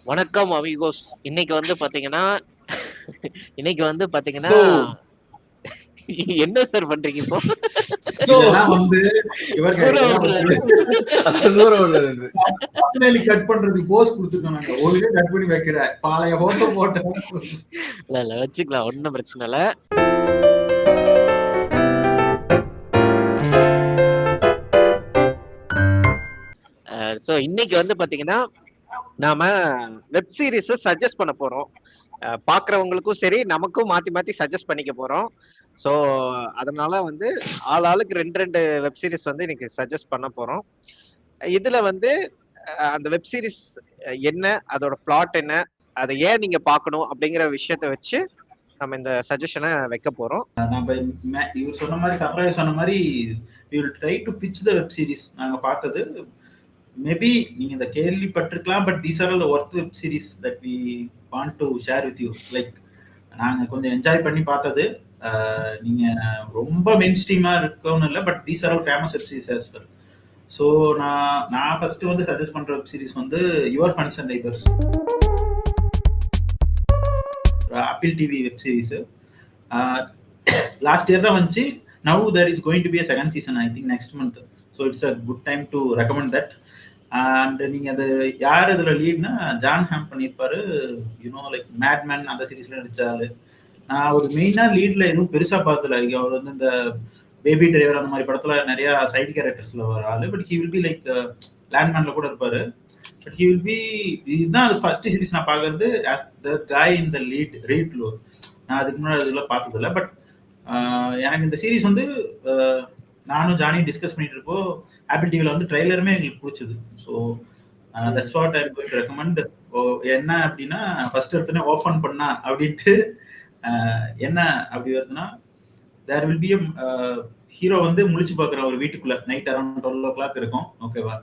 வணக்கம் அமிகோஸ். இன்னைக்கு வந்து பாத்தீங்கன்னா இன்னைக்கு வந்து பாத்தீங்கன்னா So, என்ன சார் பண்றீங்க இப்போ? இதெல்லாம் வந்து இவங்க சூற இதெல்லாம் விடுறது. வந்து சூரம் உள்ளது. thumbnail கட் பண்றதுக்கு போஸ் கொடுத்துருக்கோம் நாங்க. ஒழுங்கா கட் பண்ணி வைக்கிற பாளைய போட்டோ போட்டோம். இல்ல வச்சுக்கலாம், ஒன்றும் பிரச்சனை இல்ல. ஸோ இன்னைக்கு வந்து பாத்தீங்கன்னா நாம வெப் சீரிஸ் சஜஸ்ட் பண்ண போறோம். பாக்குறவங்களுக்கும் சரி, நமக்கும் மாத்தி மாத்தி சஜஸ்ட் பண்ணிக்க போறோம். ஸோ அதனால வந்து ஆளுக்கு ரெண்டு வெப் சீரிஸ் வந்து இன்னைக்கு சஜஸ்ட் பண்ண போறோம். இதுல வந்து அந்த வெப் சீரிஸ் என்ன, அதோட பிளாட் என்ன, அதை ஏன் நீங்க பார்க்கணும் அப்படிங்கிற விஷயத்த வச்சு நம்ம இந்த சஜஷனை வைக்க போறோம். நம்ம இவர் சொன்ன மாதிரி சர்ப்ரைஸ் சொன்ன மாதிரி we will try to pitch the web series. நாங்க பார்த்தது மேபி நீங்க இந்த கேள்விப்பட்டிருக்கலாம், but these are all the worth web series that we want to share with you. Like நாங்க கொஞ்சம் என்ஜாய் பண்ணி பார்த்தது. நீங்க ரொம்ப மெயின் ஸ்ட்ரீமா இருக்கவும் இல்லை, but these are all famous web series as well. So நான் ஃபர்ஸ்ட் வந்து சஜஸ்ட் பண்ற வெப் சீரிஸ் வந்து your friends and neighbours, Apple TV web series. Last year தான் வந்துச்சு. Now there is going to be a second season, I think next month. So it's a good time to recommend that. And நீங்க அது யார் இதுல லீட்னா John ஹாம் பண்ணியிருப்பாரு. You know like madman அந்த சீரீஸ்ல நடிச்சாரு. நான் ஒரு மெயினா லீட்ல எதுவும் பெருசா பார்த்தல. அவர் வந்து இந்த பேபி டிரைவர் அந்த மாதிரி படத்துல நிறைய சைடு கேரக்டர்ஸ்ல வர ஆளு. But he will be like லேண்ட்மேன்ல கூட இருப்பாரு. பட் ஹி வில் பி, இதுதான் அது ஃபர்ஸ்ட் சீரீஸ் நான் பாக்குறது ஆஸ் த காய் இன் த லீட் லோ. நான் அதுக்கு முன்னாடி இதெல்லாம் பார்த்தது இல்லை. பட் எனக்கு இந்த சீரீஸ் வந்து நானும் ஜானி டிஸ்கஸ் பண்ணிட்டு இருக்கோம். ஆப்பிள் டிவில வந்து ட்ரெய்லருமே எங்களுக்கு பிடிச்சது. So that's what I am going to recommend. என்ன அப்படின்னா ஃபர்ஸ்ட் எடுத்தோடனே ஓப்பன் பண்ணா அப்படின்ட்டு என்ன அப்படி வருதுன்னா, தேர் வில் பி ஹீரோ வந்து முழிச்சு பார்க்குற ஒரு வீட்டுக்குள்ள நைட் அரௌண்ட் 12 o'clock இருக்கும். ஓகேவா,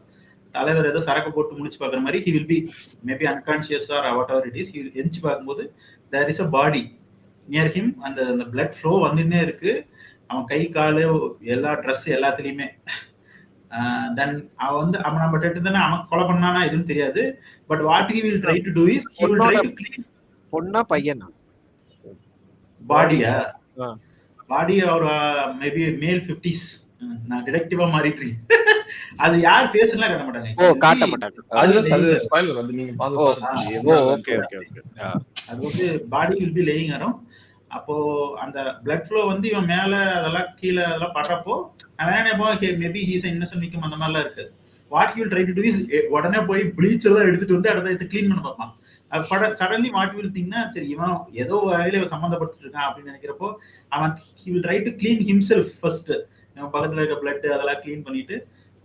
தலைவர் ஏதோ சரக்கு போட்டு முழிச்சு பார்க்குற மாதிரி he will be maybe unconscious or whatever it is. He எந்திச்சு பார்க்கும்போது there is a body near him. அந்த பிளட் ஃப்ளோ வந்துன்னே இருக்கு. அவன் கை காலு எல்லா ட்ரெஸ் எல்லாத்துலயுமே. தென் அவன் வந்து அவன் நம்ம கேட்டு அவன் கொலை பண்ணானா எதுவும் தெரியாது. But what he will try to to is he will try to clean. பொண்ணா பையனா? பாடியா? பாடி ஒரு மேபி மேல் 50s. நான் டிடெக்டிவா மாறிட்டு அது யார் பேசலாம் காட்ட மாட்டாங்க. ஓ, காட்ட மாட்டாங்க. அது ஸ்பாயிலர், அது நீங்க ஓ, ஓகே ஓகே ஓகே. அது வந்து பாடி வில் பி லேயிங் அரௌண்ட். அப்போ அந்த பிளட் ஃப்ளோ வந்து இவன் மேல அதெல்லாம் கீழே அதெல்லாம் படுறப்போ மேபி ஹீஸ் இன்னசென்ட் விக்டிம் அந்த மாதிரிலாம் இருக்கு. What you try to to is உடனே போய் ப்ளீச் எல்லாம் எடுத்துட்டு வந்து அடுத்த க்ளீன் பண்ண பார்ப்பான். சடன்லி வாட் வில் திங்க்னா, சரி இவன் ஏதோ வகையில சம்மந்தப்பட்டு இருக்கான் அப்படின்னு நினைக்கிறப்போ அவன் he will try to clean himself first. அவன் பக்கத்துல இருக்க பிளட் அதெல்லாம் க்ளீன் பண்ணிட்டு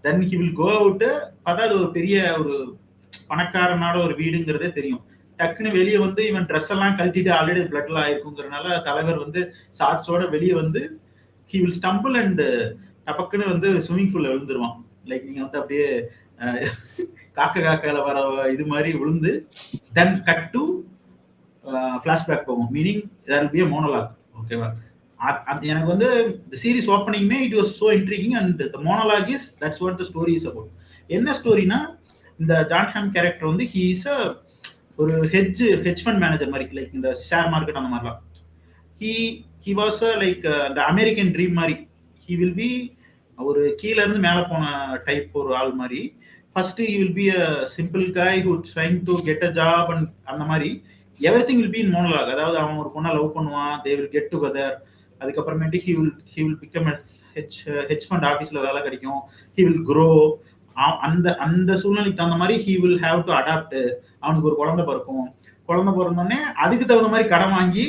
then he will go out. பார்த்தா அது ஒரு பெரிய ஒரு பணக்காரனோட ஒரு வீடுங்கிறதே தெரியும். டக்குன்னு வெளியே வந்து இவன் ட்ரெஸ் எல்லாம் கழட்டிட்டு ஆல்ரெடி பிளட் எல்லாம் ஆயிருக்குங்கிறனால தலைவர் வந்து ஷார்ட்ஸோட வெளியே வந்து ஹி வில் ஸ்டம்பிள் அண்ட் டபக்குன்னு வந்து ஸ்விம்மிங் பூல்ல விழுந்துருவான். லைக் நீங்க வந்து அப்படியே காக்கால வர இது மாதிரி விழுந்து தென் கட் டு ஃபிளாஷ்பேக் போகும். Meaning there will be a monologue. ஓகேவா, அது எனக்கு வந்து தி சீரிஸ் ஓப்பனிங்மே it was so intriguing and the monologue is that's what the story is about. என்ன ஸ்டோரினா, இந்த ஜான் ஹாம் கேரக்டர் வந்து ஹி இஸ் அ ஒரு ஹெட்ஜ் ஃபண்ட் மேனேஜர் மாதிரி, லைக் இந்த ஷேர் மார்க்கெட் அந்த மாதிரிலாம். ஹி வாஸ் லைக் இந்த அமெரிக்கன் ட்ரீம் மாதிரி. ஹி வில் பி ஒரு கீழே இருந்து மேலே போன டைப் ஒரு ஆள் மாதிரி. First he will be a simple guy who trying to get a job and அந்த மாதிரி everything will be in monologue. அதாவது அவன் ஒரு பொண்ணை லவ் பண்ணுவான், தே வில் கெட் டுகெதர். அதுக்கப்புறமேட்டு he will become hedge fund ஆஃபீஸில் வேலை கிடைக்கும். He will grow. அந்த சூழ்நிலைக்கு தகுந்த மாதிரி he will have to adapt. அவனுக்கு ஒரு குழந்தை பிறக்கும். குழந்தை பிறந்தோடனே அதுக்கு தகுந்த மாதிரி கடன் வாங்கி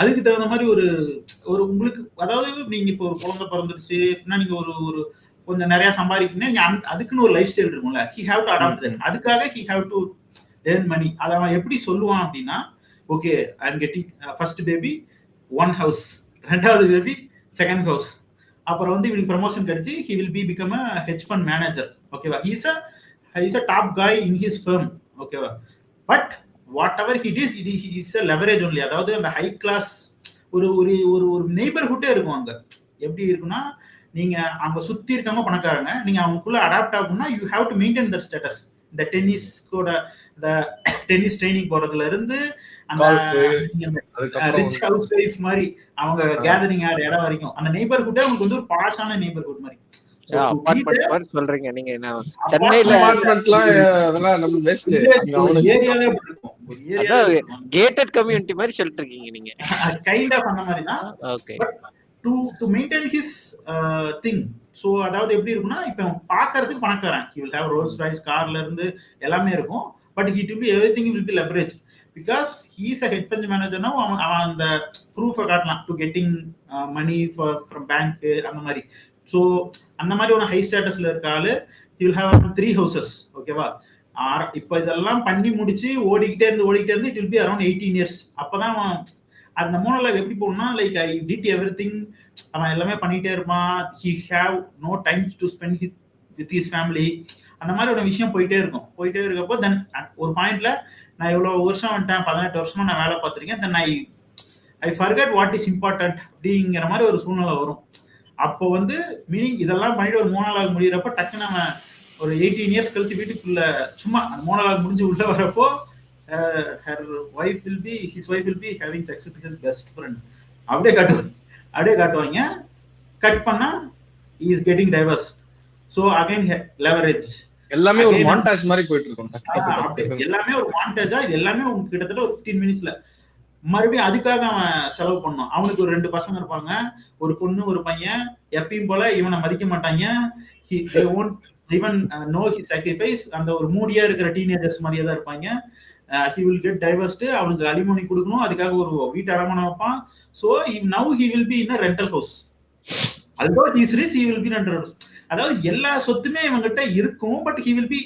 அதுக்கு தகுந்த மாதிரி ஒரு உங்களுக்கு, அதாவது நீங்க இப்போ ஒரு குழந்தை பிறந்துருச்சு அப்படின்னா நீங்க ஒரு கொஞ்சம் நிறைய சம்பாதிக்கணும். நீங்க அதுக்குன்னு ஒரு லைஃப் ஸ்டைல் இருக்கும்ல. He have to adapt that. அதுக்காக he have to earn money. அதை அவன் எப்படி சொல்லுவான் அப்படின்னா, okay I am getting first baby 1 house, ரெண்டாவது பேபி 2nd house. அப்புறம் வந்து இவனுக்கு ப்ரமோஷன் கிடைச்சி he will be become a hedge fund manager. ஓகேவா, he's a top guy in his firm. ஓகேவா, but whatever he does it is a leverage only. அதாவது அந்த high class ஒரு ஒரு ஒரு நெய்பர்ஹுட்டே இருக்கும் அங்க. எப்படி இருக்குன்னா, நீங்க அவங்க சுத்தி இருக்காங்க பணக்காரங்க, நீங்க அவங்களுக்குள்ள அடாப்ட் ஆகணும்னா you have to maintain that status. இந்த டென்னிஸ் கூட இந்த டென்னிஸ் ட்ரைனிங் போறதுல இருந்து அந்த ரிச் ஹவுஸ் ஒய்ஃப் மாதிரி அவங்க கேதரிங் ஆகிற இடம் வரைக்கும் அந்த நெய்பர்ஹுட்டே உங்களுக்கு வந்து ஒரு பாஷான நெய்பர்ஹுட் மாதிரி. சொல்றீங்க நீங்க சென்னையில கேட்டட் கம்யூனிட்டி மாதிரி சொல்லிட்டு இருக்கீங்க நீங்க. கைண்ட் ஆஃப் அந்த மாதிரி தான். Okay. To maintain his thing. So அதாவது எப்படி இருக்கும்னா இப்ப பாக்குறதுக்கு பணக்காரன், he will have Rolls Royce கார்ல இருந்து எல்லாமே இருக்கும். But he will be everything will be leveraged because he is a hedge fund manager. now அவன் அந்த ப்ரூஃப் காட்டலாம் to getting money from bank அந்த மாதிரி. சோ அந்த மாதிரி ஒரு ஹை ஸ்டேட்டஸ்ல இருக்காரு. he will have 3 houses. ஓகேவா? இப்ப இதெல்லாம் பண்ணி முடிச்சு ஓடிக்கிட்டே இருந்து it will be around 18 years. அப்பதான் அந்த மோனோலாக் எப்படி போகணும்னா லைக் ஐ டிட் எவ்ரிதிங், அவன் எல்லாமே பண்ணிட்டே இருப்பான். he have no time to spend with his family. அந்த மாதிரி ஒரு விஷயம் போயிட்டே இருக்கப்போ தென் ஒரு பாயிண்ட்ல நான் இவ்வளவு வருஷம் வந்துட்டேன், 18 வருஷமா நான் வேலை பார்த்திருக்கேன், தென் ஐ forget what is important அப்படிங்கிற மாதிரி ஒரு சூழ்நிலை வரும். அப்போ வந்து மீனிங் இதெல்லாம் பண்ணிட்டு ஒரு மோனோலாக் முடிகிறப்ப டக்கு நம்ம ஒரு 18 இயர்ஸ் கழிச்சு வீட்டுக்குள்ள சும்மா அந்த மோனோலாக் முடிஞ்சு உள்ள வரப்போ his wife will be having sex with his best friend. அப்படியே காட்டுவாங்க. கட் பண்ணா he is getting divorced. so again leverage எல்லாமே ஒரு மான்டேஜ் மாதிரி போயிட்டு இருக்கும். எல்லாமே ஒரு மான்டேஜா இது எல்லாமே கிட்டத்தட்ட ஒரு 15 மினிட்ஸ்ல மறுபடியும் அதுக்காக அவன் செலவு பண்ணணும். அவனுக்கு ஒரு 2 பசங்க இருப்பாங்க, ஒரு பொண்ணு ஒரு பையன். எப்பயும் போல இவனை மதிக்க மாட்டாங்க. they won't even know his sacrifice. அந்த ஒரு மூடியா இருக்கிற டீனேஜர்ஸ் மாதிரியே தான் இருப்பாங்க. he will get divorced. அவனுக்கு அலிமோனி கொடுக்கணும், அதுக்காக ஒரு வீட்டு அடமானம் வைப்பான். so now he will be in a rental house. although he is rich, he will be in a rental house. அதாவது எல்லா சொத்துமே இவங்கிட்ட இருக்கும், but he will be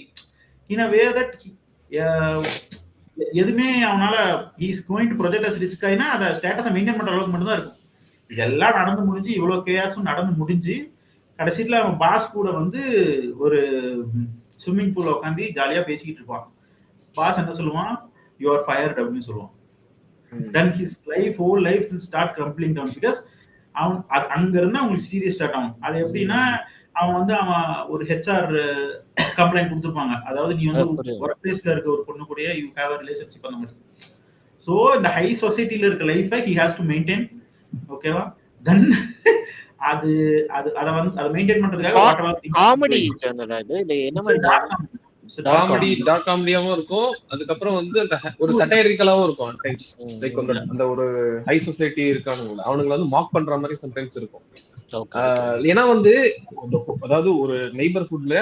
in a way that எதுவுமே அவனால he is going to project as risk ஆயினா அதை ஸ்டேட்டஸை maintain பண்ற அளவுக்கு மட்டும் தான் இருக்கும். இதெல்லாம் நடந்து முடிஞ்சு இவ்வளவு கேஸும் நடந்து முடிஞ்சு கடைசியில அவன் பாஸ் கூட வந்து ஒரு ஸ்விம்மிங் பூல்ல உட்காந்து ஜாலியா பேசிக்கிட்டு இருப்பான். பாஸ் என்ன சொல்லுவான், யூ ஆர் ஃபயர்ட் அப்படின்னு சொல்லுவான். Then his whole life will start crumbling down because அவன் அங்க இருந்து அவங்களுக்கு சீரியஸ் ஸ்டார்ட் ஆகும். அது எப்படின்னா அவன் ஒரு ஹெச்ஆர் கம்ப்ளைண்ட் கொடுத்துருப்பாங்க. அதாவது நீ வந்து ஒர்க் பிளேஸ்ல இருக்க ஒரு பொண்ணு கூட யூ ஹேவ் a relationship அந்த மாதிரி. சோ இந்த ஹை சொசைட்டில இருக்க லைஃபை he has to maintain. ஓகேவா? தென் அதை மெயின்டைன் பண்றதுக்காக காமெடி சேனல் அது. இது என்ன மாதிரி டார்க் காமெடியாவும் இருக்கும், அதுக்கப்புறம் வந்து அந்த ஒரு சட்டைரிக்கலாவும் இருக்கும். லைக் அந்த ஒரு ஹை சொசைட்டி இருக்கானுங்க அவனுங்களை வந்து மாக் பண்ற மாதிரி சம்டைம்ஸ் இருக்கும். ஏன்னா வந்து அதாவது ஒரு நெய்பர்ஹுட்ல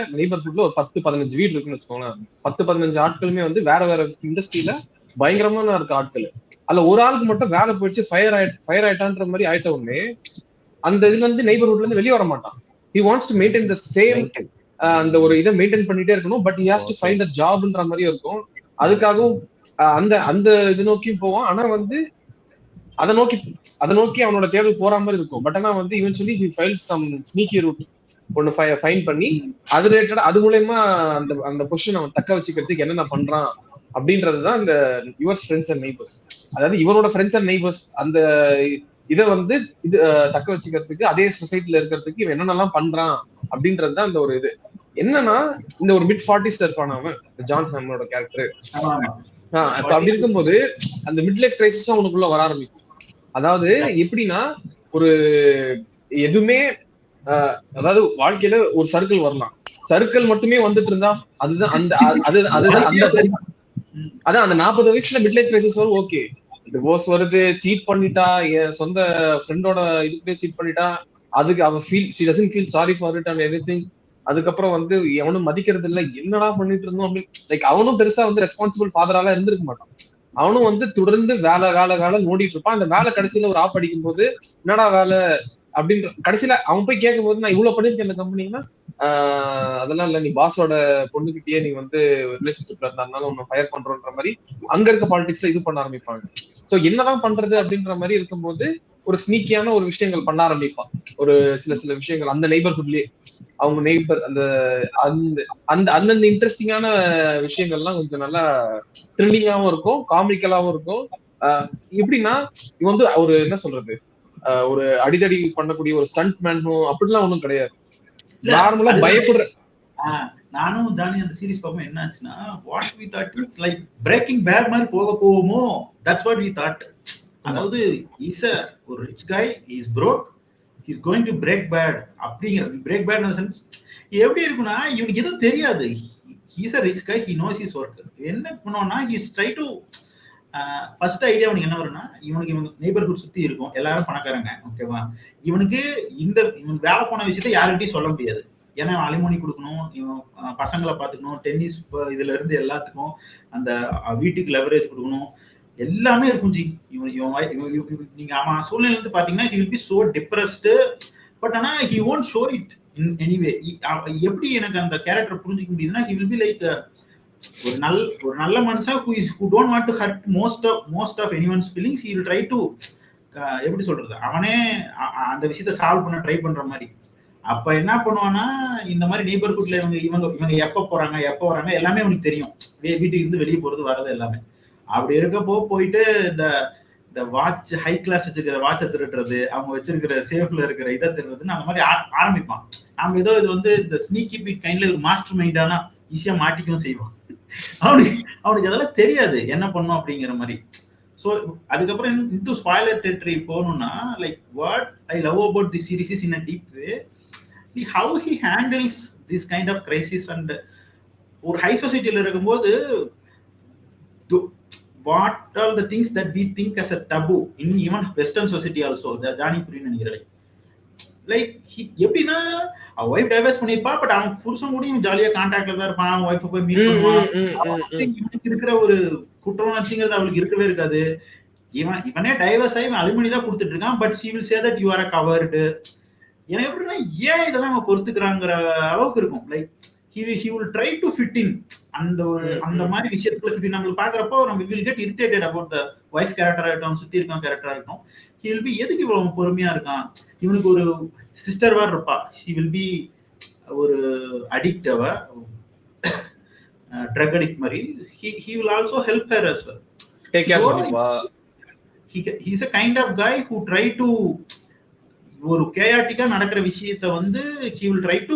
ஒரு 10-15 வீடு இருக்குன்னு வச்சுக்கோங்களேன். 10-15 ஆட்களுமே வந்து வேற வேற இண்டஸ்ட்ரியில பயங்கரமா தான் இருக்க ஆட்கள். அதுல ஒரு ஆளுக்கு மட்டும் வேலை போயிடுச்சு, ஃபயர் ஆயிட்டான்ற மாதிரி ஆயிட்ட உடனே அந்த இதுல இருந்து நெய்பர்ஹுட்ல இருந்து வெளியே வர மாட்டான். he wants to maintain the same அந்த ஒரு இதை மெயின்டைன் பண்ணிட்டே இருக்கணும். But he has to find a jobன்ற மாதிரி இருக்கும். அதுக்காகவும் அந்த இது நோக்கியும் போவான். ஆனா வந்து அதை நோக்கி அவனோட தேடல் போற மாதிரி இருக்கும். பட் ஆனா வந்து eventually he filed some sneaky route ஒன்னு ஃபைன் பண்ணி அது ரிலேட்டட் அது மூலமா அந்த பொசிஷன் அவன் தக்க வச்சுக்கிறதுக்கு என்னென்ன பண்றான் அப்படின்றதுதான் இந்த யுவர் ஃப்ரெண்ட்ஸ் அண்ட் நெய்பர்ஸ். அதாவது இவனோட ஃப்ரெண்ட்ஸ் அண்ட் நெய்பர்ஸ் அந்த இதை வந்து இது தக்க வச்சுக்கிறதுக்கு அதே சொசைட்டில இருக்கிறதுக்கு இவன் என்னென்னலாம் பண்றான் அப்படின்றதுதான் இந்த ஒரு இது. என்னன்னா இந்த ஒரு மிட் 40s இருப்பான் அவன், ஜான் ஹாமோட கேரக்டர். அப்படி இருக்கும்போது அந்த மிட் லைஃப் கிரைசிஸ் அவனுக்குள்ள வர ஆரம்பிக்கும். அதாவது எப்படின்னா ஒரு எதுவுமே அதாவது வாழ்க்கையில ஒரு சர்க்கிள் வரலாம், சர்க்கிள் மட்டுமே வந்துட்டு இருந்தா அதுதான் அதான் அந்த 40 வயசுல மிட் லைஃப் கிரைசிஸ் வரும். ஓகே டிவோர்ஸ் வருது, சீட் பண்ணிட்டா, என் சொந்த ஃப்ரெண்டோட இதுக்குள்ளே சீட் பண்ணிட்டா, அதுக்கு அவன் feel sorry for it and anything. அதுக்கப்புறம் வந்து அவனும் மதிக்கிறது இல்லை, என்னடா பண்ணிட்டு இருந்தோம் அப்படின்னு. லைக் அவனும் பெருசா வந்து ரெஸ்பான்சிபிள் ஃபாதரால இருந்திருக்க மாட்டான். அவனும் வந்து தொடர்ந்து வேலை நோண்டிட்டு இருப்பான். அந்த வேலை கடைசியில ஒரு ஆப் அடிக்கும் போது என்னடா வேலை அப்படின்ற கடைசியில அவன் போய் கேட்கும் போது நான் இவ்வளவு பண்ணிருக்கேன் இந்த கம்பெனின்னா அதெல்லாம் இல்ல, நீ பாஸோட பொண்ணுகிட்டயே நீ வந்து ரிலேஷன்ஷிப்ல இருந்தாலும் உன்னை ஃபயர் பண்றோன்ற மாதிரி அங்க இருக்க பாலிடிக்ஸ்ல இது பண்ண ஆரம்பிப்பாங்க. சோ என்னதான் பண்றது அப்படின்ற மாதிரி இருக்கும்போது ஒரு ஸ்னீக்கியான ஒரு விஷயங்கள் பண்ண ஆரம்பிப்பான். ஒரு சில விஷயங்கள் அந்த நெய்பர்ஹுட்லயே அவங்க நெய்பர் அந்தந்த இன்ட்ரெஸ்டிங்கான விஷயங்கள்லாம் கொஞ்சம் நல்லா த்ரில்லிங்காவும் இருக்கும், காமிக்கலாவும் இருக்கும். எப்படின்னா இவன் வந்து ஒரு என்ன சொல்றது ஒரு அடிதடி பண்ணக்கூடிய ஒரு ஸ்டண்ட் மேனும் அப்படிலாம் ஒண்ணும் கிடையாது. நார்மலா பயப்படுற நானும் தானே அந்த சீரிஸ் பார்க்கும்போது என்ன ஆச்சுன்னா, what we thought is like Breaking Bad மாதிரி போகுமோ, தட்ஸ் வாட் வி தாட். அதாவது இஸ் ஒரு rich guy, is broke, is going to break bad அப்படிங்கிற பிரேக் பேட் சென்ஸ் எப்படி இருக்குன்னா, இவனுக்கு எதுவும் தெரியாது. He's a rich guy, he knows his work. என்ன பண்ணுவோம்னா, he's try to first idea அவனுக்கு என்ன வரும்னா, இவனுக்கு நெய்பர்ஹுட் சுத்தி இருக்கும், எல்லாரும் பணக்காரங்க, ஓகேவா. இவனுக்கு இவனுக்கு வேலை போன விஷயத்த யாருக்கிட்டையும் சொல்ல முடியாது. ஏன்னா அலிமோனி கொடுக்கணும், இவன் பசங்களை பார்த்துக்கணும், டென்னிஸ் இதுல இருந்து எல்லாத்துக்கும் அந்த வீட்டுக்கு லெவரேஜ் கொடுக்கணும், எல்லாமே இருக்கும் ஜி. நீங்க அவன் சூழ்நிலை இருந்து பாத்தீங்கன்னா he will be so depressed, but ஆனா he won't show it in any way. எப்படி எனக்கு அந்த கேரக்டர் புரிஞ்சுக்க முடியுதுன்னா, he will be like ஒரு நல்ல மனுஷன் who don't want to hurt most of anyone's feelings. He will try to எப்படி சொல்றது, அவனே அந்த விஷயத்த சால்வ் பண்ண ட்ரை பண்ற மாதிரி. அப்ப என்ன பண்ணுவானா, இந்த மாதிரி நெய்பர்ஹுட்ல இவங்க எப்ப போறாங்க எப்ப வராங்க எல்லாமே அவனுக்கு தெரியும். வீட்டுக்கு இருந்து வெளியே போறது வர்றது எல்லாமே. அப்படி இருக்கப்போ போயிட்டு இந்த வாட்ச் ஹை கிளாஸ் வச்சிருக்கிற வாட்சை திருடுறது, அவங்க வச்சிருக்கிற சேஃப்ல இருக்கிற இதை திருடுறதுன்னு அந்த மாதிரி ஆரம்பிப்பான். நாம ஏதோ இது வந்து இந்த ஸ்னீக்கி பீட் கைண்ட்ல ஒரு மாஸ்டர் மைண்டானா ஈஸியா மாட்டிக்கவும் செய்வான். அவனுக்கு அதெல்லாம் தெரியாது என்ன பண்ணும் அப்படிங்கிற மாதிரி. ஸோ அதுக்கப்புறம் இன்டு ஸ்பாய்லர் டெரிட்டரி போகணும்னா, like what I love about the series is in a deep way how he handles this kind of crisis. And ஒரு ஹை சொசைட்டில இருக்கும்போது what are the things that we think as a taboo in even western society also, Johnny புரியுன்னு நினைக்கிறேன். Like எப்படின்னா, அவன் wife divorce பண்ணிருப்பா, but அவன் புருஷன் கூட இவன் ஜாலியா கான்டாக்ட்ல தான் இருப்பான், ஒய்ஃபை போய் மீட் பண்ணுவான். இவனுக்கு இருக்கிற ஒரு குற்ற உணர்ச்சிங்கிறது அவளுக்கு இருக்கவே இருக்காது. இவனே டைவர்ஸ் ஆகி அலுமினி தான் கொடுத்துட்டு இருக்கான், but she will say that you are a covered. எனக்கு எப்படின்னா, ஏன் இதெல்லாம் நம்ம பொறுத்துக்கிறாங்கிற அளவுக்கு இருக்கும். Like he will try to fit in அந்த மாதிரி விஷயத்துக்குள்ள fit in. நம்மளுக்கு பாக்குறப்போ நம்ம will get irritated about the wife character ஆகட்டும், சுத்தி இருக்கான் கேரக்டர் ஆகட்டும். he will be எதுக்கு இவ்வளவு பொறுமையா இருக்கான், இவனுக்கு ஒரு சிஸ்டர் வேற இருப்பா, she will be ஒரு அடிக்ட், அவ ட்ரக் அடிக்ட் மாதிரி. he will also help her as well, take care பண்ணிப்பா. he is a kind of guy who try to ஒரு கேயாட்டிக்கா நடக்கிற விஷயத்த வந்து he will try to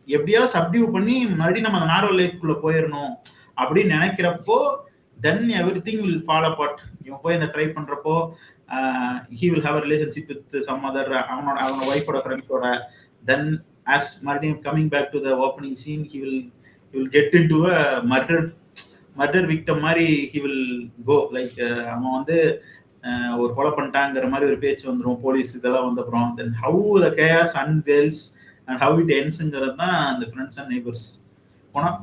எப்படியா சப்டியூ பண்ணி மறுபடியும் நம்ம நார்மல் லைஃப்குள்ள போயிடணும் அப்படின்னு நினைக்கிறப்போ, then everything will fall apart. இவன் போய் அந்த ட்ரை பண்றப்போ he will have a relationship with some other அவனோட ஒய்ஃபோட ஃப்ரெண்ட்ஸோட. then as மறுபடியும் coming back to the opening scene, he will get into a murder victim மாதிரி he will go. like அவன் வந்து ஒரு கொலை பண்ணிட்டாங்கிற மாதிரி ஒரு பேச்சு வந்துடும், போலீஸ் இதெல்லாம் வந்த அப்புறம். then how the chaos unveils and how it ends-ங்கிறது தான் அந்த ஃப்ரெண்ட்ஸ் அண்ட் நெய்பர்ஸ்.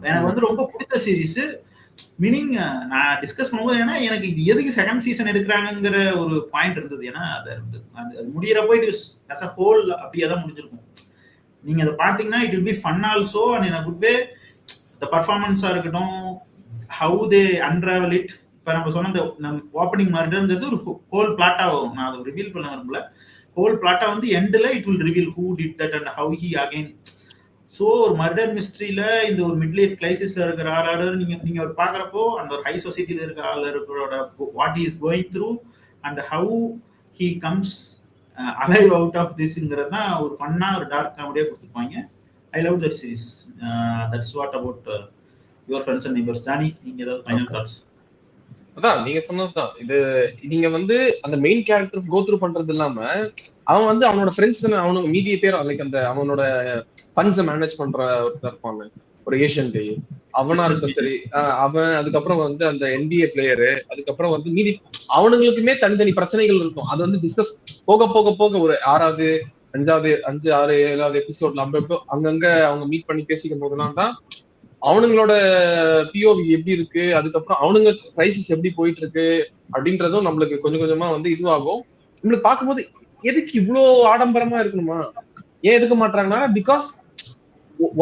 எனக்கு வந்து ரொம்ப பிடிச்ச சீரீஸ். மீனிங் நான் டிஸ்கஸ் பண்ணும்போது, ஏன்னா எனக்கு இது எதுக்கு செகண்ட் சீசன் எடுக்கிறாங்கிற ஒரு பாயிண்ட் இருந்தது. ஏன்னா அது முடியறப்போ it is as a whole அப்படியே தான் முடிஞ்சிருக்கும். நீங்க அதை பார்த்தீங்கன்னா it will be fun also and in a good way. the performance-ஆ இருக்கட்டும், how they unravel it. இப்போ நம்ம சொன்ன இந்த ஓப்பனிங் மர்டர்ங்கிறது ஒரு ஹோல் பிளாட்டா வரும். நான் அதை ரிவீல் பண்ண வரும்ல, ஹோல் பிளாட்டா வந்து எண்டில் it will reveal who did that and how he again. So ஒரு மர்டர் மிஸ்ட்ரியில இந்த ஒரு மிட் லைஃப் கிரைசிஸ்ல இருக்கிற ஆளோட நீங்க பாக்குறப்போ, அந்த ஒரு ஹை சொசைட்டில இருக்கிற ஆள் இருக்கிறோட what is going through and how he comes alive out of திஸ்ங்கிறது தான் ஒரு ஃபன்னா ஒரு டார்க் காமெடியா கொடுத்துருப்பாங்க. I love that series. That's what about your friends and neighbours. Johnny, நீங்க ஏதாவது ஃபைனல் தாட்ஸ்? அதான் நீங்க சொன்னதுதான். இது நீங்க வந்து அந்த மெயின் கேரக்டர் கோ த்ரூ பண்றது இல்லாம, அவன் வந்து அவனோட ஃப்ரெண்ட்ஸ் அவனுக்கு மீதிய பேர் லைக் அந்த அவனோட ஃபண்ட்ஸை மேனேஜ் பண்ற ஒருத்தர் இருப்பாங்க, ஒரு ஏஷியன் டே அவனா இருக்கும். சரி, அவன் அதுக்கப்புறம் வந்து அந்த NBA பிளேயரு, அதுக்கப்புறம் வந்து மீதி அவனுங்களுக்குமே தனித்தனி பிரச்சனைகள் இருக்கும். அது வந்து டிஸ்கஸ் போக போக போக ஒரு 6வது 5வது 5 6 7வது எபிசோட்ல அங்கங்க அவங்க மீட் பண்ணி பேசிக்கும் போதெல்லாம் தான் அவனுங்களோட பிஓவி எப்படி இருக்கு, அதுக்கப்புறம் அவனுங்க கிரைசிஸ் எப்படி போயிட்டு இருக்கு அப்படின்றதும் நம்மளுக்கு கொஞ்சம் கொஞ்சமா வந்து இதுவாகும். நம்மளுக்கு பார்க்கும்போது எதுக்கு இவ்வளோ ஆடம்பரமா இருக்கணுமா, ஏன் எடுக்க மாட்டாங்கன்னா, பிகாஸ்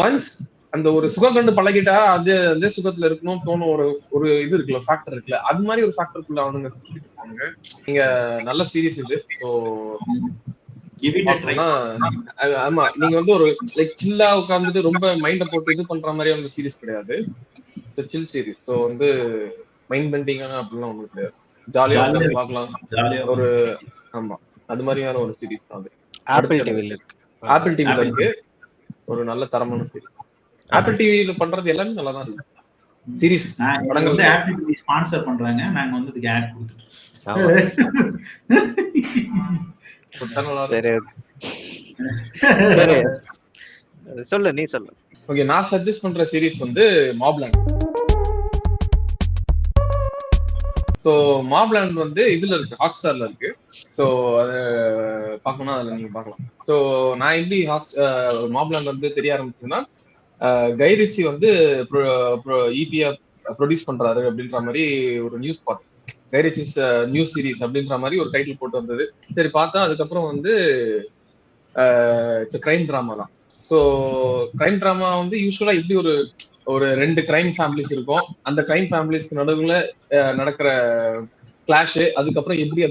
ஒன்ஸ் அந்த ஒரு சுகம் கண்டு பழகிட்டா அது அதே சுகத்துல இருக்கணும் தோணும். ஒரு இது இருக்குல்ல, ஃபேக்டர் இருக்குல்ல, அது மாதிரி ஒரு ஃபேக்டருக்குள்ள அவனுங்க சுத்திட்டு இருப்பாங்க. நீங்க நல்ல சீரிஸ் இது. ஸோ ஆமா, நீங்க வந்து ஒரு லைக் சில்லா உட்கார்ந்துட்டு ரொம்ப மைண்ட போட்டு இது பண்ற மாதிரியான சீரிஸ் கிடையாது. சில் சீரிஸ். ஸோ வந்து மைண்ட் பெண்டிங்கான அப்படிலாம் ஒண்ணு கிடையாது. ஜாலியா பார்க்கலாம் ஒரு. ஆமா, அது மாதிரியான ஒரு சீரிஸ் தான் அது. ஆப்பிள் டிவில இருக்கு ஒரு நல்ல தரமான சீரிஸ். ஆப்பிள் டிவில பண்றது எல்லாமே நல்லா தான் இருக்கு. சீரிஸ் படங்கள் வந்து ஆப்பிள் டிவி ஸ்பான்சர் பண்றாங்க, நாங்க வந்து இதுக்கு ஆட் கொடுத்துட்டோம். சரி சொல்லு, நீ சொல்லு. ஓகே, நான் சஜஸ்ட் பண்ற சீரிஸ் வந்து மாப்லாண்ட். ஸோ மாப்லாண்ட் வந்து இதுல இருக்கு, ஹாட்ஸ்டார்ல இருக்கு. ஸோ அதை பார்க்கணும்னா அதில் நீங்க பார்க்கலாம். ஸோ நான் எப்படி மாப்லாண்ட் வந்து தெரிய ஆரம்பிச்சதுன்னா, கை ரிச்சி வந்து இபிஆ ப்ரொடியூஸ் பண்றாரு அப்படின்ற மாதிரி ஒரு நியூஸ் பார்த்தேன். கை ரிச்சிஸ் நியூ சீரிஸ் அப்படின்ற மாதிரி ஒரு டைட்டில் போட்டு வந்தது. சரி பார்த்தா, அதுக்கப்புறம் வந்து கிரைம் டிராமா தான். ஸோ கிரைம் டிராமா வந்து யூஸ்வலா எப்படி ஒரு 2 கிரைம் ஃபேமிலிஸ் இருக்கும், அந்த கிரைம் ஃபேமிலிஸ்க்கு நடுவுல நடக்கிற கிளாஷ், அதுக்கப்புறம் எப்படி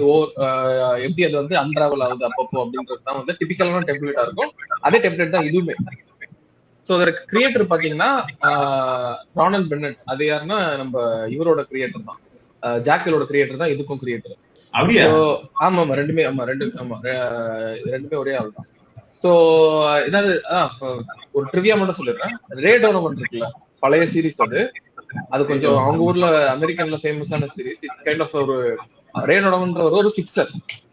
அது வந்து அன்ராவல் ஆகுது அப்பப்போ அப்படின்றது தான் வந்து டிபிக்கலான டெம்ப்ளேட்டா இருக்கும். அதே டெம்ப்ளேட் தான் இதுவுமே. ஸோ அதோட கிரியேட்டர் பாத்தீங்கன்னா ரானல் பென்னட். அது யாருன்னா நம்ம இவரோட கிரியேட்டர் தான், ஜாக்கலோட கிரியேட்டர் தான் இதுக்கும் கிரியேட்டர். ஆமா ஆமா, ரெண்டுமே ஒரே ஆள் தான். சோ ஏதாவது ஒரு ட்ரிவியா மட்டும் சொல்லிடுறேன். ரே டோனோவன் இருக்குல்ல, பழைய சீரிஸ் அது கொஞ்சம் அவங்க ஊர்ல அமெரிக்கன்ல ஃபேமஸான சீரிஸ். இட்ஸ் கைண்ட் ஆஃப் ஒரு ரே டோனோவன்ற ஒரு ஃபிக்ஸர்.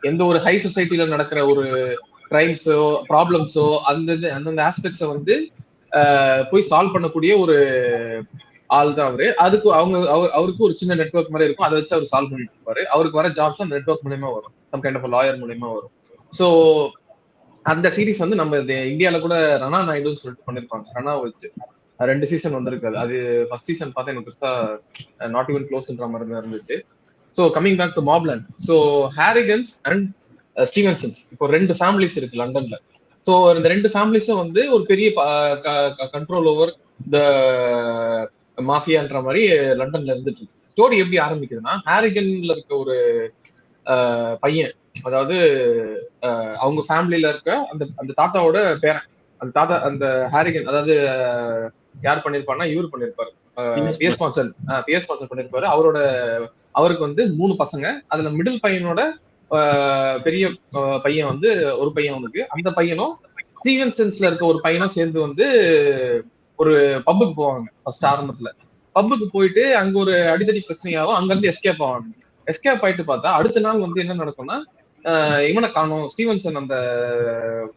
எந்த ஒரு ஹை சொசைட்டில நடக்கிற ஒரு கிரைம்ஸோ ப்ராப்ளம்ஸோ அந்தந்த ஆஸ்பெக்ட்ஸை வந்து போய் சால்வ் பண்ணக்கூடிய ஒரு ஆள் தான் அவரு. அதுக்கு அவருக்கு ஒரு சின்ன நெட்வொர்க் மாதிரி இருக்கும், அதை வச்சு அவர் சால்வ் பண்ணிட்டு இருப்பாரு. அவருக்கு வர ஜாப்ஸ் அந்த நெட்வொர்க் மூலமா வரும், சம் கைண்ட் ஆஃப் லாயர் மூலமா வரும். ஸோ அந்த சீரிஸ் வந்து நம்ம இந்தியால கூட ரணா நாயுடுன்னு சொல்லிட்டு பண்ணிருப்பாங்க, ரணா வச்சு 2 சீசன் வந்திருக்காது. அது ஃபர்ஸ்ட் சீசன் பார்த்தா எனக்கு பெருசா நாட் ஈவன் க்ளோஸ்ன்ற மாதிரி தான் இருந்துச்சு. So coming back to Mobland. So Harrigans and Stevensons இப்போ 2 ஃபேமிலிஸ் இருக்கு லண்டன்ல. ஸோ இந்த 2 ஃபேமிலிஸும் வந்து ஒரு பெரிய கண்ட்ரோல் ஓவர் த மாஃபியான்ற மாதிரி லண்டன்ல இருந்துட்டு இருக்கு. ஸ்டோரி எப்படி ஆரம்பிக்குதுன்னா, ஹாரிகன்ல இருக்க ஒரு பையன், அதாவது அவங்க ஃபேமிலியில இருக்க அந்த தாத்தாவோட பேரன், அந்த ஹாரிகன், அதாவது யார் பண்ணிருப்பாருன்னா இவர் பண்ணிருப்பாரு, பியர்ஸ் பான்சல் பண்ணிருப்பாரு. அவருக்கு வந்து 3 பசங்க. அதுல மிடில் பையனோட பெரிய பையன் வந்து ஒரு பையன் அவனுக்கு, அந்த பையனும் ஸ்டீவன்சன்ஸ்ல இருக்க ஒரு பையனும் சேர்ந்து வந்து ஒரு பப்புக்கு போவாங்க. ஃபர்ஸ்ட் ஆரம்பத்துல பப்புக்கு போயிட்டு அங்க ஒரு அடிதடி பிரச்சனையாகும், அங்க இருந்து எஸ்கேப் ஆவாங்க. எஸ்கேப் ஆயிட்டு பார்த்தா அடுத்த நாள் வந்து என்ன நடக்கும்னா, இவனை காணும், ஸ்டீவன்சன் அந்த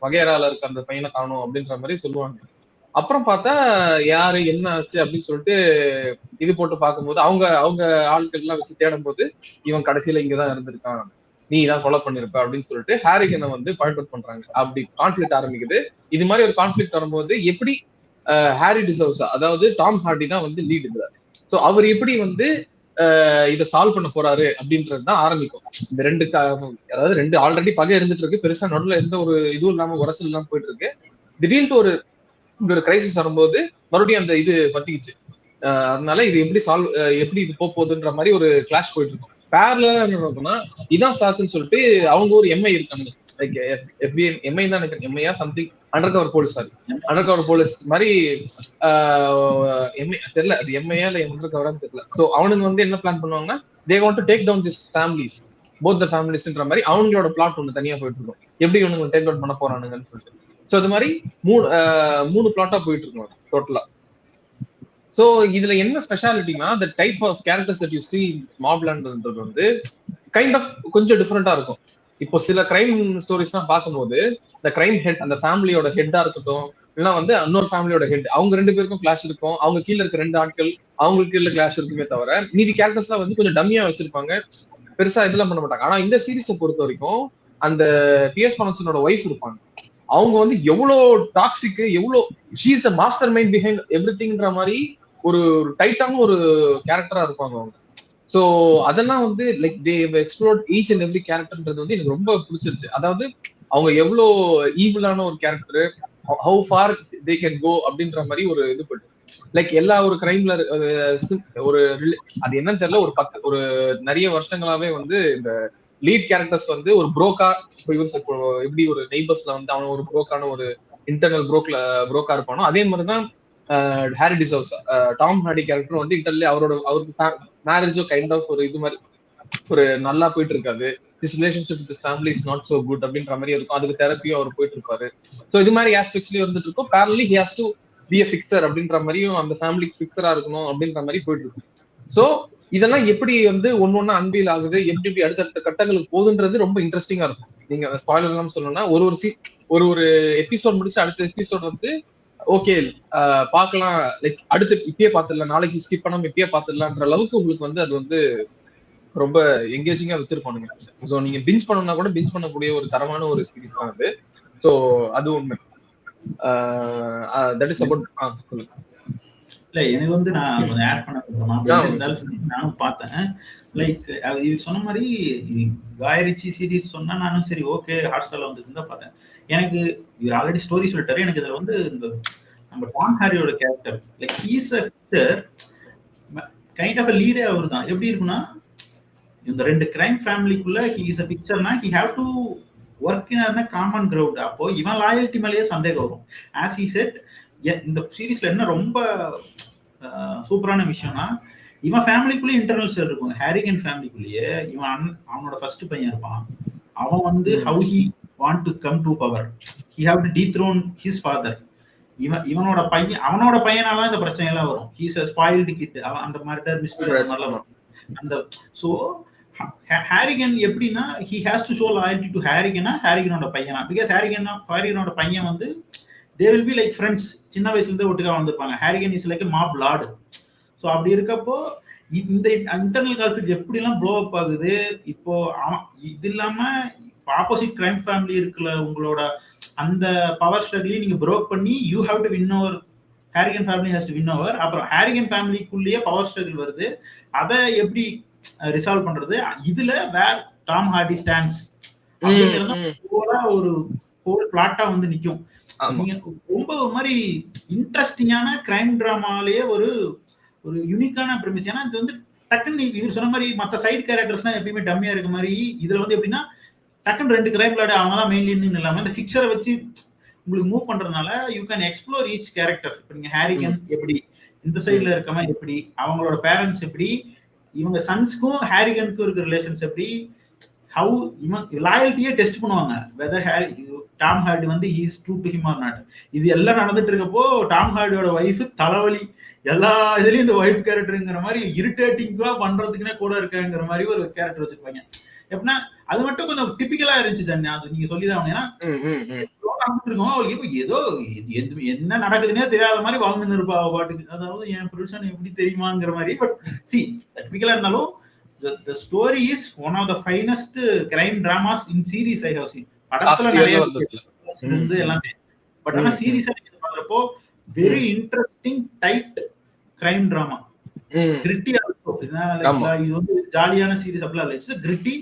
வகையறால இருக்க அந்த பையனை காணும் அப்படின்ற மாதிரி சொல்லுவாங்க. அப்புறம் பார்த்தா யாரு என்ன ஆச்சு அப்படின்னு சொல்லிட்டு இது போட்டு பார்க்கும்போது அவங்க ஆட்கள் எல்லாம் வச்சு தேடும் போது இவன் கடைசியில இங்கதான் இருந்திருக்கான், நீ தான் கொலை பண்ணிருப்ப அப்படின்னு சொல்லிட்டு ஹாரிகனை வந்து பாயிண்ட் அவுட் பண்றாங்க. அப்படி கான்ஃபிளிக்ட் ஆரம்பிக்குது. இது மாதிரி ஒரு கான்ஃபிளிக்ட் வரும்போது எப்படி ஹாரி டிசோசா, அதாவது டாம் ஹார்டி தான் வந்து லீட் இருந்தார். ஸோ அவர் எப்படி வந்து இதை சால்வ் பண்ண போறாரு அப்படின்றது தான் ஆரம்பிக்கும். இந்த 2 ஆல்ரெடி பகை இருந்துட்டு இருக்கு, பெருசா நடுவில் எந்த ஒரு இதுவும் இல்லாம உரசல் இல்லாம போயிட்டு இருக்கு. திடீர்னு ஒரு கிரைசிஸ் வரும்போது மறுபடியும் அந்த இது பத்திக்கிச்சு. அதனால இது எப்படி இது போகுதுன்ற மாதிரி ஒரு கிளாஷ் போயிட்டு இருக்கும். பேரலா என்ன நடக்கும்னா, இதான் சாக்குன்னு சொல்லிட்டு அவங்க ஒரு எம்ஐ இருக்காங்க, எம்ஐ தான் நினைக்கிறேன், எம்ஐயா சம்திங், அண்டர் கவர் போலீஸ் மாதிரி எம்ஐ தெரியல, அது எம்ஐயா இல்ல அண்டர் கவரான்னு தெரியல. சோ அவனுங்க வந்து என்ன பிளான் பண்ணுவாங்கன்னா, they want to take down this families, both the ஃபேமிலிஸ்ன்ற மாதிரி அவங்களோட பிளாட் ஒன்று தனியா போயிட்டு இருக்கும், எப்படி இவனுங்க டேக் டவுன் பண்ண போறானுங்கன்னு சொல்லிட்டு. சோ இது மாதிரி 3 பிளாட்டா போயிட்டு இருக்கும் டோட்டலா. சோ இதுல என்ன ஸ்பெஷாலிட்டினா, the type of characters that you see in மாப்லாண்ட்ன்றது வந்து கைண்ட் ஆஃப் கொஞ்சம் டிஃபரெண்டா இருக்கும். இப்போ சில கிரைம் ஸ்டோரிஸ் எல்லாம் பார்க்கும்போது இந்த கிரைம் ஹெட், அந்த ஃபேமிலியோட ஹெட்டா இருக்கட்டும், இல்லைன்னா வந்து இன்னொரு ஃபேமிலியோட ஹெட், அவங்க 2 பேருக்கும் கிளாஷ் இருக்கும், அவங்க கீழே இருக்க 2 ஆட்கள் அவங்களுக்கு கீழே கிளாஷ் இருக்குமே தவிர மீதி கேரக்டர்ஸ் எல்லாம் வந்து கொஞ்சம் டம்மியா வச்சிருப்பாங்க, பெருசா இதெல்லாம் பண்ண மாட்டாங்க. ஆனா இந்த சீரீஸை பொறுத்த வரைக்கும் அந்த பியர்ஸ் பான்சனோட ஒய்ஃப் இருப்பாங்க, அவங்க வந்து எவ்வளவு டாக்ஸிக், எவ்வளவு she is the mastermind behind எவ்ரிதிங்ன்ற மாதிரி ஒரு டைட்டான ஒரு கேரக்டரா இருப்பாங்க அவங்க. சோ அதெல்லாம் வந்து like they explored each and every கேரக்டர்ன்றது வந்து எனக்கு ரொம்ப பிடிச்சிருச்சு. அதாவது அவங்க எவ்வளோ ஈவிலான ஒரு character, how far they can go அப்படின்ற மாதிரி ஒரு இது போட்டு லைக் எல்லா ஒரு கிரைம்ல ஒரு அது என்னன்னு தெரியல, ஒரு நிறைய வருஷங்களாவே வந்து இந்த லீட் கேரக்டர்ஸ் வந்து ஒரு புரோக்கா, எப்படி ஒரு நெய்பர்ஸ்ல வந்து அவன் ஒரு புரோக்கான ஒரு இன்டர்னல் புரோக்கா இருப்பானோ, அதே மாதிரிதான் Harry D'Souza, Tom Hardy character வந்து இன்டர்னலி அவருக்கு மேரேஜோ கைண்ட் ஆஃப் ஒரு இது மாதிரி ஒரு நல்லா போயிட்டு இருக்காது, this relationship with family is not so good அப்படின்ற மாதிரி இருக்கும், அதுக்கு தெரப்பியும் அவர் போயிட்டு இருப்பாரு. ஸோ இது மாதிரி ஆஸ்பெக்ட்ஸ்லயும் வந்துட்டு இருக்கும். Parallelly he has to be a fixer அப்படின்ற மாதிரியும் அந்த ஃபேமிலிக்கு ஃபிக்ஸரா இருக்கணும் அப்படின்ற மாதிரி போயிட்டு இருக்கு. சோ இதெல்லாம் எப்படி வந்து ஒன்னொன்னா அன்வீல் ஆகுது, எப்படி எப்படி அடுத்தடுத்த கட்டங்களுக்கு போகுதுன்றது ரொம்ப இன்ட்ரெஸ்டிங்கா இருக்கும். நீங்க ஸ்பாயிலர் எல்லாம் சொல்லணும்னா ஒரு எபிசோட் முடிச்சு அடுத்த எபிசோட் வந்து ஓகே பாக்கலாம், லைக் அடுத்து இப்பயே பாத்துடலாம், நாளைக்கு ஸ்கிப் பண்ணாம இப்பயே பாத்துடலான்ற அளவுக்கு உங்களுக்கு வந்து அது வந்து ரொம்ப எங்கேஜிங்கா வச்சிருப்பானுங்க. சோ நீங்க பிஞ்ச் பண்ணணும்னா கூட பிஞ்ச் பண்ணக்கூடிய ஒரு தரமான ஒரு சீரிஸ் தான் அது. சோ அது உண்மை. That is about. சொல்லுங்க. இல்ல எனக்கு வந்து நான் கொஞ்சம் ஆட் பண்ண நானும் பார்த்தேன். லைக் இவர் சொன்ன மாதிரி காயரிச்சி சீரிஸ் சொன்னா நானும் சரி ஓகே ஹாட்ஸ்டார்ல வந்து இருந்தா பார்த்தேன். எனக்கு இவர் ஆல்ரெடி ஸ்டோரி சொல்லிட்டாரு. எனக்கு இதுல வந்து இந்த நம்ம டாம் ஹாரியோட character like he's a fixer kind of a லீடே அவர் தான். எப்படி இருக்குன்னா இந்த ரெண்டு கிரைம் ஃபேமிலிக்குள்ள ஹி இஸ் அ ஃபிக்சர்னா he have to work in common ground. அப்போ இவன் லாயல்ட்டி மேலேயே சந்தேகம் வரும். ஆஸ் ஹி செட் இந்த சீரீஸ்ல என்ன ரொம்ப சூப்பரான விஷயம்னா இவன் ஃபேமிலிக்குள்ளேயே இன்டர்னல் ஸ்டோரி இருக்கும். ஹாரிகன் ஃபேமிலிக்குள்ளேயே இவன் அவனோட ஃபர்ஸ்ட் பையன் இருப்பான். அவன் வந்து how he want to come to power, he have to dethrone his father. அவனோட பையனால இந்த பிரச்சனை எல்லாம் வரும். He's a spoiled kid. அவன் அந்த மர்டர் மிஸ்டரி அந்த மாதிரிலாம் வரும். அந்த சோ ஹாரிகன் எப்படின்னா he has to show loyalty to ஹாரிகனோட பையனா. பிகாஸ் ஹாரிகனோட பையன் வந்து they will be like friends. சின்ன வயசுல இருந்தே ஒட்டுக்கா வந்திருப்பாங்க. Harrigan is like mob lord. So அப்படி இருக்கப்போ இந்த இன்டர்னல் கான்ஃபிளிக்ட் எப்படி எல்லாம் ப்ளோ அப் ஆகுது. இப்போ இது இல்லாம ஆப்போசிட் கிரைம் ஃபேமிலி இருக்குல்ல, உங்களோட அந்த பவர் ஸ்ட்ரகிளையும் நீங்க ப்ரோக் பண்ணி you have to win over. Harrigan family has to win over. அப்புறம் ஹாரிகன் ஃபேமிலிக்குள்ளேயே பவர் ஸ்ட்ரகிள் வருது. அதை எப்படி ரிசால்வ் பண்றது, இதுல வேர் டாம் ஹார்டி ஸ்டாண்ட்ஸ் அப்படிங்கிறது ஒரு ஹோல் பிளாட்டா வந்து நிக்கும். நீங்க ரொம்ப ஒரு மாதிரி இன்ட்ரெஸ்டிங்கான கிரைம் டிராமாலேயே ஒரு யூனிக்கான பிரமிஸ். ஏன்னா இது வந்து டக்குன்னு இவர் சொன்ன மாதிரி மற்ற சைடு கேரக்டர்ஸ்லாம் எப்பயுமே டம்மியா இருக்க மாதிரி இதுல வந்து எப்படின்னா டக்குன்னு ரெண்டு கிரைம் பிளாட் அவங்க தான் மெயின் லீட்னு இல்லாம இந்த ஃபிக்சரை வச்சு உங்களுக்கு மூவ் பண்றதுனால you can explore each character. இப்போ நீங்க ஹாரிகன் எப்படி, இந்த சைட்ல இருக்கவன் எப்படி, அவங்களோட பேரண்ட்ஸ் எப்படி, இவங்க சன்ஸ்க்கும் ஹாரிகனுக்கும் இருக்கிற ரிலேஷன்ஸ் எப்படி, ஹவு இவன் லாயல்ட்டியே டெஸ்ட் பண்ணுவாங்க வெதர் டாம் ஹார்டி வந்து he is true to him R not. இது எல்லாம் நடந்துட்டு இருக்கப்போ டாம் ஹார்டியோட ஒய்ஃப் தலைவலி எல்லா இதுலயும் இந்த ஒய்ஃப் கேரக்டருங்கிற மாதிரி இரிட்டேட்டிங்கா பண்றதுக்குன்னே கூட இருக்காங்கிற மாதிரி ஒரு கேரக்டர் வச்சிருப்பாங்க. எப்படின்னா அது மட்டும் கொஞ்சம் டிபிக்கலா இருந்துச்சு ஜன்னி. அது நீங்க சொல்லிதான் ஏன்னா இருக்கோம் அவளுக்கு ஏதோ என்ன நடக்குதுன்னே தெரியாத மாதிரி வாழ்ந்துன்னு இருப்பா பாட்டுக்கு. அதாவது என் புருஷன் எப்படி தெரியுமாங்கிற மாதிரி. பட் சி டிபிக்கலா இருந்தாலும் the story is one of the finest crime dramas in series I have seen. படத்துல நிறைய வந்து எல்லாம் பட் ஆனா சீரிஸா நீங்க பாக்குறப்போ very interesting tight crime drama. gritty also. இது வந்து ஜாலியான சீரிஸ் அப்படிலாம் இல்ல. It's gritty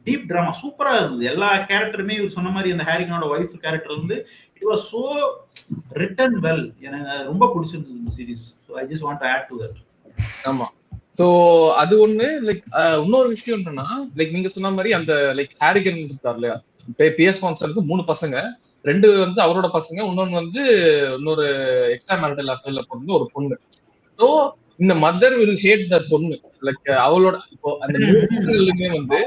deep drama. சூப்பரா இருந்தது. எல்லா கேரக்டருமே இவர் சொன்ன மாதிரி அந்த ஹாரிகனோட ஒய்ஃப் கேரக்டர் வந்து it was so written well. எனக்கு ரொம்ப பிடிச்சிருந்தது இந்த series. so I just want to add to that. ஆமா. சோ அது ஒண்ணு. லைக் இன்னொரு விஷயம் என்னன்னா லைக் நீங்க சொன்ன மாதிரி அந்த லைக் ஹாரிகன் இருக்கார் இல்லையா, பிஎஸ் ஸ்பான்சருக்கு 3 பசங்க, 2 வந்து அவரோட பசங்க, இன்னொன்னு வந்து இன்னொரு எக்ஸ்ட்ரா மேரிட்டல் அஃபேர்ல பிறந்த ஒரு பொண்ணு. சோ இந்த மதர் வில் ஹேட் த பொண்ணு. லைக் அவளோட இப்போ அந்த 3 பசங்களுமே வந்து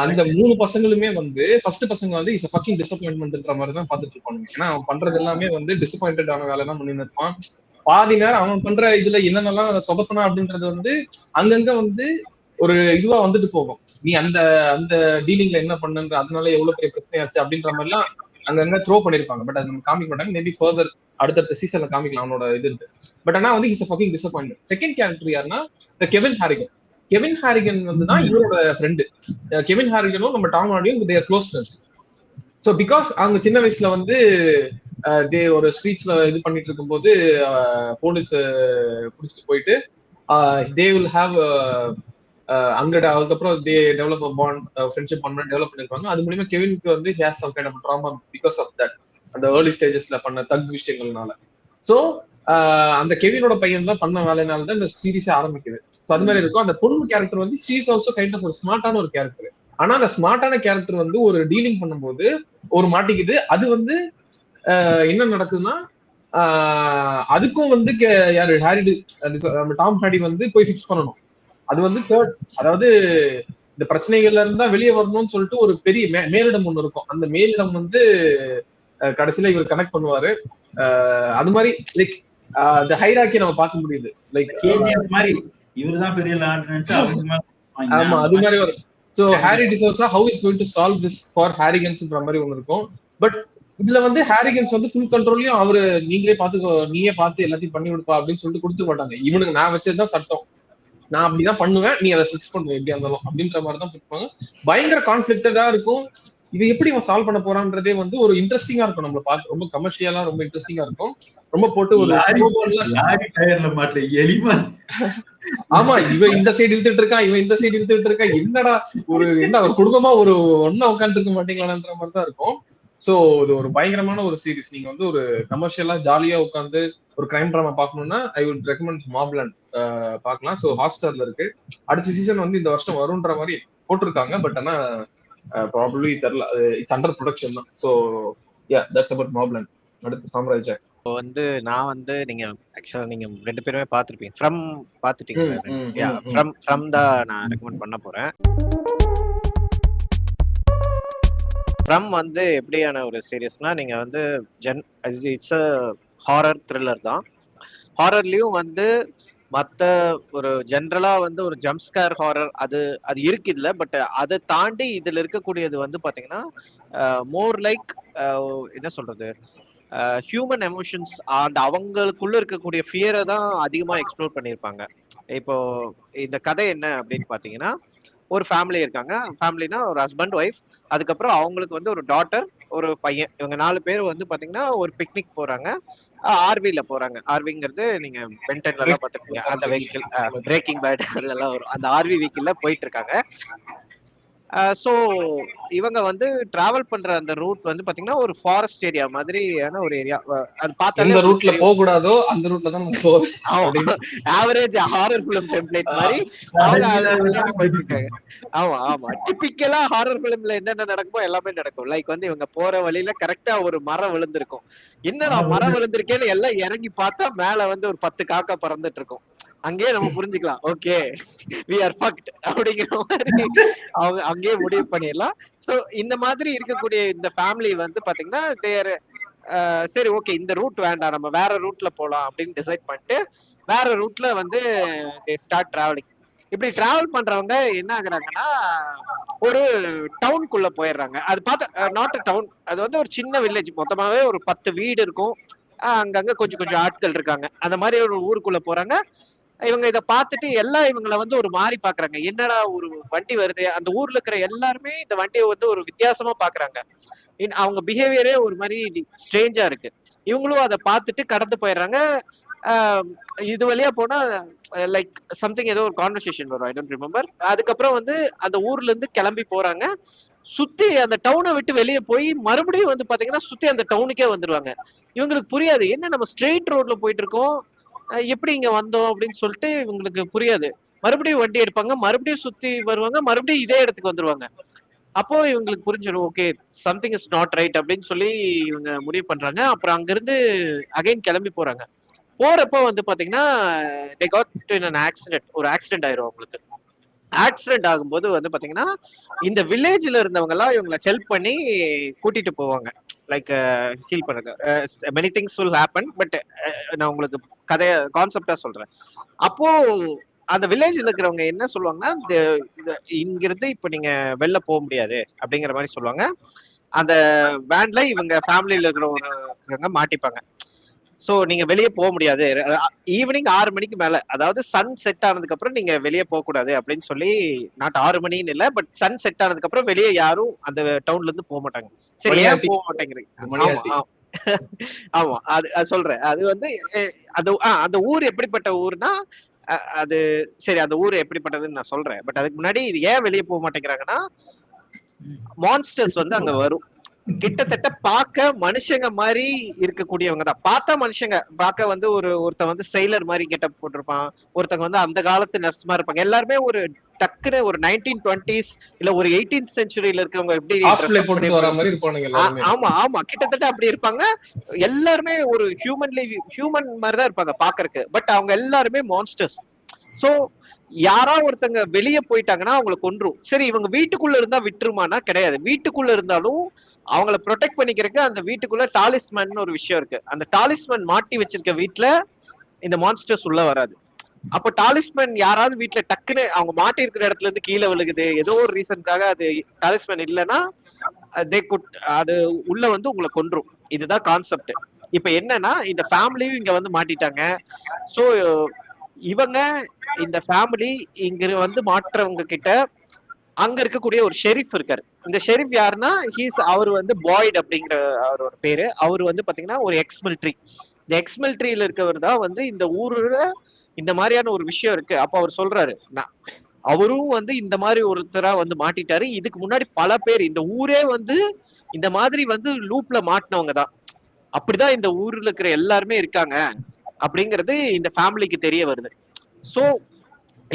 அந்த 3 பசங்களுமே வந்து ஃபர்ஸ்ட் பசங்க வந்து இஸ் ஃபக்கிங் டிசப்பாயின்ட்மெண்ட்ன்ற மாதிரி தான் பாத்துட்டு இருப்பானுங்க. ஏன்னா அவன் பண்றது எல்லாமே வந்து டிசப்பாயிண்டட் ஆன வேலை தான் பண்ணிட்டு இருப்பான். பாதி நேரம் அவன் பண்ற இதுல என்னென்னலாம் சொதப்பனா அப்படின்றது வந்து அங்கங்க வந்து ஒரு இதுவா வந்துட்டு போகும். நீ அந்த அந்த டீலிங்ல என்ன பண்ணுன்ற, அதனால எவ்வளவு பெரிய பிரச்சனையாச்சு அப்படின்ற மாதிரி எல்லாம் அங்கங்க த்ரோ பண்ணிருப்பாங்க. பட் அது நம்ம காமிக்க மாட்டாங்க. மேபி ஃபர்தர் அடுத்தடுத்த சீசன்ல காமிக்கலாம் அவனோட இது இருக்கு. பட் ஆனா வந்து is fucking disappointment. Second character யாருன்னா கெவின் ஹாரிகன். கெவின் ஹாரிகன் வந்து தான் இவரோட ஃப்ரெண்டு. கெவின் ஹாரிகனும் நம்ம டாம் ஹார்டியும் they're close friends. So because அவங்க சின்ன வயசுல வந்து ஒரு ஸ்ட்ரீட்ஸ்ல இது பண்ணிட்டு இருக்கும்போது போலீஸ் பிடிச்சிட்டு போயிட்டு தே வில் ஹாவ் அங்கட அதுக்கப்புறம் they develop bond friendship develop பண்ணிருப்பாங்க. அது மூலியமா கெவினுக்கு வந்து has some kind of trauma because of that, அந்த ஏர்லி ஸ்டேஜஸ்ல பண்ண தக் விஷயங்கள்னால. ஸோ அந்த கெவினோட பையன் தான் பண்ண வேலைனால தான் இந்த சீரீஸே ஆரம்பிக்குது. ஸோ அது மாதிரி இருக்கும். அந்த பொண்ணு கேரக்டர் வந்து she is also kind of ஒரு ஸ்மார்ட்டான ஒரு கேரக்டர். ஆனா அந்த ஸ்மார்ட்டான கேரக்டர் வந்து ஒரு டீலிங் பண்ணும்போது ஒரு மாட்டிக்குது. அது வந்து என்ன நடக்குதுன்னா அதுக்கும் வந்து யாரு ஹாரி டாம் ஹார்டி வந்து போய் ஃபிக்ஸ் பண்ணணும். அது வந்து தேர்ட், அதாவது இந்த பிரச்சனைகள்ல இருந்தா வெளியே வரணும்னு சொல்லிட்டு ஒரு பெரிய மேலிடம் ஒண்ணு இருக்கும். அந்த மேலிடம் வந்து கடைசியில இவர் கனெக்ட் பண்ணுவாரு. அது மாதிரி லைக் அந்த ஹைரார்க்கி நம்ம பார்க்க முடியுது. லைக் கேஜிஎஃப் மாதிரி இவர்தான் பெரிய லார்ட் நினைச்சா அவங்க மேல ஆமா அது மாதிரி வரும். So Harry Da Souza how is going to solve this for ஹாரிகன்ஸ்ன்ற மாதிரி ஒன்று இருக்கும். பட் இதுல வந்து ஹாரிகன்ஸ் வந்து ஃபுல் கண்ட்ரோலையும் அவரு நீங்களே பாத்துக்கோ, நீயே பார்த்து எல்லாத்தையும் பண்ணி கொடுப்பா அப்படின்னு சொல்லிட்டு கொடுத்துக்க மாட்டாங்க. இவனுக்கு நான் வச்சதுதான் சட்டம், நான் அப்படிதான் பண்ணுவேன், நீ அதை ஃபிக்ஸ் பண்ணுவேன் எப்படியா இருந்தாலும் அப்படின்ற மாதிரி தான் கொடுப்பாங்க. பயங்கர கான்ஃபிளிக்டடா இருக்கும். இது எப்படி அவன் சால்வ் பண்ண போறான்றதே வந்து ஒரு இன்ட்ரெஸ்டிங்கா இருக்கும். நம்ம பார்க்க ரொம்ப கமர்ஷியலா ரொம்ப இன்ட்ரெஸ்டிங்கா இருக்கும். ரொம்ப போட்டு ஒரு ஆமா இவன் இந்த சைடு இழுத்துட்டு இருக்கான், இவன் இந்த சைடு இழுத்துட்டு இருக்கான், என்னடா ஒரு என்ன ஒரு குடும்பமா ஒரு ஒன்னா உட்காந்துட்டு இருக்க மாட்டீங்களான்ற மாதிரி தான் இருக்கும். சோ இது ஒரு பயங்கரமான ஒரு சீரிஸ். நீங்க வந்து ஒரு கமர்ஷியலா ஜாலியா உட்காந்து ஒரு கிரைம் டிராமா பார்க்கணும்னா ஐ வுட் ரெக்கமெண்ட் மாப்லாண்ட் பார்க்கலாம். ஸோ ஹாட்ஸ்டார்ல இருக்கு. அடுத்த சீசன் வந்து இந்த வருஷம் வரும்ன்ற மாதிரி போட்டிருக்காங்க. பட் ஆனா ப்ராபபிலி தெரியல, இட்ஸ் அண்டர் ப்ரொடக்ஷன் தான். So yeah that's about Mobland. அடுத்து சாம்ராஜ் ஜாக். வந்து நான் வந்து நீங்க ஆக்சுவலா நீங்க 2 பேருமே பார்த்திருப்பீங்க. ஃப்ரம் பார்த்துட்டீங்க. ஃப்ரம் தான் நான் ரெக்கமெண்ட் பண்ண போறேன். ஃப்ரம் வந்து எப்படியான ஒரு சீரியஸ்னா, நீங்க வந்து இட்ஸ் அ ஹாரர் த்ரில்லர் தான். ஹாரர்லயும் வந்து மத்த ஒரு ஜென்ரலா வந்து ஒரு ஜம்ப் ஸ்கேர் ஹாரர் அது இருக்கு இதுல. பட் அதை தாண்டி இதுல இருக்கக்கூடியது வந்து பாத்தீங்கன்னா மோர் லைக் என்ன சொல்றது, ஹியூமன் எமோஷன்ஸ் அண்ட் அவங்களுக்குள்ள இருக்கக்கூடிய ஃபியரை தான் அதிகமா எக்ஸ்ப்ளோர் பண்ணியிருப்பாங்க. இப்போ இந்த கதை என்ன அப்படின்னு பாத்தீங்கன்னா, ஒரு ஃபேமிலி இருக்காங்க. ஃபேமிலினா ஒரு ஹஸ்பண்ட் ஒய்ஃப், அதுக்கப்புறம் அவங்களுக்கு வந்து ஒரு டாட்டர் ஒரு பையன். இவங்க 4 பேர் வந்து பாத்தீங்கன்னா ஒரு பிக்னிக் போறாங்க. ஆர்வில போறாங்க. ஆர்விங்கிறது நீங்க பென்டன்ல எல்லாம் பாத்துருப்பீங்க, அந்த வெஹிக்கிள், பிரேக்கிங் பேட் அதெல்லாம் வரும். அந்த ஆர்வி வெஹிக்கிள்ல போயிட்டு இருக்காங்க. சோ இவங்க வந்து டிராவல் பண்ற அந்த ரூட் வந்து பாத்தீங்கன்னா ஒரு ஃபாரஸ்ட் ஏரியா மாதிரியான ஒரு ஏரியா. அது பார்த்தாலே எந்த ரூட்ல போக கூடாதோ அந்த ரூட்ல தான் நம்ம போறோம். ஆவரேஜ் ஹாரர் ஃபிலிம் டெம்ப்ளேட் மாதிரி அவங்க போயிட்டு இருக்காங்க. ஆமா டிபிக்கலா ஹாரர் ஃபிலிம்ல என்னென்ன நடக்குமோ எல்லாமே நடக்கும். லைக் வந்து இவங்க போற வழியில கரெக்டா ஒரு மரம் விழுந்திருக்கும். என்னடா மரம் விழுந்திருக்கேன்னு எல்லாம் இறங்கி பார்த்தா மேல வந்து ஒரு 10 காக்கா பறந்துட்டு இருக்கும். அங்கேயே நம்ம புரிஞ்சுக்கலாம், ஓகே வி ஆர் ஃபக்ட் அப்படிங்கிற மாதிரி அவங்க அங்கேயே முடிவு பண்ணிடலாம். சோ இந்த மாதிரி இருக்கக்கூடிய இந்த ஃபேமிலி வந்து பாத்தீங்கன்னா சரி ஓகே இந்த ரூட் வேண்டாம், நம்ம வேற ரூட்ல போலாம் அப்படின்னு டிசைட் பண்ணிட்டு வேற ரூட்ல வந்து ஸ்டார்ட் டிராவலிங். இப்படி டிராவல் பண்றவங்க என்ன ஆகுறாங்கன்னா ஒரு டவுனுக்குள்ள போயிடுறாங்க. அது பார்த்தா நாட் அ டவுன், அது வந்து ஒரு சின்ன வில்லேஜ். மொத்தமாவே ஒரு 10 வீடு இருக்கும். அங்கங்க கொஞ்சம் ஆட்கள் இருக்காங்க. அந்த மாதிரி ஒரு ஊருக்குள்ள போறாங்க. இவங்க இதை பார்த்துட்டு எல்லாம் இவங்களை வந்து ஒரு மாதிரி பாக்குறாங்க. என்னடா ஒரு வண்டி வருது, அந்த ஊர்ல இருக்கிற எல்லாருமே இந்த வண்டியை வந்து ஒரு வித்தியாசமா பாக்குறாங்க. அவங்க பிஹேவியரே ஒரு மாதிரி ஸ்ட்ரேஞ்சா இருக்கு. இவங்களும் அதை பார்த்துட்டு கடந்து போயிடுறாங்க. இது வழியா போனா லைக் சம்திங் ஏதோ ஒரு கான்வர்சேஷன் வரும், ஐ டோன்ட் ரிமெம்பர். அதுக்கப்புறம் வந்து அந்த ஊர்ல இருந்து கிளம்பி போறாங்க. சுத்தி அந்த டவுனை விட்டு வெளியே போய் மறுபடியும் வந்து பாத்தீங்கன்னா சுத்தி அந்த டவுனுக்கே வந்துருவாங்க. இவங்களுக்கு புரியாது, என்ன நம்ம ஸ்ட்ரெயிட் ரோட்ல போயிட்டு இருக்கோம், எப்படி இங்க வந்தோம் அப்படின்னு சொல்லிட்டு இவங்களுக்கு புரியாது. மறுபடியும் வண்டி எடுப்பாங்க, மறுபடியும் சுத்தி வருவாங்க, மறுபடியும் இதே இடத்துக்கு வந்துருவாங்க. அப்போ இவங்களுக்கு புரிஞ்சிடும், okay something is not right அப்படின்னு சொல்லி இவங்க முடிவு பண்றாங்க. அப்புறம் அங்கிருந்து அகைன் கிளம்பி போறாங்க. போறப்போ வந்து பாத்தீங்கன்னா they got in an accident. ஒரு ஆக்சிடென்ட் ஆயிரும் அவங்களுக்கு. ஆக்சிடென்ட் ஆகும்போது வந்து பாத்தீங்கன்னா இந்த வில்லேஜ்ல இருந்தவங்க எல்லாம் இவங்களை ஹெல்ப் பண்ணி கூட்டிட்டு போவாங்க. லைக் ஹீல் பண்ணுங்க, many things will happen. But நான் உங்களுக்கு கதைய கான்செப்டா சொல்றேன். அப்போ அந்த வில்லேஜ்ல இருக்கிறவங்க என்ன சொல்லுவாங்கன்னா, இங்கிருந்து இப்ப நீங்க வெளில போக முடியாது அப்படிங்கிற மாதிரி சொல்லுவாங்க. அந்த வேன்ல இவங்க ஃபேமிலியில இருக்கிறவங்க மாட்டிப்பாங்க. சோ நீங்க வெளியே போக முடியாது, ஈவினிங் 6 மணிக்கு மேல, அதாவது சன் செட் ஆனதுக்கு அப்புறம் நீங்க வெளியே போக கூடாது அப்படின்னு சொல்லி, நாட் 6 மணின்னு இல்ல, பட் சன் செட் ஆனதுக்கு அப்புறம் வெளியே யாரும் அந்த டவுன்ல இருந்து போக மாட்டாங்க. சரி ஏன் போக மாட்டேங்கிறீங்க? ஆமா அது சொல்றேன். அது வந்து அந்த ஊர் எப்படிப்பட்ட ஊர்னா, அது சரி அந்த ஊர் எப்படிப்பட்டதுன்னு நான் சொல்றேன். பட் அதுக்கு முன்னாடி இது ஏன் வெளியே போக மாட்டேங்கிறாங்கன்னா, மான்ஸ்டர்ஸ் வந்து அங்க வரும். கிட்டத்தட்ட பார்க்க மனுஷங்க மாதிரி இருக்கக்கூடியவங்க தான். பார்த்தா மனுஷங்க பார்க்க வந்து ஒருத்தன் வந்து செயலர் மாதிரி கெட்டப் போட்டிருப்பான், ஒருத்தங்க வந்து அந்த காலத்து நர்ஸ் மாதிரி இருப்பாங்க. எல்லாருமே ஒரு டக்குன்னு ஒரு 1920s இல்ல ஒரு 18th செஞ்சுரியில இருக்கவங்க எப்படி ஆமா கிட்டத்தட்ட அப்படி இருப்பாங்க. எல்லாருமே ஒரு ஹியூமன் மாதிரிதான் இருப்பாங்க பாக்குறதுக்கு. பட் அவங்க எல்லாருமே மான்ஸ்டர்ஸ். சோ யாரா ஒருத்தங்க வெளியே போயிட்டாங்கன்னா அவங்களை கொன்றும். சரி இவங்க வீட்டுக்குள்ள இருந்தா விட்டுருமானா கிடையாது. வீட்டுக்குள்ள இருந்தாலும் அவங்கள ப்ரொடெக்ட் பண்ணிக்கிறதுக்கு அந்த வீட்டுக்குள்ள டாலிஸ்மன் ஒரு விஷயம் இருக்கு. அந்த டாலிஸ்மன் மாட்டி வச்சிருக்க வீட்டுல இந்த மான்ஸ்டர்ஸ் உள்ள வராது. அப்போ டாலிஸ்மன் யாராவது வீட்டுல டக்குன்னு அவங்க மாட்டி இருக்கிற இடத்துல இருந்து கீழே விழுகுது, ஏதோ ஒரு ரீசனுக்காக அது டாலிஸ்மன் இல்லைன்னா அது உள்ள வந்து உங்களை கொன்றும். இதுதான் கான்செப்ட். இப்ப என்னன்னா இந்த ஃபேமிலியும் இங்க வந்து மாட்டிட்டாங்க. சோ இவங்க இந்த ஃபேமிலி இங்க வந்து மாற்றவங்க கிட்ட அங்க இருக்கக்கூடிய ஒரு ஷெரீஃப் இருக்காரு. இந்த ஷெரீஃப் யாருன்னா அவர் வந்து பாய்ட் அப்படிங்கிற அவரோட பேரு. அவர் வந்து பாத்தீங்கன்னா ஒரு எக்ஸ் மிலிட்ரி. இந்த எக்ஸ் மிலிட்ரியில இருக்கவர் தான் வந்து இந்த ஊர்ல இந்த மாதிரியான ஒரு விஷயம் இருக்கு. அப்ப அவர் சொல்றாரு, அவரும் வந்து இந்த மாதிரி ஒருத்தரா வந்து மாட்டிட்டாரு. இதுக்கு முன்னாடி பல பேர் இந்த ஊரே வந்து இந்த மாதிரி வந்து லூப்ல மாட்டினவங்க தான். அப்படிதான் இந்த ஊர்ல இருக்கிற எல்லாருமே இருக்காங்க அப்படிங்கிறது இந்த ஃபேமிலிக்கு தெரிய வருது. சோ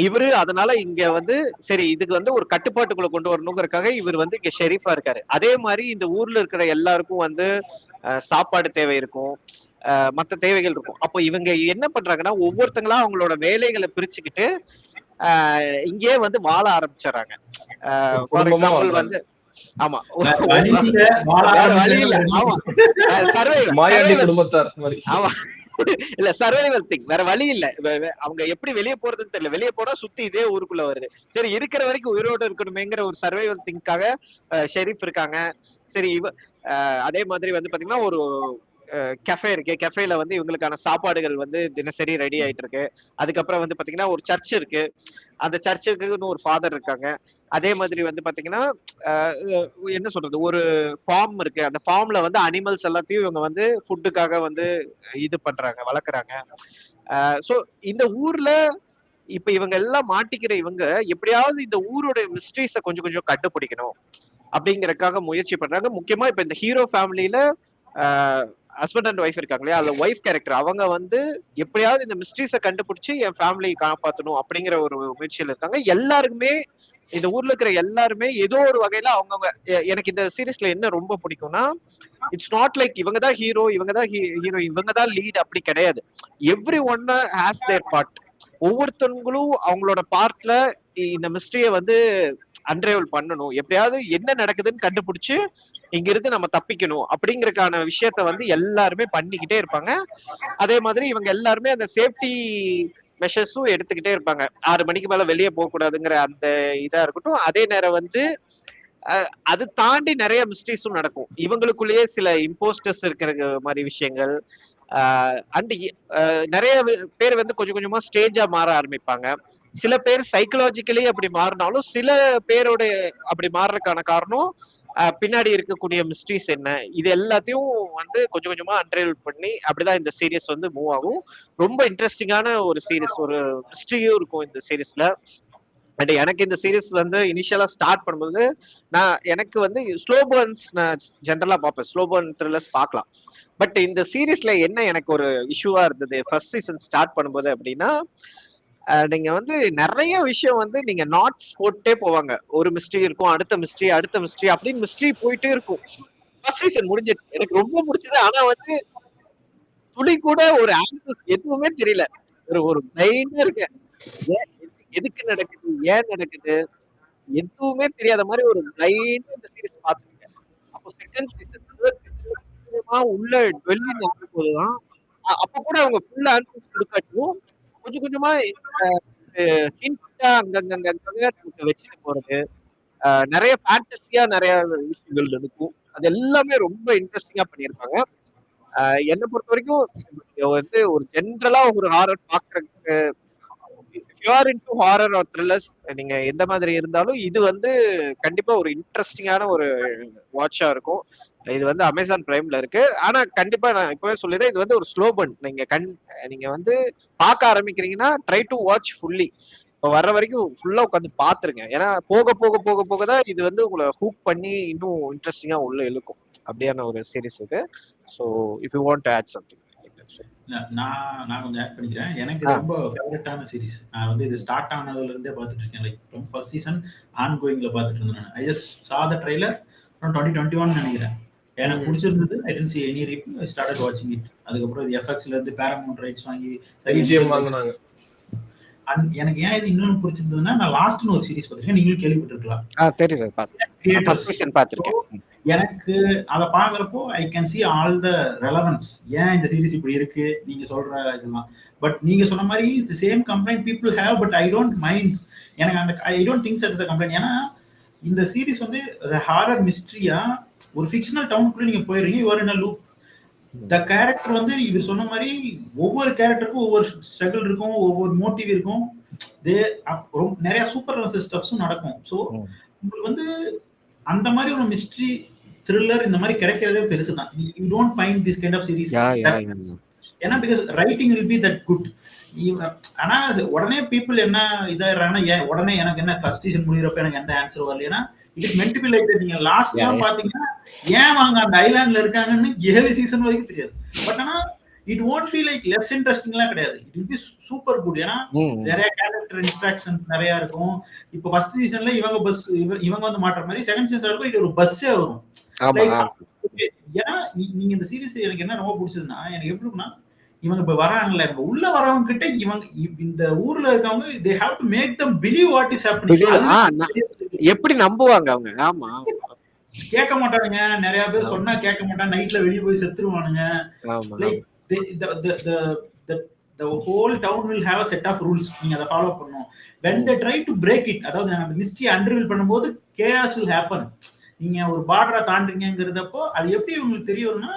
இவரு அதனால இங்க வந்து சரி இதுக்கு வந்து ஒரு கட்டுப்பாட்டுக்குள்ள கொண்டு வரணுங்கிறதுக்காக இவர் வந்து இங்க ஷெரீஃபா இருக்காரு. அதே மாதிரி இந்த ஊர்ல இருக்கிற எல்லாருக்கும் வந்து சாப்பாடு தேவை இருக்கும், மற்ற தேவைகள் இருக்கும். அப்போ இவங்க என்ன பண்றாங்கன்னா ஒவ்வொருத்தங்களா அவங்களோட வேலைகளை பிரிச்சுக்கிட்டு இங்கே வந்து வாழ ஆரம்பிச்சிடறாங்க. ஃபார் எக்ஸாம்பிள் வந்து ஆமா வழி இல்ல, ஆமா ஆமா இல்ல சர்வைவல் திங், வேற வழி இல்ல. அவங்க எப்படி வெளியே போறதுன்னு தெரியல. வெளியே போனா சுத்தி இதே ஊருக்குள்ள வருது. சரி இருக்கிற வரைக்கும் உயிரோடு இருக்கணுமேங்கிற ஒரு சர்வைவல் திங்காக ஷெரீஃப் இருக்காங்க. சரி அதே மாதிரி வந்து பாத்தீங்கன்னா ஒரு கெஃபே இருக்கு. கெஃபேல வந்து இவங்களுக்கான சாப்பாடுகள் வந்து தினசரி ரெடி ஆயிட்டு இருக்கு. அதுக்கப்புறம் வந்து பாத்தீங்கன்னா ஒரு சர்ச் இருக்கு. அந்த சர்ச்சுக்கு ஒரு ஃபாதர் இருக்காங்க. அதே மாதிரி வந்து பாத்தீங்கன்னா என்ன சொல்றது ஒரு ஃபார்ம் இருக்கு. அந்த ஃபார்ம்ல வந்து அனிமல்ஸ் எல்லாத்தையும் இவங்க வந்து ஃபுட்டுக்காக வந்து இது பண்றாங்க, வளர்க்குறாங்க. சோ இந்த ஊர்ல இப்ப இவங்க எல்லாம் மாட்டிக்கிற இவங்க எப்படியாவது இந்த ஊரோட மிஸ்ட்ரீஸ கொஞ்சம் கொஞ்சம் கண்டுபிடிக்கணும் அப்படிங்கறதுக்காக முயற்சி பண்றாங்க. முக்கியமா இப்ப இந்த ஹீரோ ஃபேமிலியில ஹஸ்பண்ட் அண்ட் ஒய்ஃப் இருக்காங்க இல்லையா, அந்த ஒய்ஃப் கேரக்டர் அவங்க வந்து எப்படியாவது இந்த மிஸ்ட்ரீஸை கண்டுபிடிச்சு என் ஃபேமிலியை காப்பாற்றணும் அப்படிங்கிற ஒரு முயற்சியில் இருக்காங்க. எல்லாருக்குமே இந்த ஊர்ல இருக்கிற எல்லாருமே ஏதோ ஒரு வகையில அவங்கவுங்க எனக்கு இந்த சீரீஸ்ல என்ன ரொம்ப பிடிக்கும்னா இட்ஸ் நாட் லைக் இவங்க தான் ஹீரோ இவங்க தான் ஹீரோ இவங்க தான் லீட், அப்படி கிடையாது. Every one has their part. ஒவ்வொருத்தவங்களும் அவங்களோட பார்ட்ல இந்த மிஸ்ட்ரியை வந்து அன்ரேவல் பண்ணணும், எப்படியாவது என்ன நடக்குதுன்னு கண்டுபிடிச்சு இங்க இருந்து நம்ம தப்பிக்கணும் அப்படிங்கறதுக்கான விஷயத்த வந்து எல்லாருமே பண்ணிக்கிட்டே இருப்பாங்க. அதே மாதிரி இவங்க எல்லாருமே அந்த சேஃப்டி மெஷர்ஸும் எடுத்துக்கிட்டே இருப்பாங்க. 6 மணிக்கு மேல வெளியே போக கூடாதுங்கிற அந்த இதா இருக்கட்டும். அதே நேரம் வந்து அது தாண்டி நிறைய மிஸ்ட்ரீஸும் நடக்கும். இவங்களுக்குள்ளேயே சில இம்போஸ்டர்ஸ் இருக்கிற மாதிரி விஷயங்கள் அண்ட் நிறைய பேர் வந்து கொஞ்சம் கொஞ்சமா ஸ்டேஜா மாற ஆரம்பிப்பாங்க. சில பேர் சைக்கலாஜிக்கலி அப்படி மாறினாலும் சில பேரோட அப்படி மாறுறதுக்கான காரணம் பின்னாடி இருக்கக்கூடிய மிஸ்ட்ரீஸ் என்ன, இது எல்லாத்தையும் வந்து கொஞ்சம் கொஞ்சமா அன்ரேவல் பண்ணி அப்படிதான் இந்த சீரீஸ் வந்து மூவ் ஆகும். ரொம்ப இன்ட்ரெஸ்டிங்கான ஒரு சீரீஸ், ஒரு மிஸ்ட்ரியும் இருக்கும் இந்த சீரீஸ்ல. அண்ட் எனக்கு இந்த சீரீஸ் வந்து இனிஷியலா ஸ்டார்ட் பண்ணும்போது எனக்கு வந்து ஸ்லோ பர்ன்ஸ் நான் ஜென்ரலா பார்ப்பேன், ஸ்லோ பர்ன் த்ரில்லர்ஸ் பார்க்கலாம். பட் இந்த சீரீஸ்ல என்ன எனக்கு ஒரு இஷ்யூவா இருந்தது ஃபர்ஸ்ட் சீசன் ஸ்டார்ட் பண்ணும்போது அப்படின்னா, நீங்க வந்து நிறைய விஷயம் வந்து நீங்க நாட்ஸ் போட்டே போவாங்க. ஒரு மிஸ்ட்ரி இருக்கும், அடுத்த மிஸ்ட்ரி அப்படின்னு மிஸ்ட்ரி போயிட்டே இருக்கும். ஃபர்ஸ்ட் சீசன் முடிஞ்சிருச்சு, எனக்கு ரொம்ப பிடிச்சது. ஆனா வந்து துளி கூட ஒரு ஆன்சர்ஸ் எதுவுமே தெரியல. ஒரு பிளைண்டா இருக்கேன், எதுக்கு நடக்குது ஏன் நடக்குது எதுவுமே தெரியாத மாதிரி ஒரு பிளைண்டா இந்த சீரீஸ் பார்த்துருக்கேன். அப்போ செகண்ட் சீசன் உள்ள டெல்லி நடக்கும் போதுதான் அப்ப கூட அவங்க ஃபுல் ஆன்சர்ஸ் கொடுக்காட்டியும் கொஞ்சம் கொஞ்சமா நமக்கு வச்சுட்டு போறது, நிறைய ஃபேண்டசியா நிறைய விஷயங்கள் இருக்கும். அது எல்லாமே ரொம்ப இன்ட்ரெஸ்டிங்கா பண்ணியிருப்பாங்க. என்னை பொறுத்த வரைக்கும் வந்து ஒரு ஜென்ரலா ஒரு ஹாரர் பாக்குறதுக்கு ஹாரர் ஆர் த்ரில்லர்ஸ் நீங்க எந்த மாதிரி இருந்தாலும் இது வந்து கண்டிப்பா ஒரு இன்ட்ரெஸ்டிங்கான ஒரு வாட்சா இருக்கும். இது வந்து அமேசான் பிரைம்ல இருக்கு. ஆனா கண்டிப்பா நான் இப்பவே சொல்லிடுறேன், இது வந்து ஒரு ஸ்லோ பர்ன். நீங்க வந்து பார்க்க ஆரம்பிக்கிறீங்கன்னா ட்ரை டு வாட்ச் ஃபுல்லி. இப்போ வர்ற வரைக்கும் ஃபுல்லா உட்காந்து பாத்துருங்க. ஏன்னா போக போக போக போக தான் இது வந்து உங்களை ஹூக் பண்ணி இன்னும் இன்ட்ரெஸ்டிங்கா உள்ள இழுக்கும். அப்படியான ஒரு சீரிஸ் இது. So if you want to add something. நான் கொஞ்சம் ஆட் பண்ணிக்கிறேன். எனக்கு ரொம்ப ஃபேவரட்டான சீரிஸ். நான் வந்து இது ஸ்டார்ட் ஆனதுல இருந்தே பார்த்துட்டு இருக்கேன். Like from first season on கோயிங்ல பார்த்துட்டு இருந்தேன். I just saw the trailer from 2021 நினைக்கிறேன். எனக்கு பிடிச்சிருந்தது. ஐ tent see any review. I started watching it. அதுக்கப்புறம் இது FXல இருந்து Paramount ரைட்ஸ் வாங்கி வாங்குனாங்க. எனக்கு ஏன் இது இன்னொன்னு பிடிச்சிருந்ததுன்னா, நான் லாஸ்ட்னு ஒரு சீரிஸ் பார்த்திருக்கேன், நீங்களும் கேள்விப்பட்டிருக்கலாம். தெரியும், பார்த்திருக்கேன். எனக்கு அதை பாக்குறப்போ I can see all the relevance. ஏன் இந்த சீரிஸ் இப்படி இருக்கு நீங்க சொல்ற இதெல்லாம். பட் நீங்க சொன்ன மாதிரி the same complaint people have, but I don't mind. எனக்கு அந்த I don't think it's a complaint. ஏன்னா இந்த சீரிஸ் வந்து ஹாரர் மிஸ்ட்ரியா ஒரு ஃபிக்ஷனல் டவுனுக்குள்ள நீங்க போயிடுறீங்க, you are in a loop. The character வந்து இவர் சொன்ன மாதிரி ஒவ்வொரு கேரக்டருக்கும் ஒவ்வொரு ஸ்ட்ரகிள் இருக்கும், ஒவ்வொரு மோட்டிவ் இருக்கும். நிறைய சூப்பர் ஸ்டஃப்ஸும் நடக்கும். ஸோ உங்களுக்கு வந்து அந்த மாதிரி ஒரு மிஸ்ட்ரி த்ரில்லர் இந்த மாதிரி கிடைக்கிறதே பெருசுதான். You don't find this kind of series. ஏன்னா because writing will be that good. ஆனா உடனே பீப்புள் என்ன இதாயிடுறாங்கன்னா, உடனே எனக்கு என்ன ஃபர்ஸ்ட் சீசன் முடிகிறப்ப எனக்கு எந்த ஆன்சர் வரல. ஏன்னா it is meant to be like that. நீங்க லாஸ்ட் எல்லாம் பாத்தீங்கன்னா ஏன் அவங்க அந்த ஐலாண்ட்ல இருக்காங்கன்னு 7 சீசன் வரைக்கும் தெரியாது. பட் ஆனா it won't be like less interestingலாம் கிடையாது. It will be super good. ஏன்னா நிறைய கேரக்டர் இன்டராக்ஷன்ஸ் நிறைய இருக்கும். இப்போ ஃபர்ஸ்ட் சீசன்ல இவங்க வந்து மாற்ற மாதிரி செகண்ட் சீசன் இருக்கும் இது ஒரு பஸ்ஸே வரும். ஏன்னா நீங்க இந்த சீரிஸ் எனக்கு என்ன ரொம்ப பிடிச்சதுன்னா, எனக்கு எப்படி இருக்குன்னா, இவங்க இப்ப வராங்கல்ல, இப்ப உள்ள வரவங்க கிட்ட இவங்க இந்த ஊர்ல இருக்கவங்க they have to make them believe what is happening. எப்படி நம்புவாங்க அவங்க? ஆமா, கேட்க மாட்டானுங்க. நிறைய பேர் சொன்னா கேட்க மாட்டாங்க, நைட்ல வெளியே போய் செத்துருவானுங்க. Like the whole town will have a set of rules. நீங்க அதை ஃபாலோ பண்ணணும். when they try to break it, அதாவது அந்த மிஸ்ட்ரி அன்ரிவீல் பண்ணும்போது chaos will happen. நீங்க ஒரு பார்டரை தாண்டீங்கிறதப்போ அது எப்படி உங்களுக்கு தெரிய வரும்னா,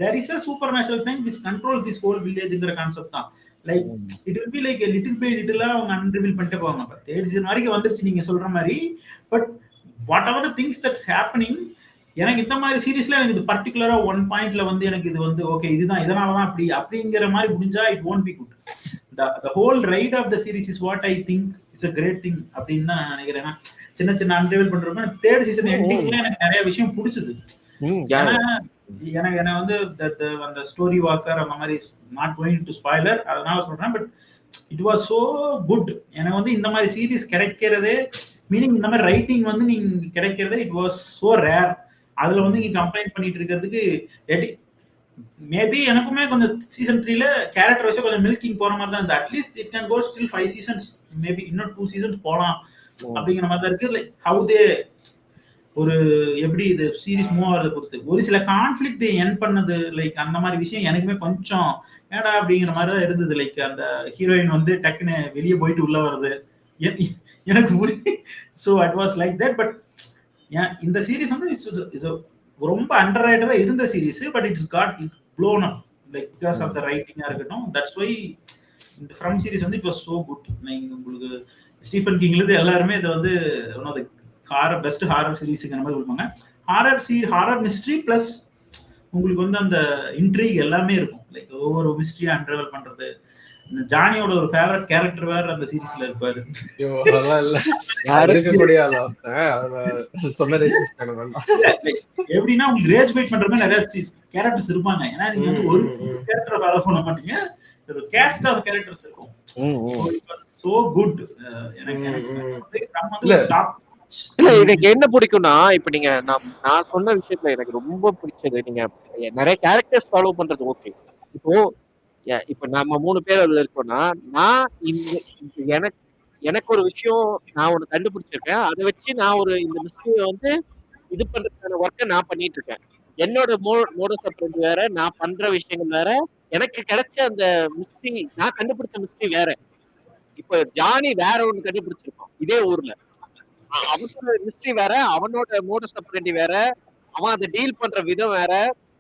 there is a supernatural thing which controls this whole village-ங்கிற கான்செப்ட் தான். Like it will be like a little by little அவங்க அன்ரிவீல் பண்ணிட்டு போவாங்க. பட் தேர்ட் சீசன் வரைக்கும் வந்துருச்சு நீங்க சொல்ற மாதிரி. But what ever the things that's happening, எனக்கு இந்த மாதிரி சீரீஸ்ல எனக்கு இது பர்டிகுலரா ஒன் பாயிண்ட்ல வந்து எனக்கு இது வந்து ஓகே இதுதான் இதனாலதான் அப்படிங்கிற மாதிரி முடிஞ்சா it won't be good. the whole ride of the series is what I think is a great thing அப்படின்னு தான் நினைக்கிறேன். சின்ன சின்ன அன்ரிவீல் பண்றப்ப தேர்ட் சீசன் எண்டிங்ல எனக்கு நிறைய விஷயம் பிடிச்சது. எனக்கு வந்து அந்த ஸ்டோரி வாக்கர் அந்த மாதிரி நாட் கோயிங் டு ஸ்பாயிலர் அதனால சொல்றேன். But it was so good. எனக்கு வந்து இந்த மாதிரி சீரீஸ் கிடைக்கிறதே, மீனிங் இந்த மாதிரி ரைட்டிங் வந்து நீங்க கிடைக்கிறதே இட் வாஸ் சோ ரேர். அதுல வந்து நீங்க கம்ப்ளைண்ட் பண்ணிட்டு இருக்கிறதுக்கு மேபி எனக்குமே கொஞ்சம் சீசன் 3ல கேரக்டர் வைஸ் கொஞ்சம் மில்கிங் போற மாதிரி தான் இருந்தது. At least it can go still 5 seasons, maybe இன்னும் 2 சீசன்ஸ் போலாம் அப்படிங்கிற மாதிரி தான் இருக்கு. லைக் ஹவு தே ஒரு எப்படி இது சீரிஸ் மூவ் ஆகிறத பொறுத்து ஒரு சில கான்ஃபிளிக்ட் என் பண்ணது, லைக் அந்த மாதிரி விஷயம் எனக்குமே கொஞ்சம் ஏடா அப்படிங்கிற மாதிரி தான் இருந்தது. லைக் அந்த ஹீரோயின் வந்து டக்குன்னு வெளியே போயிட்டு உள்ள வர்றது எனக்கு so it was like that. But இந்த சீரிஸ் வந்து இட்ஸ் ரொம்ப அண்டர் ரைட்டரா இருந்த series. But it's got it blown up like because of the ரைட்டிங்கா இருக்கட்டும். தட்ஸ் வை இந்த ஃப்ரம் சீரிஸ் வந்து இட் வாஸ் சோ குட். நீங்க உங்களுக்கு ஸ்டீஃபன் கிங்ல இருந்து எல்லாருமே இதை வந்து one of the best horror சீரிஸ்ங்கிற மாதிரி கொடுப்பாங்க. ஹாரர் மிஸ்ட்ரி பிளஸ் உங்களுக்கு வந்து அந்த இன்ட்ரிக் எல்லாமே இருக்கும். லைக் ஒவ்வொரு மிஸ்ட்ரியா அன்ரவல் பண்றது. ஜானியோட ஒரு ஃபேவரட் கேரக்டர் வேற அந்த சீரிஸ்ல இருப்பாரு. எப்படின்னா உங்களுக்கு ரேஜ் பைட் பண்ற மாதிரி நிறைய கேரக்டர்ஸ் இருப்பாங்க. ஏன்னா நீங்க வந்து ஒரு கேரக்டரை ஃபாலோ பண்ண மாட்டீங்க, ஒரு கேஸ்ட் ஆஃப் கேரக்டர்ஸ் இருக்கும். So good. இல்ல எனக்கு என்ன பிடிக்கும்னா, இப்ப நீங்க நான் சொன்ன விஷயத்துல எனக்கு ரொம்ப பிடிச்சது, நீங்க நிறைய கேரக்டர்ஸ் ஃபாலோ பண்றது ஓகே. இப்ப நம்ம 3 பேர் அதுல இருக்கோம்னா, நான் எனக்கு ஒரு விஷயம் நான் ஒண்ணு கண்டுபிடிச்சிருக்கேன். அதை வச்சு நான் ஒரு இந்த மிஸ்டேக் வந்து இது பண்றதுக்கான ஒர்க்கை நான் பண்ணிட்டு இருக்கேன். என்னோட மோடஸ் ஆபரண்டி வேற, நான் பண்ற விஷயங்கள் வேற, எனக்கு கிடைச்ச அந்த மிஸ்டி நான் கண்டுபிடிச்ச மிஸ்டி வேற. இப்ப ஜானி வேற ஒண்ணு கண்டுபிடிச்சிருக்கோம் இதே ஊர்ல, அவனோட மிஸ்ட்ரி வேற, அவனோட மோடஸ் ஆபரண்டி வேற, அவன் அதை டீல் பண்ற விதம் வேற.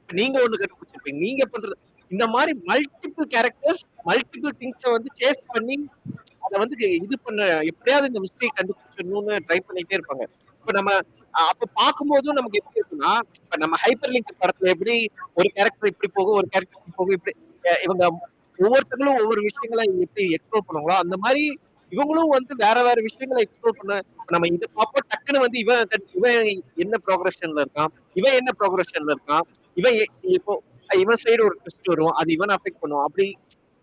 நீங்க ஒண்ணு கண்டுபிடிச்சிருப்பீங்க, நீங்க பண்றது இந்த மாதிரி மல்டிபிள் கேரக்டர்ஸ் மல்டிபிள் திங்ஸை வந்து சேஸ் பண்ணி அதை வந்து இது பண்ண எப்படியாவது இந்த மிஸ்டேக் கண்டுபிடிச்சணும்னு ட்ரை பண்ணிட்டே இருப்பாங்க. இப்ப நம்ம அப்ப பார்க்கும்போதும் நமக்கு எப்படி இருக்குன்னா, இப்ப நம்ம ஹைப்பர் லிங்க் படத்துல எப்படி ஒரு கேரக்டர் இப்படி போகும், ஒரு கேரக்டர் இப்படி போகும், இப்படி இவங்க ஒவ்வொருத்தங்களும் ஒவ்வொரு விஷயங்களை எப்படி எக்ஸ்ப்ளோர் பண்ணுவாங்களோ அந்த மாதிரி இவங்களும் வந்து வேற வேற விஷயங்களை எக்ஸ்ப்ளோர் பண்ண நம்ம இதை பார்ப்போம். டக்குன்னு வந்து இவன் என்ன ப்ரோக்ரஷன்ல இருக்கான், இவன் என்ன ப்ரோக்ரஷன்ல இருக்கான், இப்போ இவன் சைடு ஒரு ட்விஸ்ட் வரும், அது இவன் அஃபெக்ட் பண்ணும். அப்படி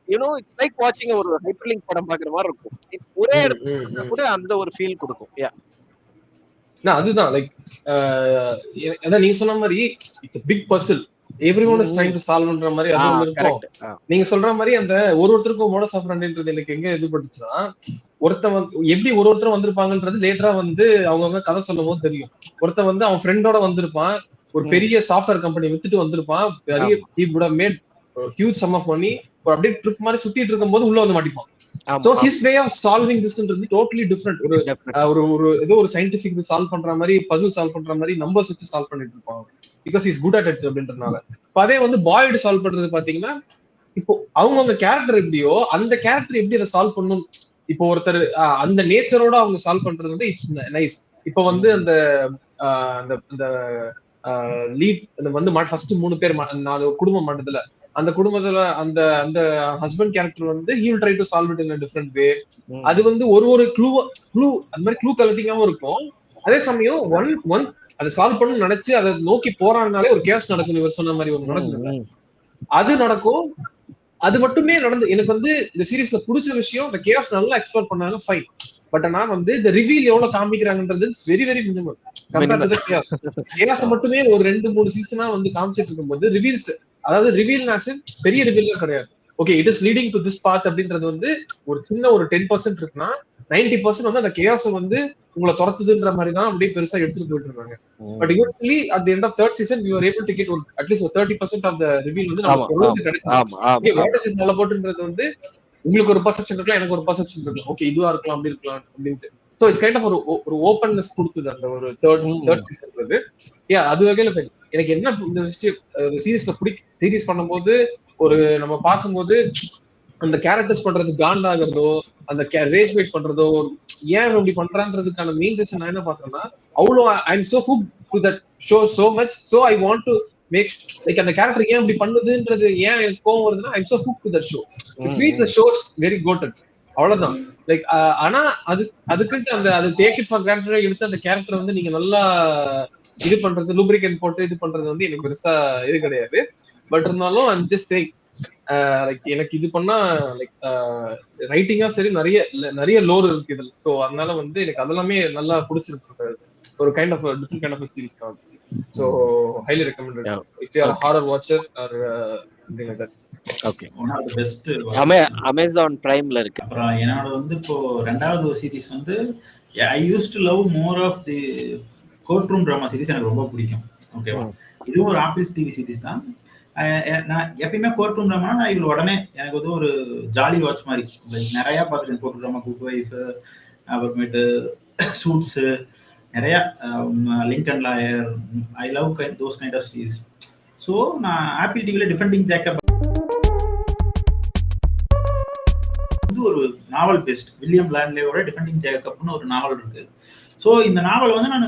இட்ஸ் லைக் வாட்சிங் ஒரு ஹைப்பர் லிங்க் படம் பாக்குற மாதிரி இருக்கும். ஒரே இடத்துல கூட அந்த ஒரு ஃபீல் கொடுக்கும். அதுதான் லைக் அதான் நீங்க சொன்ன மாதிரி it's big puzzle, everyone is trying to சால்வ்ன்ற மாதிரி அது இருக்கும். நீங்க சொல்ற மாதிரி அந்த ஒருத்தருக்கும் மோடஸ் ஆபரண்டின்றது எனக்கு எங்க இது பட்டுச்சுன்னா, ஒருத்தன் எப்படி ஒருத்தரும் வந்திருப்பாங்கன்றது லேட்டரா வந்து அவங்கவுங்க கதை சொல்லும் போது தெரியும். ஒருத்தன் வந்து அவன் ஃப்ரெண்டோட வந்திருப்பான், ஒரு பெரிய சாஃப்ட்வேர் கம்பெனி வித்துட்டு வந்திருப்பான், பெரிய he would have made huge sum of money. ஒரு அப்படியே ட்ரிப் மாதிரி சுத்திட்டு இருக்கும்போது உள்ள வந்து மாட்டிப்பான். So his way of solving this is totally different. ஒரு ஏதோ ஒரு சயின்டிபிக் சால்வ் பண்ற மாதிரி, பசில் சால்வ் பண்ற மாதிரி நம்பர்ஸ் வச்சு சால்வ் பண்ணிட்டு இருப்பான், because is good at it அப்படின்றனால. அதே வந்து பாய்டு சால்வ் பண்றது பாத்தீங்கன்னா, இப்போ அவங்கவுங்க கேரக்டர் எப்படியோ அந்த கேரக்டர் எப்படி அதை சால்வ் பண்ணணும், இப்போ ஒருத்தர் அந்த நேச்சரோட அவங்க சால்வ் பண்றது வந்து இட்ஸ் நைஸ். இப்போ வந்து அந்த லீட் வந்து ஃபர்ஸ்ட் 3 பேர் 4 குடும்பம் மட்டத்துல, அந்த குடும்பத்துல அந்த அந்த ஹஸ்பண்ட் கேரக்டர் வந்து he will try to solve it in a different way. அது வந்து ஒரு க்ளூ அந்த மாதிரி க்ளூ கலெக்டிங்காவும் இருக்கும். அதே சமயம் ஒன் அதை சால்வ் பண்ணணும்னு நினைச்சு அதை நோக்கி போறாங்கனாலே ஒரு கேஸ் நடக்கும். இவர் சொன்ன மாதிரி ஒன்று நடக்குது, அது நடக்கும். அது மட்டுமே நடந்து எனக்கு வந்து இந்த சீரீஸ்ல பிடிச்ச விஷயம், இந்த கேஸ் நல்லா எக்ஸ்ப்ளோர் பண்ணாங்க, ஃபைன். பட் ஆனா வந்து இந்த ரிவீல் எவ்வளவு காமிக்கிறாங்கன்றது very very minimum compared to the case. Case மட்டுமே ஒரு 2-3 சீசனா வந்து காமிச்சிட்டு இருக்கும்போது ரிவீல்ஸ், அதாவது ரிவீல்னாஸ் பெரிய ரிவீல்லாம் கிடையாது. Okay, it is leading to this path அப்படின்றது வந்து ஒரு சின்ன ஒரு 10% இருக்குன்னா 90% வந்து அந்த கேஸ் வந்து உங்களை துரத்துதுன்ற மாதிரி தான் அப்படியே பெருசா எடுத்துட்டு போயிட்டு இருக்காங்க. But eventually at the end of third season we were able to get at least 30% of the reveal வந்து நமக்கு ஓரளவுக்கு கிடைச்சிருக்கு. ஓகே, வாட் இஸ் நல்ல போட்டுன்றது வந்து உங்களுக்கு ஒரு பர்செப்ஷன் இருக்கலாம், எனக்கு ஒரு பர்செப்ஷன் இருக்கலாம். ஓகே, இதுவா இருக்கலாம், அப்படி இருக்கலாம் அப்படின்ட்டு. ஸோ இட்ஸ் கைண்ட் ஆஃப் ஒரு ஓப்பன்னஸ் கொடுத்தது அந்த ஒரு தேர்ட் சீசன்றது. அது வகையில எனக்கு என்ன இந்த விஷயம் சீரீஸ்ல சீரீஸ் பண்ணும்போது ஒரு நம்ம பார்க்கும்போது அந்த கேரக்டர்ஸ் பண்றது காண்டாகிறதோ, அந்த ரேஸ் வெயிட் பண்றதோ, ஏன் இப்படி பண்றான்றதுக்கான மெயின் ரீசன் நான் என்ன பாக்குறேன்னா, அவ்வளோ I am so hooked to that show so much, so I want to make like அந்த கேரக்டர் ஏன் இப்படி பண்ணுதுன்றது ஏன் எனக்கு கோவம் வருதுன்னா, I am so hooked to that show. It means the show is very coated, அவ்வளவுதான். லைக் ஆனா அதுக்குன்ட்டு அந்த அது டேக் இட் ஃபார் கிராண்டட் எடுத்து அந்த கேரக்டர் வந்து நீங்க நல்லா இது பண்றது, லூப்ரிகேட் போட்டு இது பண்றது வந்து எனக்கு பெருசா இது கிடையாது. பட் இருந்தாலும் ஐம் ஜஸ்ட் சேயிங் லைக் எனக்கு இது பண்ணா லைக் ரைட்டிங்கா சரி நிறைய லோர் இருக்கு இதுல. சோ அதனால வந்து எனக்கு அதெல்லாமே நல்லா பிடிச்சிருக்கு. ஒரு kind of different kind of series தான். So highly recommended if you are horror watcher or something like that. Okay, one of the best Amazon பிரைம்ல இருக்கு. அப்புறம் என்னோட வந்து இப்போ ரெண்டாவது சீரிஸ் வந்து I use to love more of the court room drama series. எனக்கு ரொம்ப பிடிக்கும். ஓகேவா, இதுவும் ஒரு ஆப்பிள் டிவி சீரிஸ் தான். நான் எப்பயுமே கோர்ட் ரூம் ட்ராமா நான் இதில் உடனே எனக்கு வந்து ஒரு ஜாலி வாட்ச் மாதிரி நிறையா பார்த்துருக்கேன். Court room drama, good wife, அப்புறமேட்டு சூட்ஸு, நிறையா Lincoln lawyer, I love those kind of series. So நான் ஆப்பிள் டிவியில் டிஃபெண்டிங் ஜேக்கப் வந்து ஒரு நாவல் பேஸ்ட், வில்லியம் லாண்ட்லேயோட டிஃபெண்டிங் ஜேக்கப்னு ஒரு நாவல் இருக்கு. ஸோ இந்த நாவல் வந்து நான்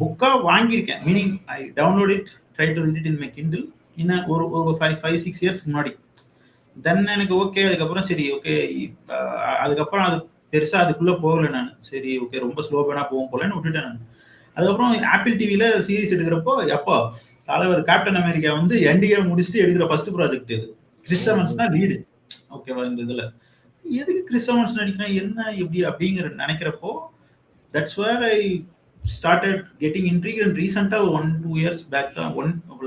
புக்காக வாங்கியிருக்கேன், meaning I download it, try to read it in my Kindle இன்னும் ஒரு 5-6 இயர்ஸ்க்கு முன்னாடி. தென் எனக்கு ஓகே, அதுக்கப்புறம் சரி ஓகே, அதுக்கப்புறம் அது பெருசா அதுக்குள்ள போகல நான். சரி ஓகே, ரொம்ப ஸ்லோ பண்ணா போகும் போலன்னு விட்டுட்டேன் நான். அதுக்கப்புறம் ஆப்பிள் டிவில சீரிஸ் எடுக்கிறப்போ எப்போ தலைவர் கேப்டன் அமெரிக்கா வந்து என்டிஏ முடிச்சுட்டு எடுக்கிற ஃபர்ஸ்ட் ப்ராஜெக்ட் இது. கிறிஸ் எவன்ஸ் தான் லீடு. ஓகேவா, இந்த இதுல எதுக்கு கிறிஸ் எவன்ஸ் நடிக்கிறேன் என்ன எப்படி அப்படிங்கிற நினைக்கிறப்போ that's where I started getting intrigued and recently 1-2 years back தான்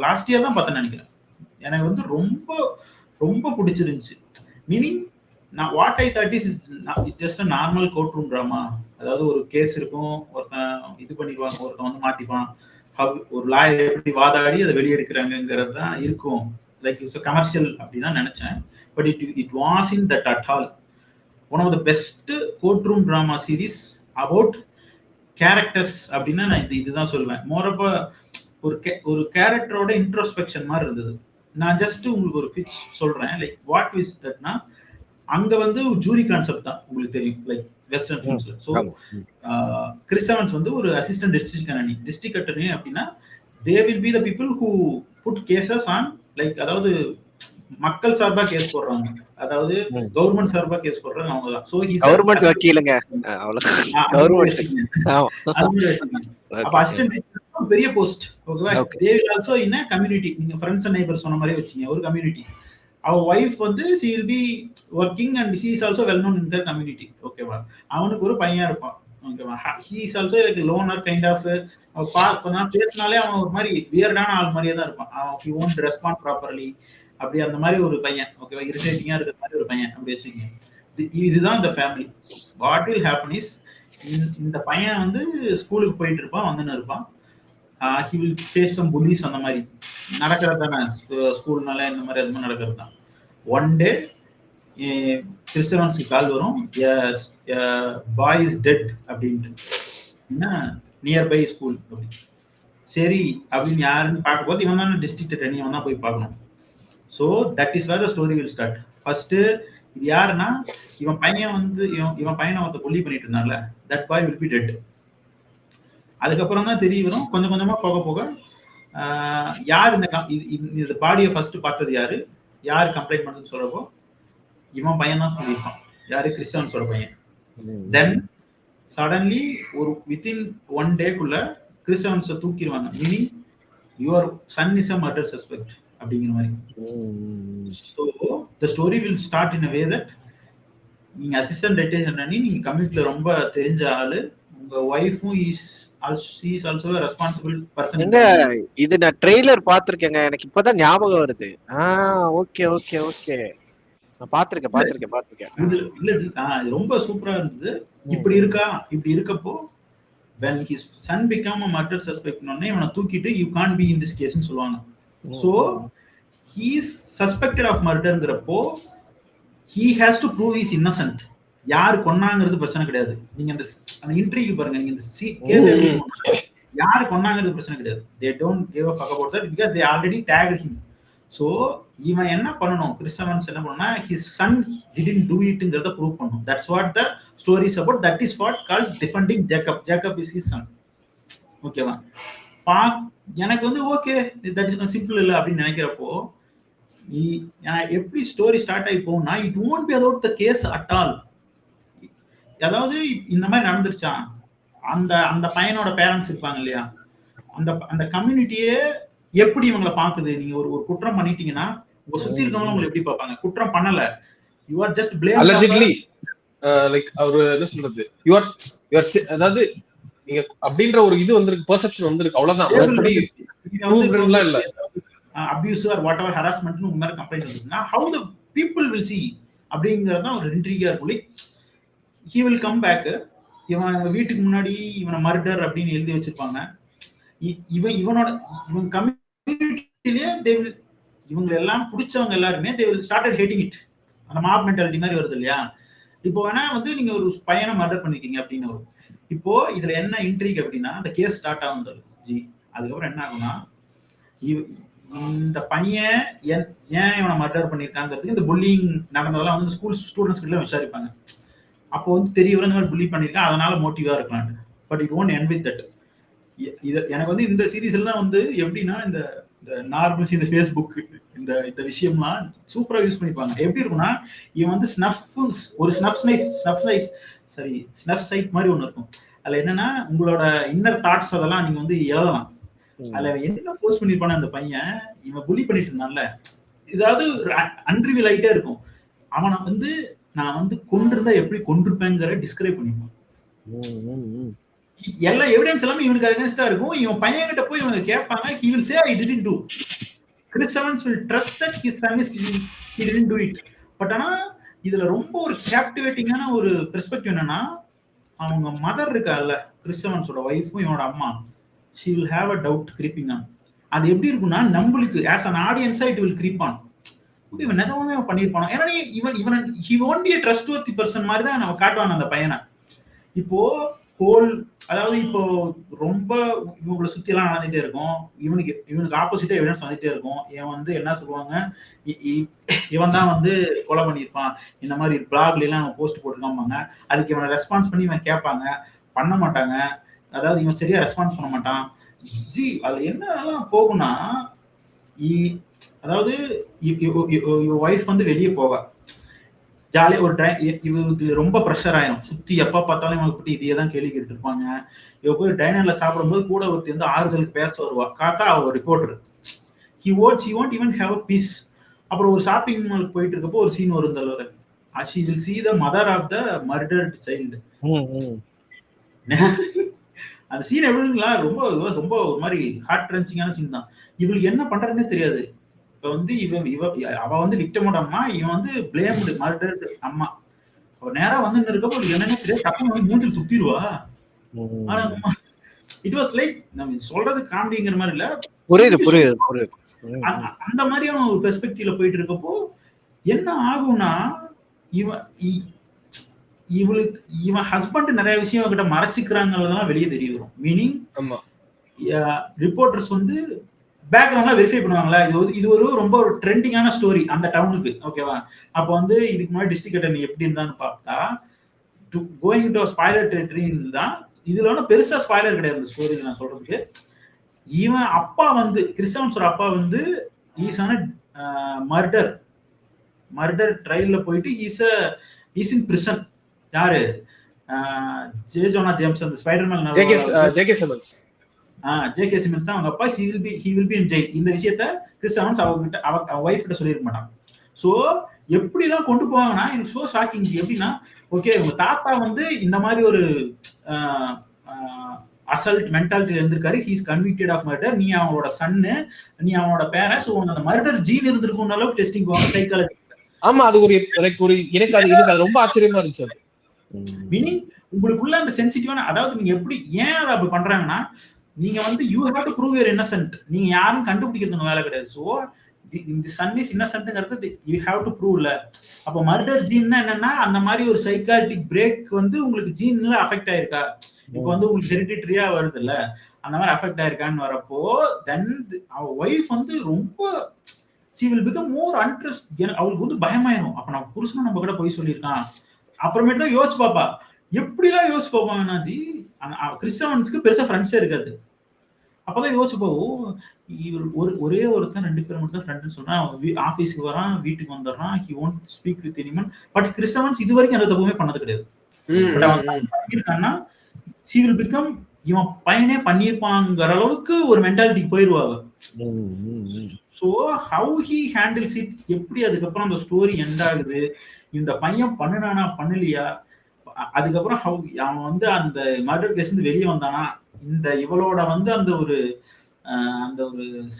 லாஸ்ட் இயர் தான் பார்த்தேன் நினைக்கிறேன். எனக்கு வந்து ரொம்ப ரொம்ப பிடிச்சிருந்துச்சு. மீனிங் நான் what I thought is just a normal court room drama. அதாவது ஒரு கேஸ் இருக்கும், ஒருத்தன் இது பண்ணிடுவாங்க, ஒருத்தன் வந்து மாட்டிப்பான், ஒரு லாயர் எப்படி வாதாடி அதை வெளியெடுக்கிறாங்கிறது தான் இருக்கும். லைக் இட்ஸ் கமர்ஷியல் அப்படிதான் நினைச்சேன். But it was in that at all. One of the best court room drama series about characters அப்படின்னா நான் இதுதான் சொல்லுவேன். மோரப்ப ஒரு கேரக்டரோட இன்ட்ரோஸ்பெக்ஷன் மாதிரி இருந்தது. நான் ஜஸ்ட் உங்களுக்கு ஒரு பிச் சொல்றேன். லைக் வாட் இஸ் தட்னா, அங்க வந்து ஜூரி கான்செப்ட் தான் உங்களுக்கு தெரியும், லைக் வெஸ்டர்ன் ஃபிலிம்ஸ்ல. ஸோ கிறிஸ் எவன்ஸ் வந்து ஒரு அசிஸ்டன்ட் டிஸ்ட்ரிக்ட் அட்டர்னி அப்படின்னா they will be the people who put cases on, like அதாவது மக்கள் சார்பா கேஸ் போடுறாங்க, அதாவது கவர்மெண்ட் சார்பா கேஸ் போடுறாங்க அவங்க தான். சோ ஹி கவர்மெண்ட் வக்கீலுங்க, அவ்வளவுதான் கவர்மெண்ட். அப்ப அசிஸ்டன்ட் பெரிய போஸ்ட். ஓகேவா, they will also in a community. நீங்க ஃப்ரெண்ட்ஸ் அண்ட் நெய்பர்ஸ் சொன்ன மாதிரி வச்சீங்க ஒரு கம்யூனிட்டி. அவர் ஒய்ஃப் வந்து she will be working and she is also well known in their community. ஓகேவா, அவனுக்கு ஒரு பையன் இருப்பான். ஓகேவா, he is also like a loner kind of. கொஞ்சம் பேசினாலே அவன் ஒரு மாதிரி வியர்டான ஆள் மாதிரியே தான் இருப்பான். அவன் he won't respond properly, அப்படி அந்த மாதிரி ஒரு பையன். ஓகேவா, இரிட்டேட்டிங்கா இருக்கிற மாதிரி ஒரு பையன் அப்படி வச்சுக்கோங்க. இதுதான் இந்த family. What will happen is, இந்த பையன் வந்து ஸ்கூலுக்கு போயிட்டு இருப்பான், வந்துன்னு இருப்பான். he will face some bullies அந்த மாதிரி நடக்கிறது தானே ஸ்கூல்னால இந்த மாதிரி அது மாதிரி நடக்கிறது தான். ஒன் டே கிறிஸ்டவன்ஸ்க்கு கால் வரும், பாய் இஸ் டெட் அப்படின்ட்டு, என்ன நியர்பை ஸ்கூல் அப்படி. சரி அப்படின்னு யாருன்னு பார்க்க போது இவன் தான் டிஸ்ட்ரிக்ட் அட்டர்னி, இவன் தான் போய் பார்க்கணும். So that is where the story will start. First இது யாருன்னா இவன் பையன் வந்து இவன் பையனை ஒருத்த புள்ளி பண்ணிட்டு இருந்தான்ல, that boy will be dead. அதுக்கப்புறம் தான் தெரிய வரும் கொஞ்சம் கொஞ்சமா போக போக யார் இந்த பாடியை ஃபர்ஸ்ட் பார்த்தது யாரு, யாரு கம்ப்ளைண்ட் பண்ணதுன்னு சொல்றப்போ இவன் பையன் தான் சொல்லியிருப்பான், யாரு கிறிஸ்டவன்ஸோட பையன். தென் சடன்லி ஒரு வித்தின் ஒன் டேக்குள்ள கிறிஸ்டவன்ஸை தூக்கிடுவாங்க, meaning your son is a murder suspect அப்படிங்கிற மாதிரி. So the story will start in a way that நீங்க அசிஸ்டன்ட் டெட்டெக்டிவ் பண்ணி நீங்க கம்யூனிட்டில ரொம்ப தெரிஞ்ச ஆளு, உங்க ஒய்ஃபும் இஸ் ஆல்சோ ரெஸ்பான்சிபிள் பர்சன். இது நான் ட்ரெய்லர் பாத்திருக்கேங்க, எனக்கு இப்பதான் ஞாபகம் வருது. ஓகே ஓகே ஓகே, நான் பாத்திருக்கேன். இது ரொம்ப சூப்பரா இருந்தது. இப்படி இருக்கப்போ when his son become a murder suspect னே இவனை தூக்கிட்டு you can't be in this case ன்னு சொல்லுவாங்க. So he is suspected of murderங்கறப்போ he has to prove he is innocent. யார் கொன்னாங்கிறது பிரச்சனை கிடையாது. நீங்க அந்த இன்ட்ரிவ்யூ பாருங்க, நீங்க இந்த கேஸ் யார் கொன்னாங்கிறது பிரச்சனை கிடையாது. they don't give a fuck about that because they already tagged him. So இவன் என்ன பண்ணணும், கிறிஸ்டவன்ஸ் என்ன பண்ணா his son didn't do itங்கறத ப்ரூவ் பண்ணணும். that's what the story is about. that is what called defending Jacob is his son. ஓகேவா? எனக்கு வந்து ஓகே தட் இஸ் சிம்பிள் இல்ல அப்படின்னு நினைக்கிறப்போ எப்படி ஸ்டோரி ஸ்டார்ட் ஆகி போகும்னா it won't be about the case at all. அதாவது இந்த மாதிரி நடந்துருச்சா, அந்த பையனோட பேரண்ட்ஸ் இருப்பாங்க இல்லையா, அந்த கம்யூனிட்டியே எப்படி இவங்களை பாக்குது. நீங்க ஒரு குற்றம் பண்ணிட்டீங்கன்னா உங்க சுத்தி இருக்கவங்க உங்களை எப்படி பார்ப்பாங்க, குற்றம் பண்ணல, you are just blame allegedly like அவர் என்ன சொல்றது, யூ ஆர் அதாவது நீங்க அப்படின்ற ஒரு இது வந்திருக்கு, பெர்செப்ஷன் வந்திருக்கு, அவ்வளவுதான். ப்ரூஃப்லாம் இல்ல, அபியூஸ் ஆர் வாட் எவர் ஹராஸ்மென்ட்னு உங்க மேல கம்ப்ளைண்ட் வந்துச்சுன்னா how the people will see அப்படிங்கறது தான் ஒரு இன்ட்ரிகா இருக்கும். he will come back, இவன் வீட்டுக்கு முன்னாடி இவனை மர்டர் அப்படின்னு எழுதி வச்சிருப்பாங்க. இவன் கம்யூனிட்டிலேயே இவங்க எல்லாம் பிடிச்சவங்க எல்லாருமே they will started hating it. அந்த மாப் மென்டாலிட்டி மாதிரி வருது இல்லையா. இப்போ வேணா வந்து நீங்க ஒரு பையனை மர்டர் பண்ணிருக்கீங்க அப்படின்னு வரும். இப்போ இதுல என்ன இன்ட்ரிக் அப்படின்னா அந்த கேஸ் ஸ்டார்ட் ஆகும் ஜி. அதுக்கப்புறம் என்ன ஆகும்னா இந்த பையன் ஏன் இவனை மர்டர் பண்ணிருக்காங்கிறதுக்கு இந்த புல்லிங் நடந்ததெல்லாம் வந்து ஸ்கூல் ஸ்டூடெண்ட்ஸ் கிட்ட விசாரிப்பாங்க. அப்போ வந்து தெரிய வர இந்த மாதிரி புல்லி பண்ணிருக்கேன், அதனால மோட்டிவா இருக்கலாம். But it won't end with that. இது எனக்கு வந்து இந்த சீரீஸ்ல தான் வந்து எப்படின்னா இந்த நார்மல்ஸ் இந்த ஃபேஸ்புக் இந்த விஷயம்லாம் சூப்பரா யூஸ் பண்ணிப்பாங்க. எப்படி இருக்கும்னா இவன் வந்து ஸ்னஃப் சைட் மாதிரி ஒண்ணு இருக்கும். அதுல என்னன்னா உங்களோட இன்னர் தாட்ஸ் அதெல்லாம் நீங்க வந்து எழுதலாம். அதுல என்ன ஃபோர்ஸ் பண்ணிருப்பான அந்த பையன் இவன் புலி பண்ணிட்டு இருந்தான்ல, ஏதாவது அன்ரிவீல் ஆயிட்டே இருக்கும். அவனை வந்து நான் வந்து கொண்டிருந்தா எப்படி கொண்டிருப்பேங்கிற டிஸ்கிரைப் பண்ணிருப்பான். எல்லா எவிடன்ஸ் எல்லாமே இவனுக்கு அகைன்ஸ்டா இருக்கும். இவன் பையன் கிட்ட போய் இவங்க கேட்பாங்க, he will say I didn't do. Christians will trust that his son is he didn't do it. But ஆனா இதுல ரொம்ப ஒரு கேப்டிவேட்டிங்கான ஒரு பெர்ஸ்பெக்டிவ் என்னன்னா அவங்க மதர் இருக்கால கிறிஸ்டவன்ஸோட ஒய்ஃபும் இவனோட அம்மா, she will have a doubt creeping on. அது எப்படி இருக்கும்னா நம்மளுக்கு as an audience it will creep on. இவன் நிஜமாவே பண்ணிருப்பானோ, ஏன்னா இவன் he won't be a trustworthy person மாதிரி தான் நம்ம காட்டுவாங்க அந்த பையனை. இப்போ ஹோல் அதாவது இப்போ ரொம்ப இவங்களை சுத்தி எல்லாம் நடந்துட்டே இருக்கும், இவனுக்கு ஆப்போசிட்டா எவிடன்ஸ் வந்துட்டே இருக்கும். இவன் வந்து என்ன சொல்லுவாங்க, இவன் தான் வந்து கொலை பண்ணியிருப்பான் இந்த மாதிரி பிளாக்ல எல்லாம் போஸ்ட் போட்டுருக்காங்க. அதுக்கு இவனை ரெஸ்பான்ஸ் பண்ணி இவன் கேட்பாங்க, பண்ண மாட்டாங்க. அதாவது இவன் சரியா ரெஸ்பான்ஸ் பண்ண மாட்டான். ஜி அது என்னெல்லாம் போகும்னா அதாவது ஒய்ஃப் வந்து வெளியே போவா ஜாலியா ஒரு டைம், இவருக்கு ரொம்ப ப்ரெஷர் ஆயிரும், சுத்தி எப்ப பார்த்தாலும் இவங்க பத்தி இதையே தான் கேள்வி கேட்டு இருப்பாங்க. இவ போய் டைனர்ல சாப்பிடும்போது கூட ஒருத்தி வந்து ஆறுதலுக்கு பேச வருவா, காத்தா அவ reporter. he won't even have a peace. அப்புறம் ஒரு ஷாப்பிங் மாலுக்கு போயிட்டு இருக்கப்போ ஒரு சீன் வரும் தலைவர், she will see the mother of the murdered child. அந்த சீன் எப்படிங்களா ரொம்ப ரொம்ப ஒரு மாதிரி ஹார்ட் ட்ரென்ச்சிங்கான சீன் தான். இவளுக்கு என்ன பண்றதுன்னே தெரியாது. இப்ப வந்து அவ வந்து விக்டிமோட அம்மா, இவன் வந்து பிளேம்டு மர்டர்டு அம்மா. அவ நேரா வந்து இருக்கப்போ என்னன்னு தெரியாது, டக்குனு வந்து மூஞ்சில் துப்பிடுவா. ஆனா இட் வாஸ் லைக் நம்ம சொல்றது காமெடிங்கிற மாதிரி இல்ல, புரியுது. அந்த மாதிரியான ஒரு பெர்ஸ்பெக்டிவ்ல போயிட்டு இருக்கப்போ என்ன ஆகும்னா இவன் ஹஸ்பண்ட் நிறைய விஷயம் கிட்ட மறைச்சிக்கிறாங்கலாம் வெளியே தெரிய வரும். மீனிங் ரிப்போர்ட்டர்ஸ் வந்து பேக்ரவுண்ட்லாம் வெரிஃபை பண்ணுவாங்களா, இது ஒரு ரொம்ப ஒரு ட்ரெண்டிங்கான ஸ்டோரி அந்த டவுனுக்கு, ஓகேவா? அப்போ வந்து இதுக்கு முன்னாடி டிஸ்ட்ரிக்ட் அட்டர்னி எப்படி இருந்தான்னு பார்த்தா கோயிங் டு ஸ்பாய்லர் டெரிட்டரின்னு தான். இதுல ஒன்றும் பெருசா ஸ்பாய்லர் கிடையாது இந்த ஸ்டோரி நான் சொல்றதுக்கு. இவன் அப்பா வந்து கிறிஸ் எவன்ஸோட அப்பா வந்து ஈஸான மர்டர் ட்ரையல்ல போயிட்டு இஸ் இன் பிரிசன். யாரு? ஜே ஜோனா ஜேம்ஸ், அந்த ஸ்பைடர்மேன் ஜேகே சிமன்ஸ் தான் அவங்க அப்பா. he will be in jail. இந்த விஷயத்த கிறிஸ் எவன்ஸ் அவங்க வைஃப் கிட்ட சொல்லிருக்க மாட்டான். சோ எப்படி எல்லாம் கொண்டு போவாங்கன்னா எனக்கு சோ ஷாக்கிங். எப்படின்னா ஓகே உங்க தாத்தா வந்து இந்த மாதிரி ஒரு அசல்ட் மென்டாலிட்டியில இருந்திருக்காரு, he is convicted of murder, நீ அவனோட சன்னு, நீ அவனோட பேரண்ட்ஸ், உனக்கு அந்த மர்டர் ஜீன் இருந்திருக்கும் அளவுக்கு டெஸ்டிங் போவாங்க சைக்காலஜி. ஆமா, அது ஒரு எனக்கு அது ரொம்ப ஆச்சரியமா இருந்துச்சு. மீனிங் உங்களுக்குள்ள அந்த சென்சிட்டிவான, அதாவது நீங்க எப்படி ஏன் அதை அப்படி பண்றாங்கன்னா நீங்க வந்து you have to prove your innocent. நீங்க யாரும் கண்டுபிடிக்கிறது வேலை கிடையாது. சோ இந்த சன் இஸ் இன்னசென்ட்ங்கிறது யூ ஹேவ் டு ப்ரூவ்ல. அப்ப மர்டர் ஜீன்னா என்னன்னா அந்த மாதிரி ஒரு சைக்காட்டிக் பிரேக் வந்து உங்களுக்கு ஜீன்ல அஃபெக்ட் ஆயிருக்கா, இப்போ வந்து உங்களுக்கு ஹெரிடிட்டரியா வருது இல்ல, அந்த மாதிரி அஃபெக்ட் ஆயிருக்கான்னு வரப்போ தென் அவ ஒய்ஃப் வந்து ரொம்ப she will become more untrust. அவளுக்கு வந்து பயமாயிரும். அப்ப நம்ம புருஷனும் நம்ம கூட போய் சொல்லியிருக்கான். அப்புறமேட்டு தான் யோசிச்சு பாப்பா. எப்படிலாம் யோசிச்சு பாப்பாங்கன்னா ஜி கிறிஸ் எவன்ஸ்க்கு பெருசா ஃப்ரெண்ட்ஸே இருக்காது. அப்பதான் யோசிச்சு போவோம் இவர் ஒரே ஒருத்தன் 2 பேர் மட்டும் தான் ஃப்ரெண்ட்னு சொல்றான். ஆபீஸ்க்கு வரான், வீட்டுக்கு வந்துடுறான், he won't speak with anyone. But Chris Evans இது வரைக்கும் அந்த தப்புமே பண்ணது கிடையாது. பட் அவன் பண்ணிருக்கான்னா she will become இவன் பையனே பண்ணிருப்பாங்கிற அளவுக்கு ஒரு மென்டாலிட்டிக்கு போயிருவாங்க. So how he handles it, எப்படி அதுக்கப்புறம் அந்த ஸ்டோரி எண்ட் ஆகுது, இந்த பையன் பண்ணுனானா பண்ணலையா, அதுக்கப்புறம் அவன் வந்து அந்த மர்டர் கேஸ் இருந்து வெளியே வந்தானா, இந்த இவளோட வந்து அந்த ஒரு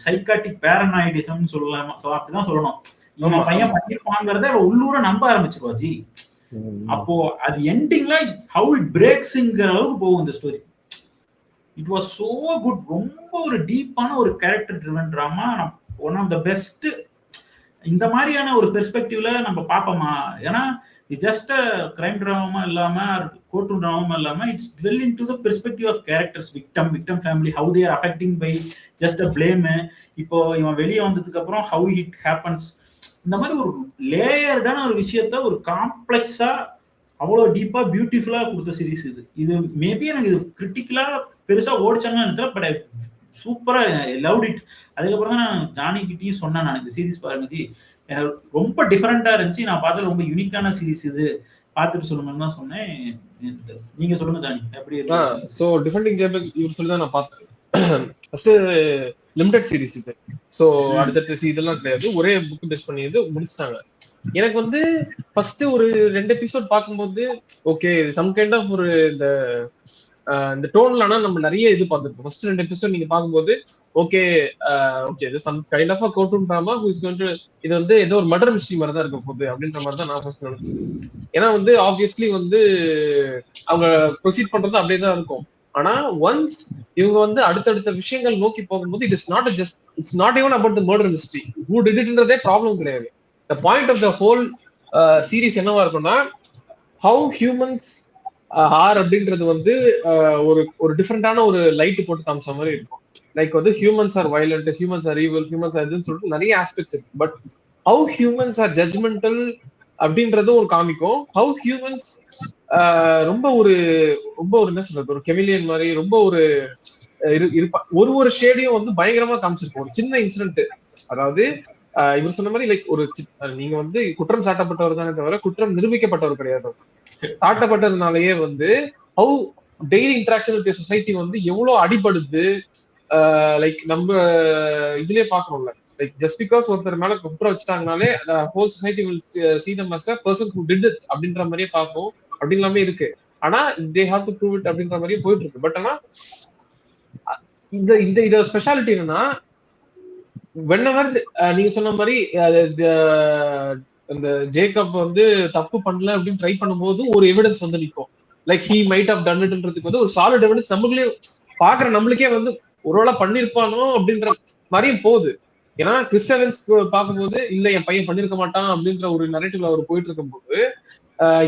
சைக்காட்டிக் பேரனாய்டிசம் சொல்லலாம், அப்படிதான் சொல்லணும். இவன் பையன் பண்ணிருப்பாங்கிறத உள்ளூர நம்ப ஆரம்பிச்சிருவா ஜி. அப்போ அது எண்டிங்ல how it breaksங்கிற அளவுக்கு போகும் இந்த story. It was so good. ரொம்ப ஒரு டீப்பான ஒரு character driven drama, one of the best. இந்த மாதிரியான ஒரு பெர்ஸ்பெக்டிவ்ல நம்ம பார்ப்போமா? ஏன்னா இது ஜஸ்ட் கிரைம் டிராமா இல்லாம கோர்ட் ரூம் டிராமா இல்லாம it's dwell into the perspective of characters, victim family, how they are affecting by just a blame. இப்போ இவன் வெளியே வந்ததுக்கு அப்புறம் ஹவு இட் ஹேப்பன்ஸ், இந்த மாதிரி ஒரு லேயர்டான ஒரு விஷயத்த ஒரு காம்ப்ளெக்ஸா அவ்வளோ டீப்பா பியூட்டிஃபுல்லா கொடுத்த சீரிஸ் இது. இது மேபி எனக்கு இது கிரிட்டிக்கலா பெருசா ஓடிச்சாங்கன்னு நினைக்கிறேன், பட் சூப்பரா லவ்ட் இட். அதுக்கப்புறம் தான் நான் ஜானி கிட்டையும் சொன்னேன், நான் இந்த சீரிஸ் பாருங்க எனக்கு ரொம்ப டிஃபரெண்டா இருந்துச்சு, நான் பார்த்தது ரொம்ப யூனிக்கான சீரிஸ், இது பார்த்துட்டு சொல்லணும்னு தான் சொன்னேன். நீங்க சொல்லுங்க ஜானி எப்படி இருக்கு? சோ டிஃபெண்டிங் ஜேபக் இவர் சொல்லி தான் நான் பார்த்தேன். ஃபர்ஸ்ட் லிமிடெட் சீரிஸ் இது. சோ அடுத்த இதெல்லாம் கிடையாது, ஒரே புக் பேஸ் பண்ணி முடிச்சிட்டாங்க. எனக்கு வந்து ஃபர்ஸ்ட் ஒரு 2 எபிசோட் பார்க்கும்போது ஓகே சம் கைண்ட் ஆஃப் ஒரு இந்த டோன்லனா நம்ம நிறைய இது பார்த்துருப்போம். ஃபர்ஸ்ட் 2 எபிசோட் நீங்க பார்க்கும்போது ஓகே இது some kind of court room drama, who is going to இது வந்து ஏதோ ஒரு மர்டர் மிஸ்ட்ரி மாதிரி தான் இருக்க போகுது அப்படின்ற மாதிரி தான் நான் ஃபர்ஸ்ட் நினைச்சேன். ஏன்னா வந்து ஆப்வியஸ்லி வந்து அவங்க ப்ரொசீட் பண்றது அப்படியே தான் இருக்கும். ஆனா ஒன்ஸ் இவங்க வந்து அடுத்தடுத்த விஷயங்கள் நோக்கி போகும்போது it's not even about the murder mystery, who did இட்ன்றதே ப்ராப்ளம் கிடையாது. The point of the whole series என்னவா இருக்கும்னா how humans are அப்படின்றது வந்து ஒரு டிஃபரெண்டான ஒரு லைட் போட்டு காமிச்ச மாதிரி இருக்கும். லைக் வந்து humans are violent, humans are evil, humans are இதுன்னு சொல்லிட்டு நிறைய ஆஸ்பெக்ட்ஸ் இருக்கு. But how humans are judgmental அப்படின்றது ஒரு காமிக்கும். how humans ரொம்ப ஒரு என்ன சொல்றது, ஒரு கெமிலியன் மாதிரி ரொம்ப ஒரு ஒரு ஷேடையும் வந்து பயங்கரமா காமிச்சிருக்கும். ஒரு சின்ன இன்சிடென்ட், அதாவது இவர் சொன்ன மாதிரி லைக் ஒரு நீங்க வந்து குற்றம் சாட்டப்பட்டவர் தானே தவிர குற்றம் நிரூபிக்கப்பட்டவர் கிடையாது. சாட்டப்பட்டதுனாலயே வந்து how daily interaction with society வந்து எவ்வளவு அடிபடுது, லைக் நம்ம இதுலயே பாக்குறோம்ல, லைக் ஜஸ்ட் பிகாஸ் ஒருத்தர் மேல குற்றம் வச்சுட்டாங்கனாலே whole society will see them as a person who did it அப்படின்ற மாதிரியே பார்ப்போம். அப்படி எல்லாமே இருக்கு. ஆனா they have to prove it அப்படின்ற மாதிரியே போயிட்டு இருக்கு. பட் ஆனா இந்த ஸ்பெஷாலிட்டி என்னன்னா whenever நீங்க சொன்ன மாதிரி அந்த ஜேக்கப் வந்து தப்பு பண்ணல அப்படின்னு ட்ரை பண்ணும்போது ஒரு எவிடன்ஸ் வந்து நிற்கும். Like he might have done இட்ன்றதுக்கு வந்து ஒரு சாலிட் எவிடன்ஸ் நமக்குள்ளே பாக்குற நம்மளுக்கே வந்து ஒருவேளை பண்ணிருப்பானோ அப்படின்ற மாதிரியும் போகுது. ஏன்னா கிறிஸ் எவன்ஸ் பார்க்கும்போது இல்ல என் பையன் பண்ணிருக்க மாட்டான் அப்படின்ற ஒரு நரேட்டிவ்ல அவர் போயிட்டு இருக்கும்போது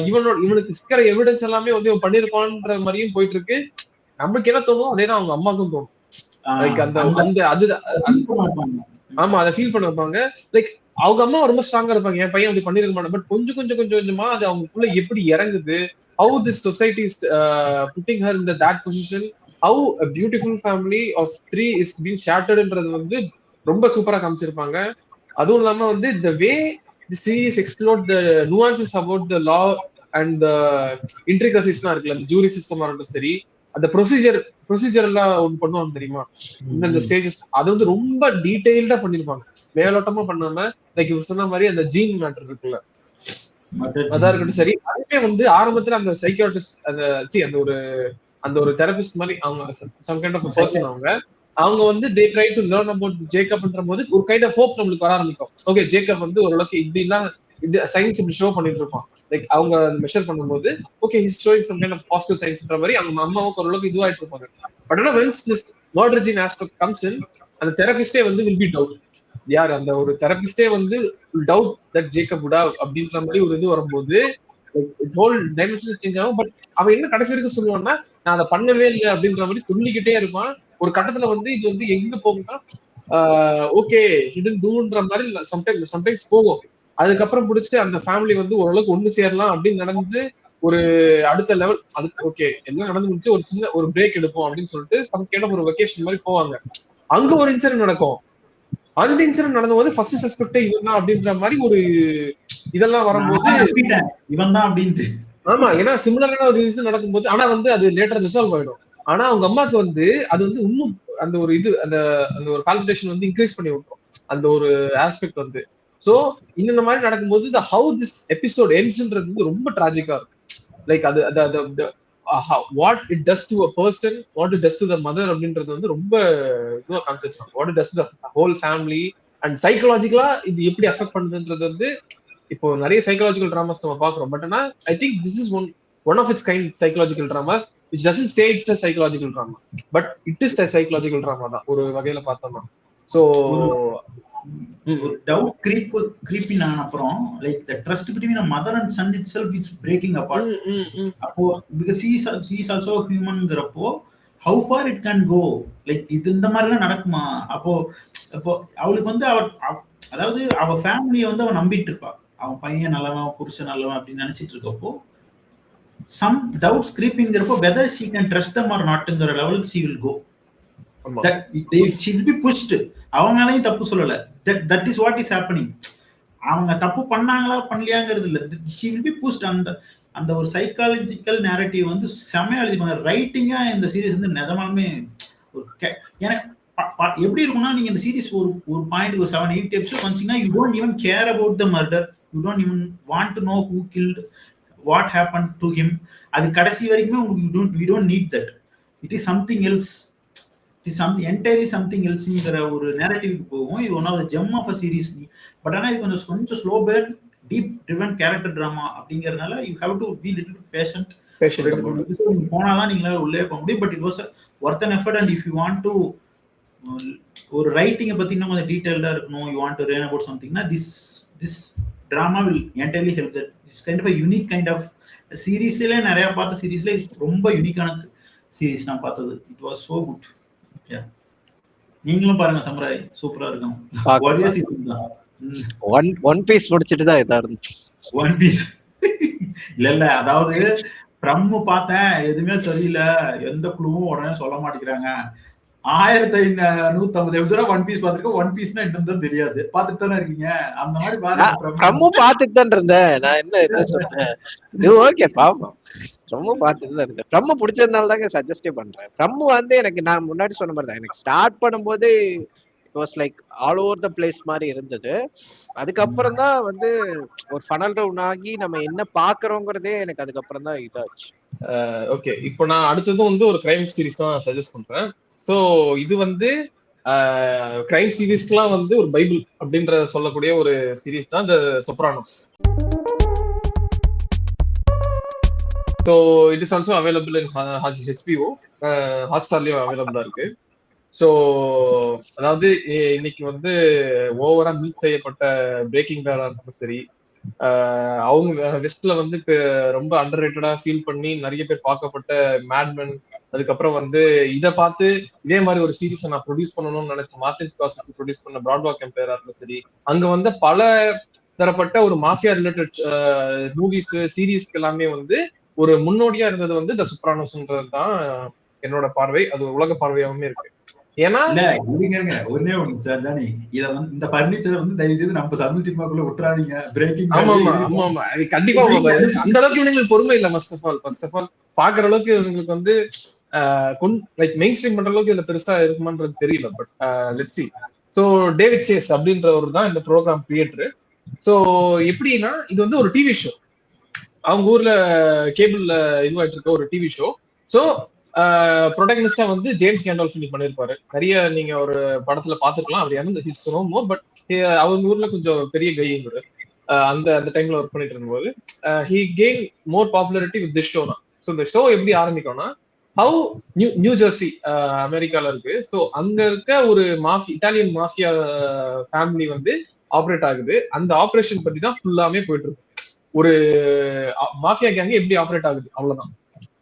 இவனுக்கு இருக்கிற எவிடன்ஸ் எல்லாமே வந்து இவன் பண்ணிருப்பான்ற மாதிரியும் போயிட்டு இருக்கு. நம்மளுக்கு என்ன தோணும் அதேதான் அவங்க அம்மாவுக்கும் தோணும். லைக் அந்த அது ஆமா அதை ஃபீல் பண்ண வைப்பாங்க. லைக் அவங்க அம்மா ரொம்ப ஸ்ட்ராங்கா இருப்பாங்க, என் பையன் அப்படி பண்ணிருக்க மாட்டான். பட் கொஞ்சம் கொஞ்சமா அது அவங்களுக்குள்ள எப்படி இறங்குது, how this society is putting her in that position, how a beautiful family of 3 is being shattered ன்றது வந்து ரொம்ப சூப்பரா காமிச்சிருப்பாங்க. அதுவும் இல்லாம வந்து the way the series explored the nuances about the law and the intricacies இருக்குல்ல, அந்த ஜூரி சிஸ்டமா இருக்கட்டும் சரி, அந்த ப்ரொசீஜர் எல்லாம் ஒன்று பண்ணுவாங்க தெரியுமா இந்த ஸ்டேஜஸ், அது வந்து ரொம்ப டீடைல்டா பண்ணிருப்பாங்க, மேலோட்டமா பண்ணாம. லைக் இவர் சொன்ன மாதிரி அந்த ஜீன் மேட்டர் இருக்குல்ல, அதான் இருக்கட்டும் சரி. அதுவே வந்து ஆரம்பத்துல அந்த சைக்கியாட்ரிஸ்ட் அந்த ஒரு தெரபிஸ்ட் மாதிரி அவங்க சம் கைண்ட் ஆஃப் பர்சன் அவங்க வந்து they try to learn about ஜேக்கப்ன்ற போது ஒரு கைண்ட் ஆஃப் ஹோப் நம்மளுக்கு வர ஆரம்பிக்கும். ஓகே ஜேக்கப் வந்து ஓரளவுக்கு இப்படிலாம் சயின்ஸ் இப்படி ஷோ பண்ணிட்டு இருப்பான். லைக் அவங்க மெஷர் பண்ணும்போது okay his showing some kind of positive சயின்ஸ்ன்ற மாதிரி அவங்க அம்மாவுக்கு ஓரளவுக்கு இதுவாயிட்டு இருப்பாங்க. பட் ஆனா when's this murder gene aspect comes in, அந்த தெரபிஸ்டே வந்து வில் பி டவுட். யார் அந்த ஒரு தெரபிஸ்டே வந்து doubt that Jacob would have அப்படின்ற மாதிரி ஒரு இது வரும்போது ஹோல் டைமென்ஷன் சேஞ்ச் ஆகும். பட் அவன் என்ன கடைசி வரைக்கும் சொல்லுவான்னா நான் அதை பண்ணவே இல்லை அப்படின்ற மாதிரி சொல்லிக்கிட்டே இருப்பான். ஒரு கட்டத்துல வந்து இது வந்து எங்க போகும்னா ஓகே ஹிடன் டூன்ற மாதிரி சம்டைம்ஸ் போகும். அதுக்கப்புறம் பிடிச்சிட்டு அந்த ஃபேமிலி வந்து ஓரளவுக்கு ஒண்ணு சேரலாம் அப்படின்னு நடந்து ஒரு அடுத்த லெவல் அதுக்கு ஓகே எல்லாம் நடந்து முடிச்சு ஒரு சின்ன ஒரு பிரேக் எடுப்போம் அப்படின்னு சொல்லிட்டு சம் கைண்ட் ஆஃப் ஒரு வெக்கேஷன் மாதிரி போவாங்க. அங்க ஒரு இன்சிடென்ட் நடக்கும். அந்த இன்சிடென்ட் நடந்த போது ஃபர்ஸ்ட் சஸ்பெக்டே இவன் தான் அப்படின்ற மாதிரி ஒரு இதெல்லாம் வரும்போது இவன் தான் அப்படின்ட்டு. ஆமா, ஏன்னா சிமிலரான ஒரு இன்சிடென்ட் நடக்கும்போது ஆனா வந்து அது லேட்டர் ரிசால்வ் ஆயிடும். ஆனா அவங்க அம்மாக்கு வந்து அது வந்து இன்னும் அந்த ஒரு இது அந்த ஒரு கால்குலேஷன் வந்து இன்க்ரீஸ் பண்ணி விட்டுரும் அந்த ஒரு ஆஸ்பெக்ட் வந்து. சோ இந்த மாதிரி நடக்கும்போது the how this episode ends ன்றது வந்து ரொம்ப டிராஜிக்கா இருக்கும். லைக் அது what it does to a person, what it does to the mother அப்படின்றது வந்து ரொம்ப இதுவா concept. what it does to the whole family and psychologically இது எப்படி அஃபெக்ட் பண்ணுதுன்றது வந்து இப்போ நிறைய சைக்காலஜிக்கல் டிராமாஸ் நம்ம பாக்குறோம். பட் ஆனா I think this is one of its kind psychological dramas which doesn't say it's a psychological drama but it is a psychological drama தான் ஒரு வகையில பார்த்தோம்னா. சோ doubt creeping ஆன அப்புறம் like the trust between a mother and son itself is breaking apart. அப்போ because she is also human ங்கறப்போ how far it can go, like இது இந்த மாதிரி எல்லாம் நடக்குமா? அப்போ அவளுக்கு வந்து அதாவது அவ ஃபேமிலியை வந்து அவ நம்பிட்டு இருப்பா, அவன் பையன் நல்லவன் புருஷன் நல்லவன் அப்படின்னு நினைச்சிட்டு இருக்கப்போ some doubts creeping ங்கறப்போ whether she can trust them or not ங்கற லெவலுக்கு she will go. that she will be pushed. அவங்க மேலயும் தப்பு சொல்லல, that is what is happening. அவங்க தப்பு பண்ணாங்களா பண்ணலையாங்கிறது இல்ல, she will be pushed. அந்த ஒரு சைக்காலஜிக்கல் நேரேட்டிவ் வந்து செமையா எழுதிப்பாங்க. ரைட்டிங்கா இந்த சீரீஸ் வந்து நிஜமாலுமே எப்படி இருக்கும்னா நீங்க இந்த சீரீஸ் ஒரு பாயிண்ட் ஒரு 7-8 episode வந்துச்சீங்கன்னா you don't even care about the murder, you don't even want to know who killed, what happened to him. அது கடைசி வரைக்குமே உங்களுக்கு we don't need that. It is something else. It is something entirely something else ங்கற ஒரு narrative-க்கு போகும். இது one of the gem of a series. But ஆனா இது கொஞ்சம் slow burn deep driven character drama அப்படிங்கறதுனால you have to be little bit patient. போனாதான் நீங்க உள்ளே போக முடியும். But it was worth an effort. And if you want to ஒரு ரைட்டிங்கை பத்தி இன்னும் கொஞ்சம் டீடைல்டா இருக்கணும், you want to learn about something na this drama will entirely help that. It's kind of a unique kind of சீரீஸ்ல நிறைய பார்த்த சீரீஸ்ல ரொம்ப யூனிக்கான சீரீஸ் நான் பார்த்தது. It was so good. நீங்களும் பாருங்க சம்ராய், சூப்பரா இருக்கும். ஒரே சீசன் தான். ஒன் பீஸ் முடிச்சிட்டு தான் இதா இருந்துச்சு. ஒன் பீஸ் இல்ல அதாவது பிரம்மு பார்த்தேன், எதுவுமே சரியில்லை, எந்த குழுவும் உடனே சொல்ல மாட்டேங்கிறாங்க. 1150 எபிசோட் ஒன் பீஸ் பாத்துருக்கேன். ஒன் பீஸ்னா என்னன்னு தெரியாது, பாத்துட்டு தானே இருக்கீங்க. அந்த மாதிரி பிரம்மு பாத்துட்டு தான் இருந்தேன். நான் என்ன சொன்னேன், இது ஓகே பாப்போம். பிரம்மு பாத்துட்டு தான் இருந்தேன். பிரம்மு பிடிச்சதுனால தாங்க சஜஸ்டே பண்றேன். பிரம்மு வந்து எனக்கு நான் முன்னாடி சொன்ன மாதிரி தான், எனக்கு ஸ்டார்ட் பண்ணும்போது it was like all over the place மாதிரி இருந்தது. அதுக்கப்புறம் தான் வந்து ஒரு ஃபனல் ரவுண்ட் ஆகி நம்ம என்ன பாக்குறோங்கிறதே எனக்கு அதுக்கப்புறம் தான் இதாச்சு. ஓகே, இப்போ நான் அடுத்தது வந்து ஒரு கிரைம் சீரிஸ் தான் சஜஸ்ட் பண்றேன். சோ இது வந்து கிரைம் சீரிஸ்க்குலாம் வந்து ஒரு பைபிள் அப்படின்ற சொல்லக்கூடிய ஒரு சீரிஸ் தான் The Sopranos. So it is also available in HBO, ஹாட்ஸ்டார்லயும் அவைலபிளா இருக்கு. ஸோ அதாவது இன்னைக்கு வந்து ஓவரா மீட் செய்யப்பட்ட பிரேக்கிங் பேடா இருந்தாலும் சரி, அவங்க வெஸ்ட்ல வந்து ரொம்ப அண்டர் ரேட்டடா ஃபீல் பண்ணி நிறைய பேர் பார்க்கப்பட்ட மேட்மென், அதுக்கப்புறம் வந்து இதை பார்த்து இதே மாதிரி ஒரு சீரீஸை நான் ப்ரொடியூஸ் பண்ணணும்னு நினைச்ச மார்டின் ஸ்கார்செஸி ப்ரொடியூஸ் பண்ண பிராட்வாக் எம்பையரா இருந்தாலும் சரி, அங்க வந்து பல தரப்பட்ட ஒரு மாஃபியா ரிலேட்டட் மூவிஸ் சீரீஸ்க்கு எல்லாமே வந்து ஒரு முன்னோடியா இருந்தது வந்து த சொப்ரானோஸ்ன்றது தான் என்னோட பார்வை. அது உலக பார்வையாகவுமே இருக்கு. ஏன்னா இல்ல இருங்க ஒன்னே ஒண்ணு சார் தானி, இத வந்து இந்த பர்னிச்சரை வந்து தயவு செய்து நம்ம தமிழ் சினிமாக்குள்ள விட்டுறாதீங்க. பிரேக்கிங் ஆமா அது கண்டிப்பா அந்த அளவுக்கு இவங்களுக்கு பொறுமை இல்ல. ஃபர்ஸ்ட் ஆஃப் ஆல் பாக்குற அளவுக்கு இவங்களுக்கு வந்து லைக் மெயின் ஸ்ட்ரீம் பண்ற அளவுக்கு இதுல பெருசா இருக்குமான்றது தெரியல. But let's see. So David Chase அப்படின்றவர் தான் இந்த ப்ரோக்ராம் கிரியேட்டர். சோ எப்படின்னா இது வந்து ஒரு டிவி ஷோ, அவங்க ஊர்ல கேபிள்ல இதுவாயிட்டு இருக்க ஒரு டிவி ஷோ. சோ ப்ரொடகனிஸ்டா வந்து ஜேம்ஸ் கேண்டல்ஃபினி பண்ணிருப்பாரு. நிறைய நீங்க ஒரு படத்துல பாத்துருக்கலாம். அவர் இறந்து ஹிஸ் நோ மோர், பட் அவங்க ஊர்ல கொஞ்சம் பெரிய கையோட அந்த டைம்ல ஒர்க் பண்ணிட்டு இருக்கும்போது he gain more popularity with this show தான். ஸோ இந்த ஷோ எப்படி ஆரம்பிக்கும்னா, ஹவு நியூ ஜெர்சி அமெரிக்கால இருக்கு. ஸோ அங்க இருக்க ஒரு இட்டாலியன் மாஃபியா ஃபேமிலி வந்து ஆப்ரேட் ஆகுது. அந்த ஆப்ரேஷன் பத்தி தான் ஃபுல்லாமே போயிட்டு இருக்கு. ஒரு மாஃபியா கேங் எப்படி ஆப்ரேட் ஆகுது அவ்வளவுதான்.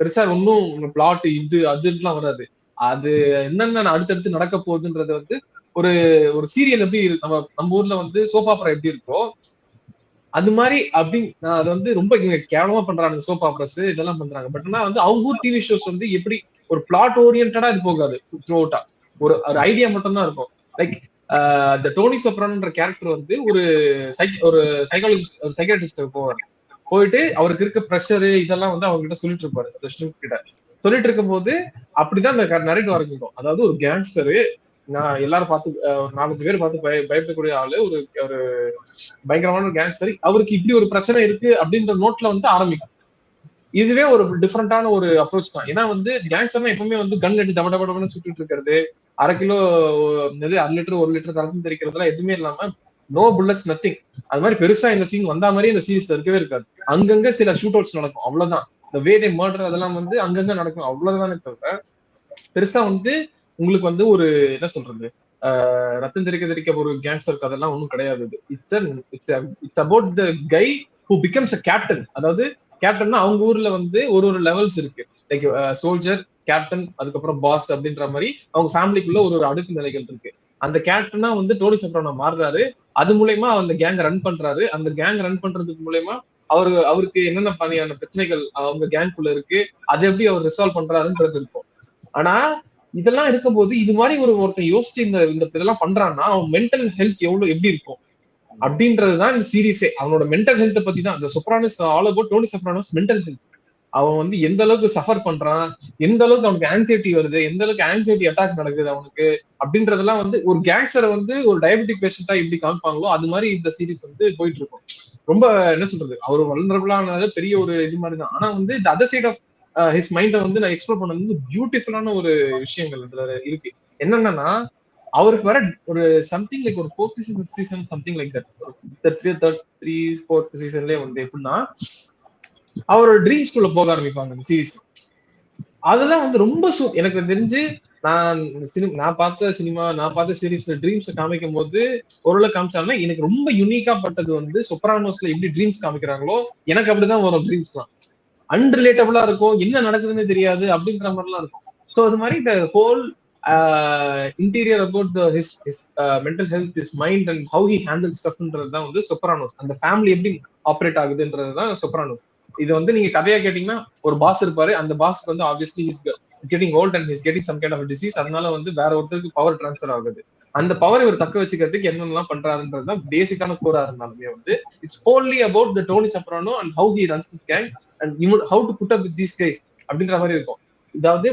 பெருசா ஒன்னும் பிளாட் இது அதுலாம் வராது. அது என்னென்ன அடுத்தடுத்து நடக்க போகுதுன்றது வந்து ஒரு ஒரு சீரியல் எப்படி நம்ம ஊர்ல வந்து சோப் ஆப்பரா எப்படி இருக்கோ அது மாதிரி அப்படி அது வந்து ரொம்ப கேவலமா பண்றாங்க சோப் ஆப்பரஸ் இதெல்லாம் பண்றாங்க. பட் ஆனா வந்து அவங்க ஊர் டிவி ஷோஸ் வந்து எப்படி ஒரு பிளாட் ஓரியன்டா இது போகாது. த்ரூ அவுட்டா ஒரு ஐடியா மட்டும் தான் இருக்கும். லைக் இந்த டோனி சொப்ரானோன்ற கேரக்டர் வந்து ஒரு சைக்காலஜிஸ்ட், ஒரு சைக்காட்ரிஸ்ட் போவார். போயிட்டு அவருக்கு இருக்க ப்ரெஷரு இதெல்லாம் வந்து அவங்க கிட்ட சொல்லிட்டு இருப்பாரு. கிட்ட சொல்லிட்டு இருக்கும் போது அப்படிதான் அந்த நரேட்டிவ் ஆரம்பிக்கும். அதாவது ஒரு கேங்ஸ்டரு, நான் எல்லாரும் பார்த்து ஒரு 4-5 பேர் பார்த்து பயப்படக்கூடிய ஆளு, ஒரு பயங்கரமான கேங்ஸ்டர், அவருக்கு இப்படி ஒரு பிரச்சனை இருக்கு அப்படின்ற நோட்ல வந்து ஆரம்பிக்கும். இதுவே ஒரு டிஃப்ரெண்டான ஒரு அப்ரோச் தான். ஏன்னா வந்து கேங்ஸ்டர்னா எப்பவுமே வந்து கன் அடி டபடபடன்னு சுட்டிட்டு இருக்கிறது, 1/2 கிலோ 1 லிட்டர் 1 லிட்டர் தரப்பு தெரிக்கிறதுலாம் எதுவுமே இல்லாம நோ புல்லட்ஸ் நத்திங். அது மாதிரி பெருசா இந்த சீன் வந்தா மாதிரி இந்த சீரீஸ்ல இருக்கவே இருக்காது. அங்கங்க சில ஷூட் அவுட்ஸ் நடக்கும், அவ்வளவுதான். இந்த வேதே மர்டர் அதெல்லாம் வந்து அங்கங்க நடக்கும், அவ்வளவுதானே தவிர பெருசா வந்து உங்களுக்கு வந்து ஒரு என்ன சொல்றது ரத்தம் தெரிக்க ஒரு கேங்ஸ்டர் கதெல்லாம் ஒன்றும் கிடையாது. It's about the guy who becomes a captain. அதாவது கேப்டன்னா அவங்க ஊர்ல வந்து ஒரு லெவல்ஸ் இருக்கு. லைக் சோல்ஜர், கேப்டன், அதுக்கப்புறம் பாஸ் அப்படின்ற மாதிரி அவங்க ஃபேமிலிக்குள்ள ஒரு அடுக்கு நிலைகள் இருக்கு. அந்த கேப்டனா வந்து டோனி சொப்ரானோ மாறுறாரு. அது மூலயமா அந்த கேங் ரன் பண்றாரு. அந்த கேங் ரன் பண்றதுக்கு மூலயமா அவருக்கு என்னென்ன மாதிரியான பிரச்சனைகள் அவங்க கேங்குள்ள இருக்கு, அதை எப்படி அவர் ரிசால்வ் பண்றாருன்றது இருக்கும். ஆனா இதெல்லாம் இருக்கும்போது இது மாதிரி ஒருத்தன் யோசிச்சு இந்த இதெல்லாம் பண்றான்னா அவன் மென்டல் ஹெல்த் எப்படி இருக்கும் அப்படின்றதுதான் இந்த சீரீஸே. அவனோட மென்டல் ஹெல்த்தை பத்தி தான். இந்த Sopranos all about Tony Soprano's mental health. அவன் வந்து எந்த அளவுக்கு சஃபர் பண்றான், எந்த அளவுக்கு அவனுக்கு ஆன்சைட்டி வருது, எந்த அளவுக்கு ஆன்சைட்டி அட்டாக் நடக்குது அவனுக்கு அப்படின்றதெல்லாம் வந்து ஒரு கேங்ஸ்டரை வந்து ஒரு டயபெட்டிக் பேஷண்டா எப்படி காமிப்பாங்களோ அது மாதிரி இந்த சீரீஸ் வந்து போயிட்டு இருக்கும். ரொம்ப என்ன சொல்றது, அவர் வல்னரபிளான பெரிய ஒரு இது மாதிரி தான். ஆனா வந்து இந்த அதர் சைட் ஆஃப் ஹிஸ் மைண்டை வந்து நான் எக்ஸ்ப்ளோர் பண்ணது வந்து பியூட்டிஃபுல்லான ஒரு விஷயங்கள் இதுல இருக்கு. என்னன்னா அவருக்கு வர ஒரு சம்திங் லைக் ஒரு 4th season something like that 3-4th சீசன்லயே வந்து எப்படின்னா அவரோட ட்ரீம் ஸ்கூல்ல போக ஆரம்பிப்பாங்க இந்த சீரீஸ். அதெல்லாம் வந்து ரொம்ப எனக்கு தெரிஞ்சு நான் பார்த்த சீரீஸ்ல ட்ரீம்ஸ் காமிக்கும் போது ஓரளவு காமிச்சாங்கன்னா எனக்கு ரொம்ப யூனிக்கா பட்டது வந்து சொப்ரானோஸ்ல எப்படி ட்ரீம்ஸ் காமிக்கிறாங்களோ எனக்கு அப்படிதான் வரும். ட்ரீம்ஸ்லாம் அன்ரிலேட்டபிளா இருக்கும், என்ன நடக்குதுன்னு தெரியாது அப்படின்ற மாதிரிலாம் இருக்கும். ஸோ அது மாதிரி இந்த whole interior about his mental health, his mind and how he handle ஸ்டஃப்ன்றது தான் வந்து சொப்ரானோஸ். அந்த ஃபேமிலி எப்படி ஆப்ரேட் ஆகுதுன்றது தான் சொப்ரானோஸ். இது வந்து நீங்க கதையா கேட்டீங்கன்னா ஒரு பாஸ் இருப்பாரு, அந்த பாஸ்க்கு வந்து obviously is getting old and is getting some kind of disease. அதனால வந்து வேற ஒருத்தருக்கு பவர் டிரான்ஸ்ஃபர் ஆகுது. அந்த பவர் இவர் தக்க வச்சுக்கிறதுக்கு என்னென்னலாம் பண்றாருன்றது தான் பேசிக்கான கோரா இருந்தாலுமே வந்து it's only about the Tony Soprano and how he runs this gang and how to put up with these guys அப்படின்ற மாதிரி இருக்கும். இதாவது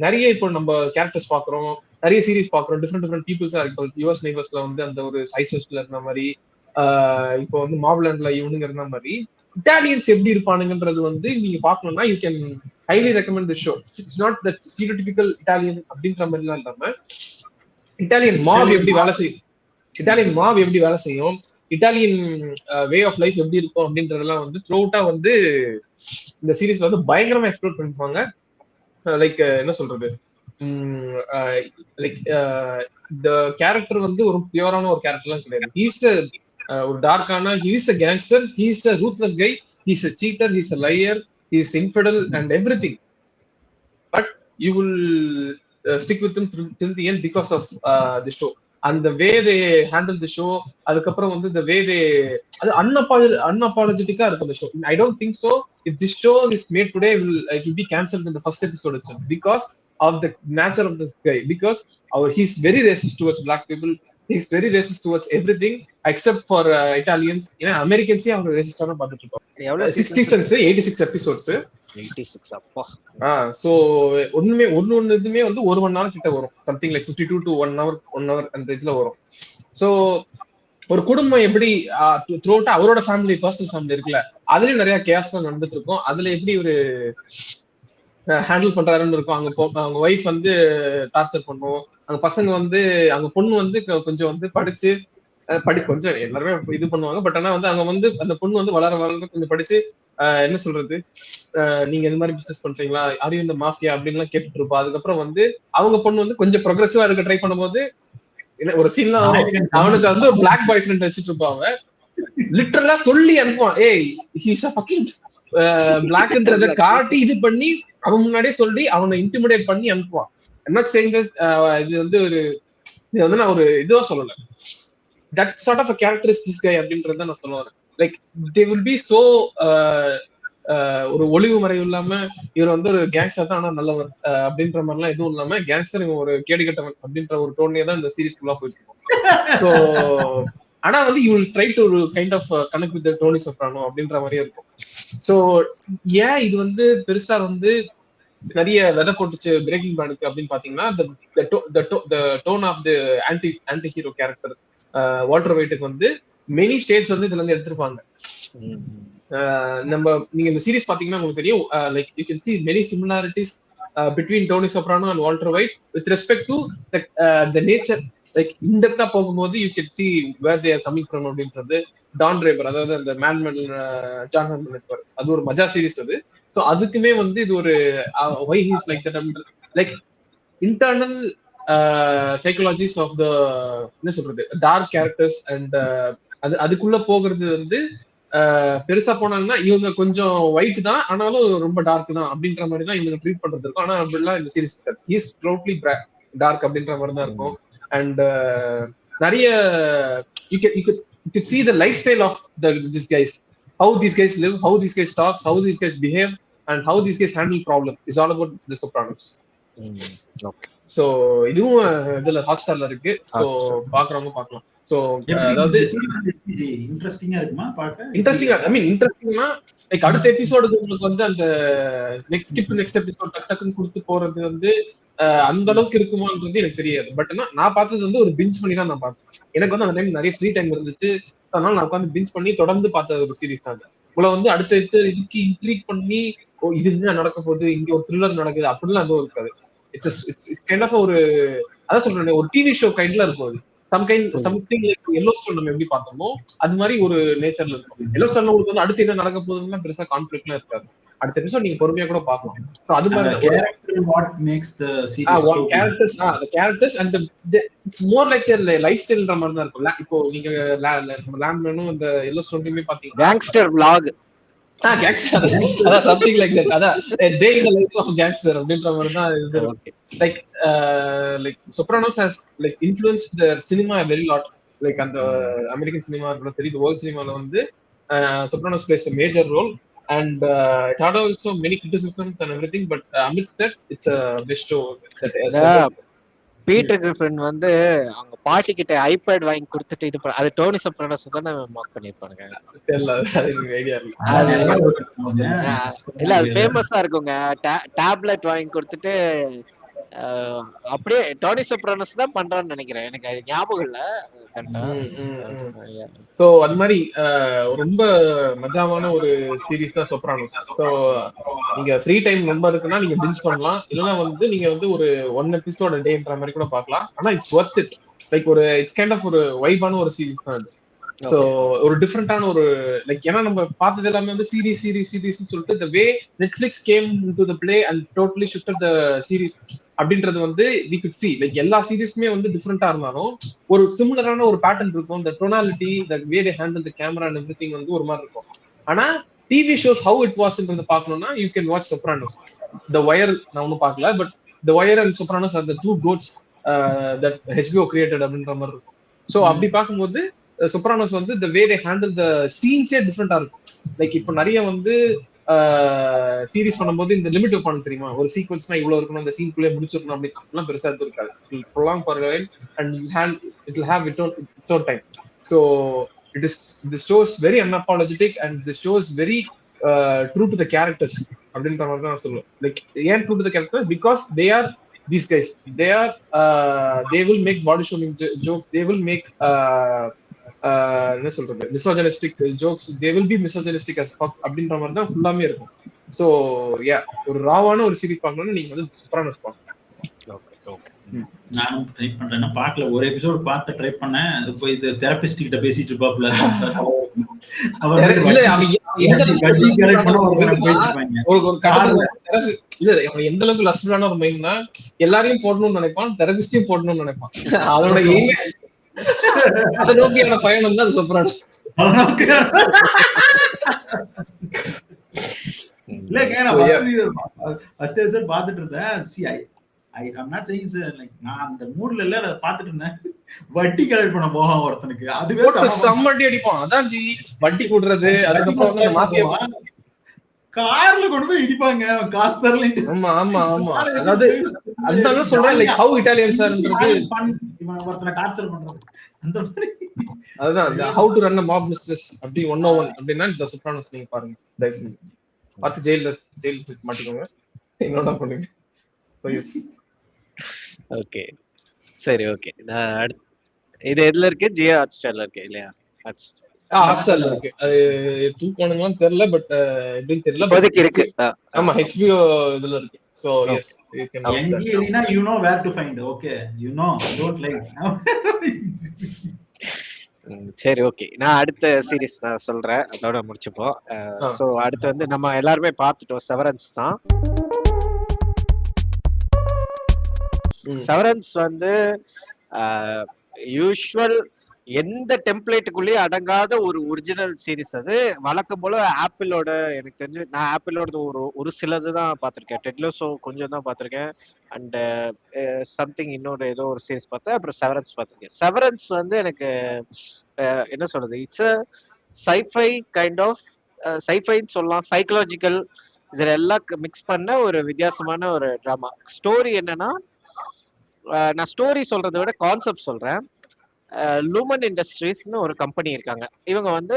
நிறைய இப்போ நம்ம கேரக்டர்ஸ் பாக்குறோம், நிறைய சீரீஸ் பாக்குறோம், டிஃப்ரெண்ட் பீப்புள்ஸா இருக்கும். யுஎஸ் நெய்பர்ஸ்ல வந்து அந்த ஒரு சைசஸ்ல இருந்த மாதிரி, இப்போ வந்து மாவ்லாண்ட்ல இவனுங்க இருந்த மாதிரி இட்டாலியன்ஸ் எப்படி இருப்பானுங்கன்றது வந்து நீங்க பாக்கணும்னா you can highly recommend this show. It's not that stereotypical Italian அப்படின்ற மாதிரிலாம் இல்லாம இட்டாலியன் மாவ் எப்படி வேலை செய்யும், இட்டாலியன் வே ஆஃப் லைஃப் எப்படி இருக்கும் அப்படின்றதெல்லாம் வந்து த்ரூ அவுட்டா வந்து இந்த சீரீஸ்ல வந்து பயங்கரமா எக்ஸ்ப்ளோர் பண்ணிருப்பாங்க. லைக் என்ன சொல்றது, லைக் இந்த கேரக்டர் வந்து ஒரு பியூரான ஒரு கேரக்டர்லாம் கிடையாது. ஹீஸ் ஒரு டார்க்கான, he's a gangster, he's a ruthless guy, he's a cheater, he's a liar, he's infidel and everything. But you will stick with him till the end because of the show. அந்த வே they handle the show, அதுக்கப்புறம் வந்து இந்த way தே அது அன்அப்பாலஜெட்டிக்கா இருக்கும் அந்த show. I don't think so if this show is made today it will be cancelled in the first episode itself because of the nature of this guy, because he's very racist towards black people, he's very racist towards everything except for Italians. ஏன்னா அமெரிக்கன்ஸே அவங்க ரேசிஸ்டான பார்த்துட்டு இருப்பாங்க. எவ்வளவு 6 seasons 86 episodes. 86 அப்பா. So ஒன்னு இதுமே வந்து 1 மணி நேரம் கிட்ட வரும், சம்திங் லைக் 52 to 1 hour அந்த இதுல வரும். சோ ஒரு குடும்பம் எப்படி த்ரூ அவுட் அவரோட ஃபேமிலி, பர்சனல் ஃபேமிலி இருக்குல்ல, அதுலயும் நிறைய கேஸ் நடந்துட்டு இருக்கும். அதுல எப்படி ஒரு ஹேண்டில் பண்றாருன்னு இருக்கும். அவங்க ஒய்ஃப் வந்து டார்ச்சர் பண்ணும், அவங்க பசங்க வந்து, அவங்க பொண்ணு வந்து கொஞ்சம் வந்து படிச்சு கொஞ்சம் எல்லாருமே இது பண்ணுவாங்க. பட் ஆனா வந்து அவங்க வந்து அந்த பொண்ணு வந்து வளர கொஞ்சம் படிச்சு என்ன சொல்றது, நீங்க இந்த மாதிரி பிசினஸ் பண்றீங்களா, அதையும் இந்த மாஃபியா அப்படின்னு எல்லாம் கேட்டுட்டு இருப்பா. அதுக்கப்புறம் வந்து அவங்க பொண்ணு வந்து கொஞ்சம் ப்ரோக்ரஸிவா இருக்க ட்ரை பண்ணும்போது ஒரு சீன்ல அவனுக்கு வந்து ஒரு பிளாக் பாய் ஃப்ரெண்ட் வச்சுட்டு இருப்பாங்க. லிட்டரலா சொல்லி அனுப்புவான், ஏய் ஹீஸ் அ ஃபக்கிங் பிளாக்ன்றத காட்டி இது பண்ணி அவன் முன்னாடியே சொல்லி அவனை இன்டிமிடேட் பண்ணி அனுப்புவான். I'm not saying this, இது வந்து நான் ஒரு இதுவா சொல்லல, that sort of a character is this guy அப்படின்றத நான் சொல்ல வரேன். Like they will be so ஒரு ஒளிவு மறைவு இல்லாம இவர் வந்து ஒரு கேங்ஸ்டர் தான் ஆனா நல்லவர் அப்படின்ற மாதிரிலாம் எதுவும் இல்லாம, கேங்ஸ்டர் இவன் ஒரு கேடு கட்டவன் அப்படின்ற ஒரு டோன்லயே தான் இந்த சீரீஸ் ஃபுல்லா போயிட்டு இருக்கும். ஸோ ஆனா வந்து you will try to kind of connect with Tony Soprano அப்படின்ற மாதிரியே இருக்கும். ஸோ ஏன் இது வந்து பெருசா வந்து நிறைய விதை போட்டுச்சு பிரேக்கிங் பேடுக்கு அப்படின்னு பாத்தீங்கன்னா, tone of the anti hero character Walter ஒயிட்டுக்கு வந்து மெனி ஸ்டேட்ஸ் வந்து இதுல இருந்து எடுத்திருப்பாங்க. நீங்க இந்த சீரீஸ் பாத்தீங்கன்னா உங்களுக்கு தெரியும், like you can see many similarities between Tony Soprano and Walter White with respect to the nature. Like இன்டெப்தா போகும்போது you can see where they are coming from அப்படின்றது. டான் ரேபர், அதாவது அந்த மேன்மெல் ஜான் ஹர்மன் இருப்பார், அது ஒரு மஜா சீரீஸ் அது. ஸோ அதுக்குமே வந்து இது ஒரு why he is like that, like internal psychologies of the என்ன சொல்றது டார்க் கேரக்டர்ஸ் அண்ட் அதுக்குள்ள போகிறது வந்து பெருசா போனாங்கன்னா இவங்க கொஞ்சம் ஒயிட் தான் ஆனாலும் ரொம்ப டார்க் தான் அப்படின்ற மாதிரி தான் இவங்க ட்ரீட் பண்றது இருக்கும். ஆனா அப்படிலாம் இந்த சீரீஸ் இஸ் டோட்டலி டார்க் அப்படின்ற மாதிரி தான் இருக்கும். அண்ட் நிறைய you could see the lifestyle of these guys, how these guys live, how these guys talk, how these guys behave, and how these guys handle problem is all about the Sopranos. Okay. So இதுவும் இதுல ஹாட்ஸ்டார்ல இருக்கு. So பாக்குறவங்க பார்க்கலாம். So அதாவது இன்ட்ரஸ்டிங்கா இருக்குமா பார்க்க? இன்ட்ரஸ்டிங்கா, ஐ மீன் இன்ட்ரஸ்டிங்னா like அடுத்த எபிசோடுக்கு உங்களுக்கு வந்து அந்த நெக்ஸ்ட் எபிசோட் டக்குன்னு கொடுத்து போறது வந்து அந்த அளவுக்கு இருக்குமான்றது எனக்கு தெரியாது. பட் நான் பார்த்தது வந்து ஒரு பிஞ்ச் பண்ணி தான் நான் பார்த்தேன். எனக்கு வந்து அந்த டைம் நிறைய ஃப்ரீ டைம் இருந்துச்சு. அதனால நான் உட்காந்து பிஞ்ச் பண்ணி தொடர்ந்து பார்த்த ஒரு சீரீஸ் தான். உங்களை வந்து அடுத்த இதுக்கு இன்ட்ரீட் பண்ணி இது என்ன நடக்க போகுது, இங்க ஒரு த்ரில்லர் நடக்குது அப்படிலாம் எதுவும் இருக்காது. இட்ஸ் கைண்ட் ஆஃப் ஒரு அதான் சொல்றேன், ஒரு டிவி ஷோ கைண்ட்ல இருக்கும். சம்திங் லைக் எல்லோஸ்டோன் நம்ம எப்படி பார்த்தோமோ அது மாதிரி ஒரு நேச்சர்ல இருக்கும். எல்லோஸ்டோன்ல உங்களுக்கு வந்து அடுத்து என்ன நடக்க போகுதுன்னா பெருசா கான்ஃபிளிக்ட்லாம் இருக்காது. அடுத்த எபிசோட் நீங்க பொறுமையா கூட பார்க்கலாம். சோ அது மாதிரி what makes the series so the characters and it's more like a lifestyle ன்ற மாதிரி தான் இருக்கும். இப்போ நீங்க லேண்ட்மேனும் இந்த எல்லோஸ்டோன்லயுமே பாத்தீங்கன்னா கேங்ஸ்டர் vlog gangster அதான் something like that, அதான் day in the life of gangster அப்படின்ற மாதிரி தான் இது. like Sopranos has like influenced the cinema a very lot. like அந்த அமெரிக்கன் சினிமா கூட சரி, the world சினிமால வந்து Sopranos plays a major role and it had also many criticisms and everything, but amidst that it's a best show that Peter Griffin வந்து அவங்க பாட்டி கிட்ட iPad வாங்கி கொடுத்துட்டு இது அது டோனி சொப்ரானோஸ் தானே மார்க் பண்ணிருப்பாங்க. இல்ல அது ஃபேமஸா இருக்குங்க. டேப்லெட் வாங்கி கொடுத்துட்டு அப்படியே டோனி சொப்ரானோஸ் தான் பண்றான்னு நினைக்கிறேன், எனக்கு அது ஞாபகம் இல்ல. சோ அது மாதிரி ரொம்ப மஜாவான ஒரு சீரீஸ் தான் சொப்ரானோஸ். சோ நீங்க ஃப்ரீ டைம் ரொம்ப இருக்குன்னா நீங்க பிஞ்ச் பண்ணலாம், இல்லைன்னா வந்து நீங்க வந்து ஒரு 1 எபிசோட் டேன்ற மாதிரி கூட பார்க்கலாம். ஆனா இட்ஸ் வொர்த் இட். லைக் ஒரு இட்ஸ் கைண்ட் ஆஃப் ஒரு வைபான ஒரு சீரீஸ் தான் அது. சோ ஒரு டிஃப்ரெண்டான ஒரு லைக் ஏன்னா நம்ம பார்த்தது எல்லாமே வந்து சீரிஸ் சொல்லிட்டு the way Netflix came into the play and totally shifted the series அப்படின்றது வந்து we could see லைக் எல்லா சீரிஸ்மே வந்து டிஃப்ரெண்டா இருந்தாலும் ஒரு சிமிலரான ஒரு பேட்டர்ன் இருக்கும். the tonality, the way they handle the camera and everything வந்து ஒரு மாதிரி இருக்கும். ஆனா TV shows how it was ன்றத பார்க்கணும்னா you can watch Sopranos. The Wire நான் ஒன்னும் பார்க்கல, but The Wire and Sopranos are the two goats that HBO created அப்படின்ற மாதிரி இருக்கும். ஸோ அப்படி பார்க்கும்போது Sopranos வந்து the way they handle the scenes டிஃப்ரெண்டா இருக்கும். லைக் இப்போ நிறைய வந்து சீரிஸ் பண்ணும்போது இந்த லிமிட் வைப்பானு தெரியுமா, ஒரு சீக்வன்ஸ்னா இவ்வளவு இருக்கணும், இந்த சீன்குள்ளே முடிச்சிடணும் அப்படிலாம் பெருசா இருக்காது. prolong for a while and it will have its own time. So this show is very unapologetic and this show is very true to the characters அப்படின்ற மாதிரி தான் நான் சொல்லுவேன். லைக் ஏன் true to the characters? Because they are these guys. They will make body shaming jokes. They will make என்ன சொல்றது misogynistic jokes. They will be misogynistic as fuck அப்படின்ற மாதிரி தான் ஃபுல்லாமே இருக்கும். ஸோ ஒரு ராவான ஒரு சீரிஸ் பார்க்கணும்னு நீங்க வந்து Sopranos பார்க்கணும். நானும் ட்ரை பண்றேன்னா பார்க்கல, ஒரு எபிசோட் பார்த்து ட்ரை பண்ணேன். இப்போ இது தெரபிஸ்ட் கிட்ட பேசிட்டு இருப்பாப்ல, எந்த அளவுக்கு லஸ்டான ஒரு மைண்ட்னா எல்லாரையும் போடணும்னு நினைப்பான், தெரபிஸ்டையும் போடணும்னு நினைப்பான். அதோட அதை நோக்கியான பயணம் தான் Sopranos. இல்லங்க நான் ஃபர்ஸ்ட் எபிசோட் பார்த்துட்டு இருந்தேன். I'm not saying like நான் அந்த மூட்ல இல்ல பாத்துட்டு இருந்தேன். வட்டி கலெக்ட் பண்ண போவான் ஒருத்தனுக்கு, அதுவே சம்மட்டி அடிப்பான். அதான் ஜி வட்டி கூடுறது. அதுக்கப்புறம் வந்து மாஃபியா கார்ல கொண்டு போய் இடிப்பாங்க காசு தரலிட்டு. ஆமா ஆமா ஆமா, அதாவது அதனால சொல்றேன் லைக் how Italians ஆர்ன்றது இவன் ஒருத்தனை டார்ச்சர் பண்றது அந்த மாதிரி. அதுதான் how to run a mob business அப்படி 101 அப்படினா இந்த Sopranos நீங்க பாருங்க, தயவு செஞ்சு பார்த்து ஜெயில்ல மாட்டிக்கோங்க, என்னடா பண்ணுங்க. ஓகே சரி ஓகே. இது எதுல இருக்கு? ஜியோ ஹாட்ஸ்டார்ல இருக்கு இல்லையா? ஹாட்ஸ்டார்ல இருக்கு. அது தூக்கணும்னு தெரியல, பட் எப்படின்னு தெரியல, இப்போதைக்கு இருக்கு. ஆமா HBO இதுல இருக்கு. So yes, you can Elena, you know where to find. Okay, you know, don't lie. சரி ஓகே, நான் அடுத்த சீரிஸ் நான் சொல்றேன், அதோட முடிச்சுப்போம். சோ அடுத்து வந்து நம்ம எல்லாருமே பார்த்துட்டோம், செவரன்ஸ் தான். செவரன்ஸ் வந்து யூஷுவல் எந்த டெம்ப்ளேட்டுக்குள்ளேயே அடங்காத ஒரு ஒரிஜினல் சீரிஸ். அது வழக்கம் போல ஆப்பிளோட, எனக்கு தெரிஞ்சு நான் ஆப்பிளோட ஒரு சிலது தான் பார்த்துருக்கேன். டெட்லோஸோ கொஞ்சம் தான் பார்த்துருக்கேன். அண்ட் சம்திங் இன்னொரு ஏதோ ஒரு சீரிஸ் பார்த்தேன். அப்புறம் செவரன்ஸ் பார்த்துருக்கேன். செவரன்ஸ் வந்து எனக்கு என்ன சொல்றது, it's a sci-fi kind of, சைஃபைன்னு சொல்லலாம், சைக்கலாஜிக்கல், இதுல எல்லாம் மிக்ஸ் பண்ண ஒரு வித்தியாசமான ஒரு ட்ராமா. ஸ்டோரி என்னன்னா, நான் ஸ்டோரி சொல்றதை விட கான்செப்ட் சொல்றேன். லூமன் இண்டஸ்ட்ரீஸ்னு ஒரு கம்பெனி இருக்காங்க. இவங்க வந்து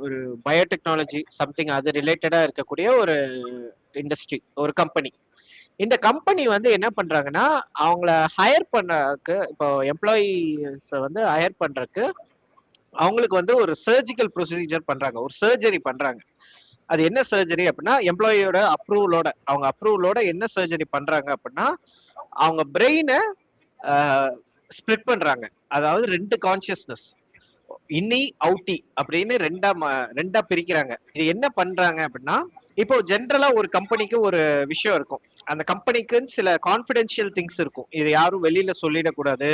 ஒரு பயோடெக்னாலஜி சம்திங் அது ரிலேட்டடா இருக்கக்கூடிய ஒரு இண்டஸ்ட்ரி, ஒரு கம்பெனி. இந்த கம்பெனி வந்து என்ன பண்றாங்கன்னா, அவங்கள ஹையர் பண்ணக்கு, இப்போ எம்ப்ளாயிஸ் வந்து ஹையர் பண்றதுக்கு அவங்களுக்கு வந்து ஒரு சர்ஜிக்கல் ப்ரொசீஜர் பண்றாங்க, ஒரு சர்ஜரி பண்றாங்க. அது என்ன சர்ஜரி அப்படின்னா, எம்ப்ளாயியோட அப்ரூவலோட, அவங்க அப்ரூவலோட என்ன சர்ஜரி பண்றாங்க அப்படின்னா, அவங்க பிரெயினை ஸ்பிளிட் பண்றாங்க. அதாவது 2 கான்சியஸ்னஸ், இன்னி அவுட்டி அப்படின்னு ரெண்டா பிரிக்கிறாங்க. இது என்ன பண்றாங்க அப்படின்னா, இப்போ ஜென்ரலா ஒரு கம்பெனிக்கு ஒரு விஷயம் இருக்கும், அந்த கம்பெனிக்குன்னு சில கான்பிடென்ஷியல் திங்ஸ் இருக்கும், இது யாரும் வெளியில சொல்லிடக்கூடாது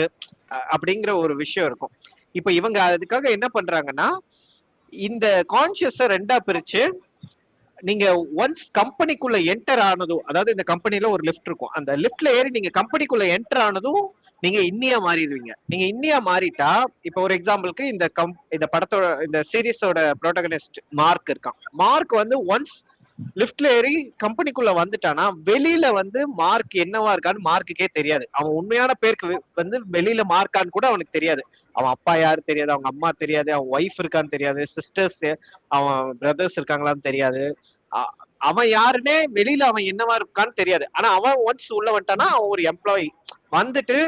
அப்படிங்கிற ஒரு விஷயம் இருக்கும். இப்போ இவங்க அதுக்காக என்ன பண்றாங்கன்னா, இந்த கான்சியஸை 2ஆ பிரிச்சு, நீங்க ஒன்ஸ் கம்பெனிக்குள்ள என்டர் ஆனதும், அதாவது இந்த கம்பெனில ஒரு லிஃப்ட் இருக்கும், அந்த லிஃப்ட்ல ஏறி நீங்க கம்பெனிக்குள்ள என்டர் ஆனதும் நீங்க இன்னியா மாறிடுவீங்க. நீங்க இன்னியா மாறிட்டா, இப்போ ஒரு எக்ஸாம்பிளுக்கு இந்த படத்தோட, இந்த சீரிஸோட ப்ரோட்டகனிஸ்ட் மார்க் இருக்கான். மார்க் வந்து ஒன்ஸ் லிஃப்ட்ல ஏறி கம்பெனிக்குள்ள வந்துட்டானா, வெளியில வந்து மார்க் என்னவா இருக்கான்னு மார்க்குக்கே தெரியாது. அவன் உண்மையான பேருக்கு வந்து வெளியில மார்க்கான்னு கூட அவனுக்கு தெரியாது. அவன் அப்பா யாரு தெரியாது, அவங்க அம்மா தெரியாது, அவன் ஒய்ஃப் இருக்கான்னு தெரியாது, சிஸ்டர்ஸ் அவன் பிரதர்ஸ் இருக்காங்களான்னு தெரியாது, அவன் யாருன்னே வெளியில அவன் என்னவா இருக்கான்னு தெரியாது. ஆனா அவன் ஒன்ஸ் உள்ள வந்துட்டானா அவன் ஒரு எம்ப்ளாயி வந்துட்டு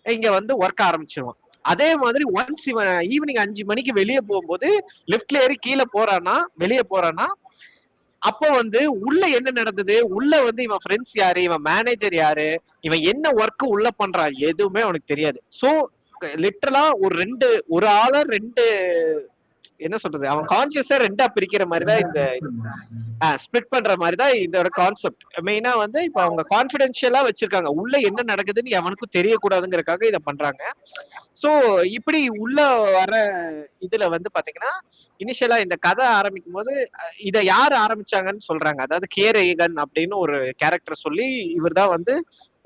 இங்க வந்து ஒர்க் ஆரம்பிச்சிருவான். அதே மாதிரி ஒன்ஸ் இவன் ஈவினிங் 5 மணிக்கு வெளியே போகும்போது லிஃப்ட்ல ஏறி கீழே போறானா, வெளியே போறானா, அப்போ வந்து உள்ள என்ன நடந்தது, உள்ள வந்து இவன் ஃப்ரெண்ட்ஸ் யாரு, இவன் மேனேஜர் யாரு, இவன் என்ன ஒர்க் உள்ள பண்றான், எதுவுமே அவனுக்கு தெரியாது. சோ லிட்டரலா ஒரு ஆள 2 என்ன சொல்றது, அவன் கான்சியஸா ரெண்டா பிரிக்கிற மாதிரி தான் இந்த ஸ்பிளிட் பண்ற மாதிரி தான் இதோட கான்செப்ட். மெயினா வந்து இப்ப அவங்க கான்பிடென்ஷியலா வச்சிருக்காங்க, உள்ள என்ன நடக்குதுன்னு எவனுக்கும் தெரியக்கூடாதுங்கிறதுக்காக இதை பண்றாங்க. சோ இப்படி உள்ள வர இதுல வந்து பாத்தீங்கன்னா இனிஷியலா இந்த கதை ஆரம்பிக்கும் போது இதை யாரு ஆரம்பிச்சாங்கன்னு சொல்றாங்க. அதாவது கே ரேகன் அப்படின்னு ஒரு கேரக்டர் சொல்லி இவர் தான் வந்து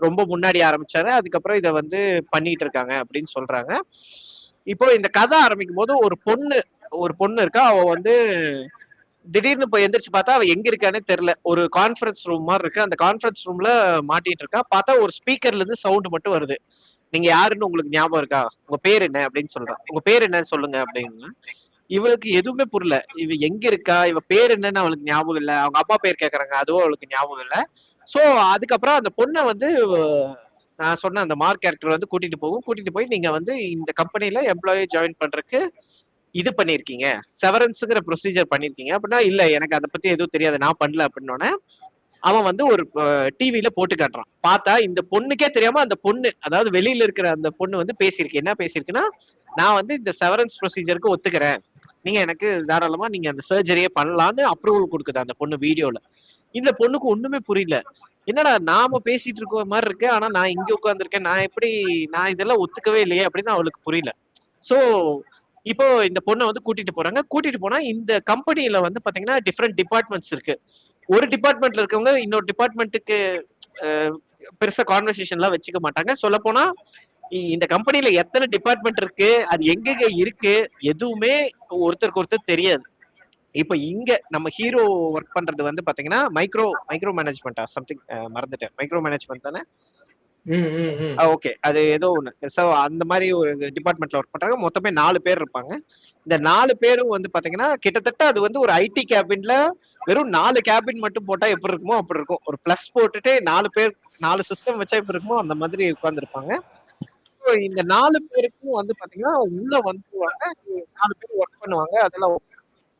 ரொம்ப முன்னாடி ஆரம்பிச்சாரு, அதுக்கப்புறம் இதை வந்து பண்ணிட்டு இருக்காங்க அப்படின்னு சொல்றாங்க. இப்போ இந்த கதை ஆரம்பிக்கும் போது ஒரு பொண்ணு இருக்கா, அவ வந்து திடீர்னு போய் எந்திரிச்சு பார்த்தா அவ எங்க இருக்கானே தெரியல. ஒரு கான்ஃபரன்ஸ் ரூம் மாதிரி இருக்கு, அந்த கான்ஃபரன்ஸ் ரூம்ல மாட்டிட்டு இருக்கா. பார்த்தா ஒரு ஸ்பீக்கர்ல இருந்து சவுண்ட் மட்டும் வருது. நீங்க யாருன்னு உங்களுக்கு ஞாபகம் இருக்கா, உங்க பேர் என்ன அப்படின்னு சொல்றான். உங்க பேர் என்னன்னு சொல்லுங்க அப்படின்னு. இவளுக்கு எதுவுமே புரியல, இவ எங்க இருக்கா, இவ பேர் என்னன்னு அவளுக்கு ஞாபகம் இல்ல, அவங்க அப்பா பேர் கேக்குறாங்க, அதுவும் அவளுக்கு ஞாபகம் இல்ல. சோ அதுக்கப்புறம் அந்த பொண்ணை வந்து நான் சொன்ன அந்த மார்க் கேரக்டர் வந்து கூட்டிட்டு போய் நீங்க வந்து இந்த கம்பெனில எம்ப்ளாயி ஜாயின் பண்றதுக்கு இது பண்ணிருக்கீங்க, செவரன்ஸ்ங்கிற ப்ரொசீஜர் பண்ணிருக்கீங்க அப்படின்னா. இல்ல எனக்கு அதை பத்தி எதுவும் தெரியாது, நான் பண்ணல அப்படின்னோடனே அவன் வந்து ஒரு டிவில போட்டு காட்டுறான். பார்த்தா இந்த பொண்ணுக்கே தெரியாம அந்த பொண்ணு, அதாவது வெளியில இருக்கிற அந்த பொண்ணு வந்து பேசியிருக்கு. என்ன பேசியிருக்குன்னா, நான் வந்து இந்த செவரன்ஸ் ப்ரொசீஜருக்கு ஒத்துக்கிறேன், நீங்க எனக்கு தாராளமா நீங்க அந்த சர்ஜரியே பண்ணலான்னு அப்ரூவல் கொடுக்குது அந்த பொண்ணு வீடியோல. இந்த பொண்ணுக்கு ஒண்ணுமே புரியல, என்னடா நாம பேசிட்டு இருக்க மாதிரி இருக்கு, ஆனா நான் இங்க உட்கார்ந்துருக்கேன், நான் இதெல்லாம் ஒத்துக்கவே இல்லையே அப்படின்னு அவளுக்கு புரியல. சோ இப்போ இந்த பொண்ணை வந்து கூட்டிட்டு போனா இந்த கம்பெனில வந்து பாத்தீங்கன்னா டிஃப்ரெண்ட் டிபார்ட்மெண்ட்ஸ் இருக்கு. ஒரு டிபார்ட்மெண்ட்ல இருக்கவங்க இன்னொரு டிபார்ட்மெண்ட்டுக்கு பெருசா கான்வர்சேஷன் எல்லாம் வச்சுக்க மாட்டாங்க. சொல்ல போனா இந்த கம்பெனில எத்தனை டிபார்ட்மெண்ட் இருக்கு, அது எங்கெங்க இருக்கு, எதுவுமே ஒருத்தருக்கு ஒருத்தர் தெரியாது. இப்ப இங்க நம்ம ஹீரோ ஒர்க் பண்றது வந்து பாத்தீங்கன்னா மைக்ரோ மேனேஜ்மெண்டா சம்திங், மறந்துட்டேன், மைக்ரோ மேனேஜ்மெண்ட் தானே. ஓகே, அது ஏதோ ஒண்ணு. சோ அந்த மாதிரி ஒரு டிபார்ட்மெண்ட்ல ஒர்க் பண்றாங்க. மொத்தமே 4 பேர் இருப்பாங்க. இந்த 4 பேரும் வந்து பாத்தீங்கன்னா கிட்டத்தட்ட அது வந்து ஒரு ஐடி கேபின்ல வெறும் 4 கேபின் மட்டும் போட்டா எப்படி இருக்குமோ அப்படி இருக்கும். ஒரு பிளஸ் போட்டுட்டு 4 பேர் 4 சிஸ்டம் வச்சா எப்படி இருக்குமோ அந்த மாதிரி உட்கார்ந்துருப்பாங்க. இந்த 4 பேருக்கும் வந்து பாத்தீங்கன்னா உள்ள வந்துருவாங்க, 4 பேர் ஒர்க் பண்ணுவாங்க. அதெல்லாம்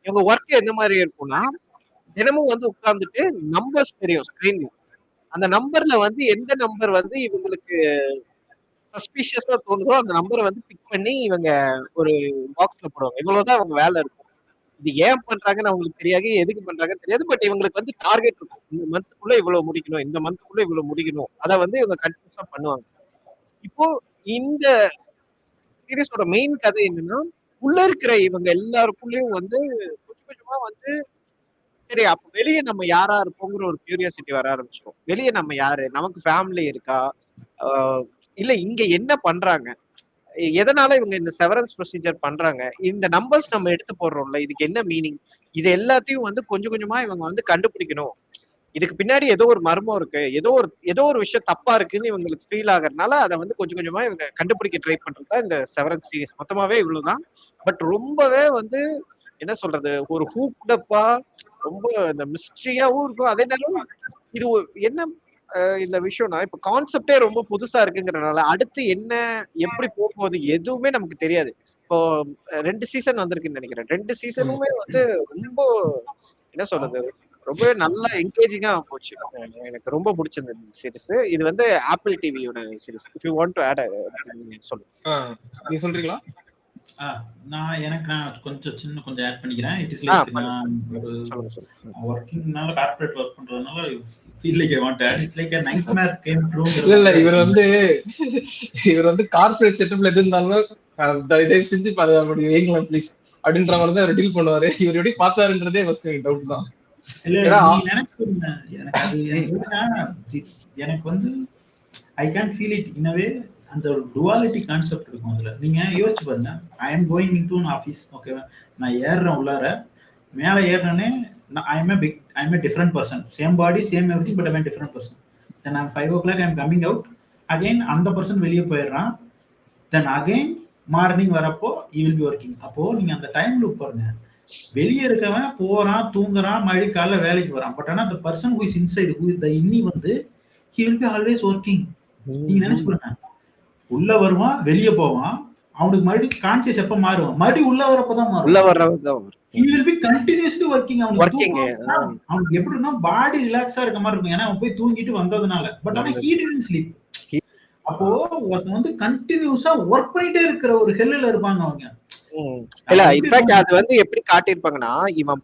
இவங்க ஒர்க் எந்த மாதிரி இருக்கும்னா, தினமும் வந்து உட்கார்ந்துட்டு நம்பர்ஸ் தெரியும் ஸ்கிரீன்ல. அந்த நம்பர்ல வந்து எந்த நம்பர் வந்து இவங்களுக்கு சஸ்பிஷியஸா தோணுதோ அந்த நம்பரை வந்து பிக் பண்ணி இவங்க ஒரு பாக்ஸ்ல போடுவாங்க. இவ்வளவுதான் அவங்க வேலை இருக்கும். இது ஏன் பண்றாங்கன்னு அவங்களுக்கு தெரியாது, எதுக்கு பண்றாங்கன்னு தெரியாது. பட் இவங்களுக்கு வந்து டார்கெட் இருக்கும், இந்த மந்த்துக்குள்ள இவ்வளவு முடிக்கணும், இந்த மந்த்துக்குள்ள இவ்வளவு முடிக்கணும். அதை வந்து இவங்க கண்டினியூஸா பண்ணுவாங்க. இப்போ இந்த சீரிஸோட மெயின் கதை என்னன்னா, உள்ள இருக்கிற இவங்க எல்லாருக்குள்ளயும் வந்து கொஞ்சம் கொஞ்சமா வந்து சரி அப்ப வெளியே நம்ம யாரா இருப்போங்கிற ஒரு கியூரியாசிட்டி வர ஆரம்பிச்சிடும். வெளியே நம்ம யாரு, நமக்கு ஃபேமிலி இருக்கா, இல்ல இங்க என்ன பண்றாங்க, எதனால இவங்க இந்த செவரன்ஸ் ப்ரொசீஜர் பண்றாங்க, இந்த நம்பர்ஸ் நம்ம எடுத்து போடுறோம்ல இதுக்கு என்ன மீனிங், இது எல்லாத்தையும் வந்து கொஞ்சம் கொஞ்சமா இவங்க வந்து கண்டுபிடிக்கணும். இதுக்கு பின்னாடி ஏதோ ஒரு மர்மம் இருக்கு, ஏதோ ஒரு விஷயம் தப்பா இருக்குன்னு இவங்களுக்கு ஃபீல் ஆகுறதுனால அதை வந்து கொஞ்சம் கொஞ்சமா இவங்க கண்டுபிடிக்க ட்ரை பண்றதுதான் இந்த செவரன்ஸ் சீரிஸ். மொத்தமாவே இவ்வளவுதான். பட் ரொம்பவே வந்து என்ன சொல்றது, ஒரு ஹூக்டப்பா ரொம்ப இந்த மிஸ்ட்ரியாவும் இருக்கும். அதே நேரம் இது என்ன இந்த விஷயம்னா, இப்ப கான்செப்டே ரொம்ப புதுசா இருக்குங்கிறனால அடுத்து என்ன எப்படி போகும்போது எதுவுமே நமக்கு தெரியாது. இப்போ 2 சீசன் வந்திருக்குன்னு நினைக்கிறேன். 2 சீசனுமே வந்து ரொம்ப என்ன சொல்றது, ரொம்பவே நல்லா என்கேஜிங்கா போச்சு. எனக்கு ரொம்ப பிடிச்சிருந்தது இந்த சீரிஸ். இது வந்து ஆப்பிள் டிவியோட series. If you want to add சொல்லுங்க. நீ சொல்றீங்களா? நான் கொஞ்சம் ஆட் பண்ணிக்கிறேன். இட் இஸ் லைக் நான் ஒரு வர்க்கிங்னால கார்ப்பரேட் வர்க் பண்றதுனால feel like I want to add. It's like a nightmare came true. இல்ல இவர் வந்து கார்ப்பரேட் செட்டப்ல எது இருந்தாலும் இதை செஞ்சு பாருங்க அப்படி வைங்களா ப்ளீஸ் அப்படின்ற மாதிரி தான் டீல் பண்ணுவாரு. இவர் எப்படி பார்த்தாருன்றதே ஃபர்ஸ்ட் எனக்கு டவுட் தான். இல்ல நீ நினைச்சுங்க, எனக்கு அது எனக்கு வந்து I can feel it in a way. அந்த ஒரு டுவாலிட்டி கான்செப்ட் இருக்கும் அதுல. நீங்க யோசிச்சு பாருங்க, I am going into an office, ஓகேவா, நான் ஏறுறேன் உள்ளார, மேல ஏறினே I am a different person, same body same everything, but I am a different person. Then I'm 5 o'clock, I am coming out again, அந்த பர்சன் வெளியே போயிடுறான். தென் அகைன் மார்னிங் வரப்போ he will be working. அப்போ நீங்க அந்த time loop பாருங்க, வெளியே இருக்கவன் போறான் தூங்குறான் மறுபடியும் காலைல வேலைக்கு வரான். பட் ஆனா the person who is inside, who is the inni வந்து he will be always working. நீங்க நினைச்சு பாருங்க, உள்ள வருவான் வெளியே போவான், அவனுக்கு மறுபடியும் கான்சியஸ் எப்ப மாறுவான், மறுபடியும் உள்ள வரப்பதான் மாறும். he will be continuously working. அவனுக்கு எப்படி இருக்குன்னா பாடி ரிலாக்ஸா இருக்க மாதிரி இருக்கும், ஏன்னா அவன் போய் தூங்கிட்டு வந்ததுனால. பட் ஆனா he didn't sleep. அப்போ ஒருத்தன் வந்து கண்டினியூஸா ஒர்க் பண்ணிட்டே இருக்கிற ஒரு ஹெல்ல இருப்பாங்க அவங்க. இல்ல இன்ஃபேக்ட் அது வந்து எப்படி காட்டியிருப்பாங்கன்னா, இவன்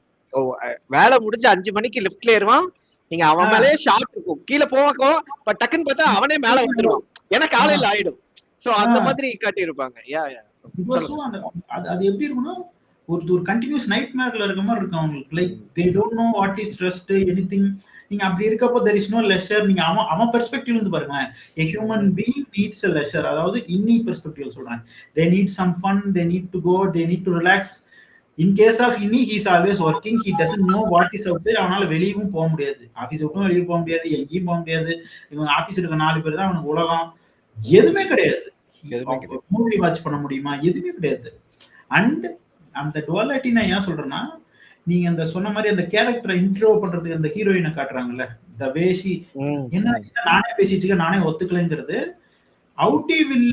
வேலை முடிஞ்சு 5 மணிக்கு லிஃப்ட்ல ஏறுவான், நீங்க அவன் மேலேயே ஷாட் இருக்கும், கீழே போவாக்கும், பட் டக்குன்னு பார்த்தா அவனே மேல வந்துருவான், ஏன்னா காலையில ஆயிடும். சோ அந்த மாதிரி காட்டியிருப்பாங்க. அது எப்படி இருக்குன்னா ஒரு கண்டினியூஸ் நைட் மேர்ல இருக்க மாதிரி இருக்கும் அவங்களுக்கு. Like they don't know what is rest anything. நீங்க அப்படி இருக்கப்போ there is no leisure. நீங்க அவன் பெர்ஸ்பெக்டிவ்ல இருந்து பாருங்க. a human being needs a leisure. அதாவது இன்னி பெர்ஸ்பெக்டிவ்ல சொல்றேன். they need some fun, they need to go, they need to relax. in case of inni he is always working, he doesn't know what is out there. அவனால வெளியவும் போக முடியாது, office விட்டும் வெளியே போக முடியாது, எங்கேயும் போக முடியாது. இவங்க ஆபீஸ் இருக்க 4 பேர் தான் அவனுக்கு உலகம், எதுவுமே கிடையாது. மூவி வாட்ச் பண்ண முடியுமா? எதுவுமே கிடையாது. அண்ட் அந்த டுவாலிட்டி நான் ஏன் சொல்றேன்னா, நீங்க அந்த சொன்ன மாதிரி அந்த கேரக்டரை இன்ட்ரோ பண்றதுக்கு அந்த ஹீரோயினை காட்டுறாங்கல்ல, த வேஷி என்ன நானே பேசிட்டு இருக்க நானே ஒத்துக்கலைங்கிறது. Outie will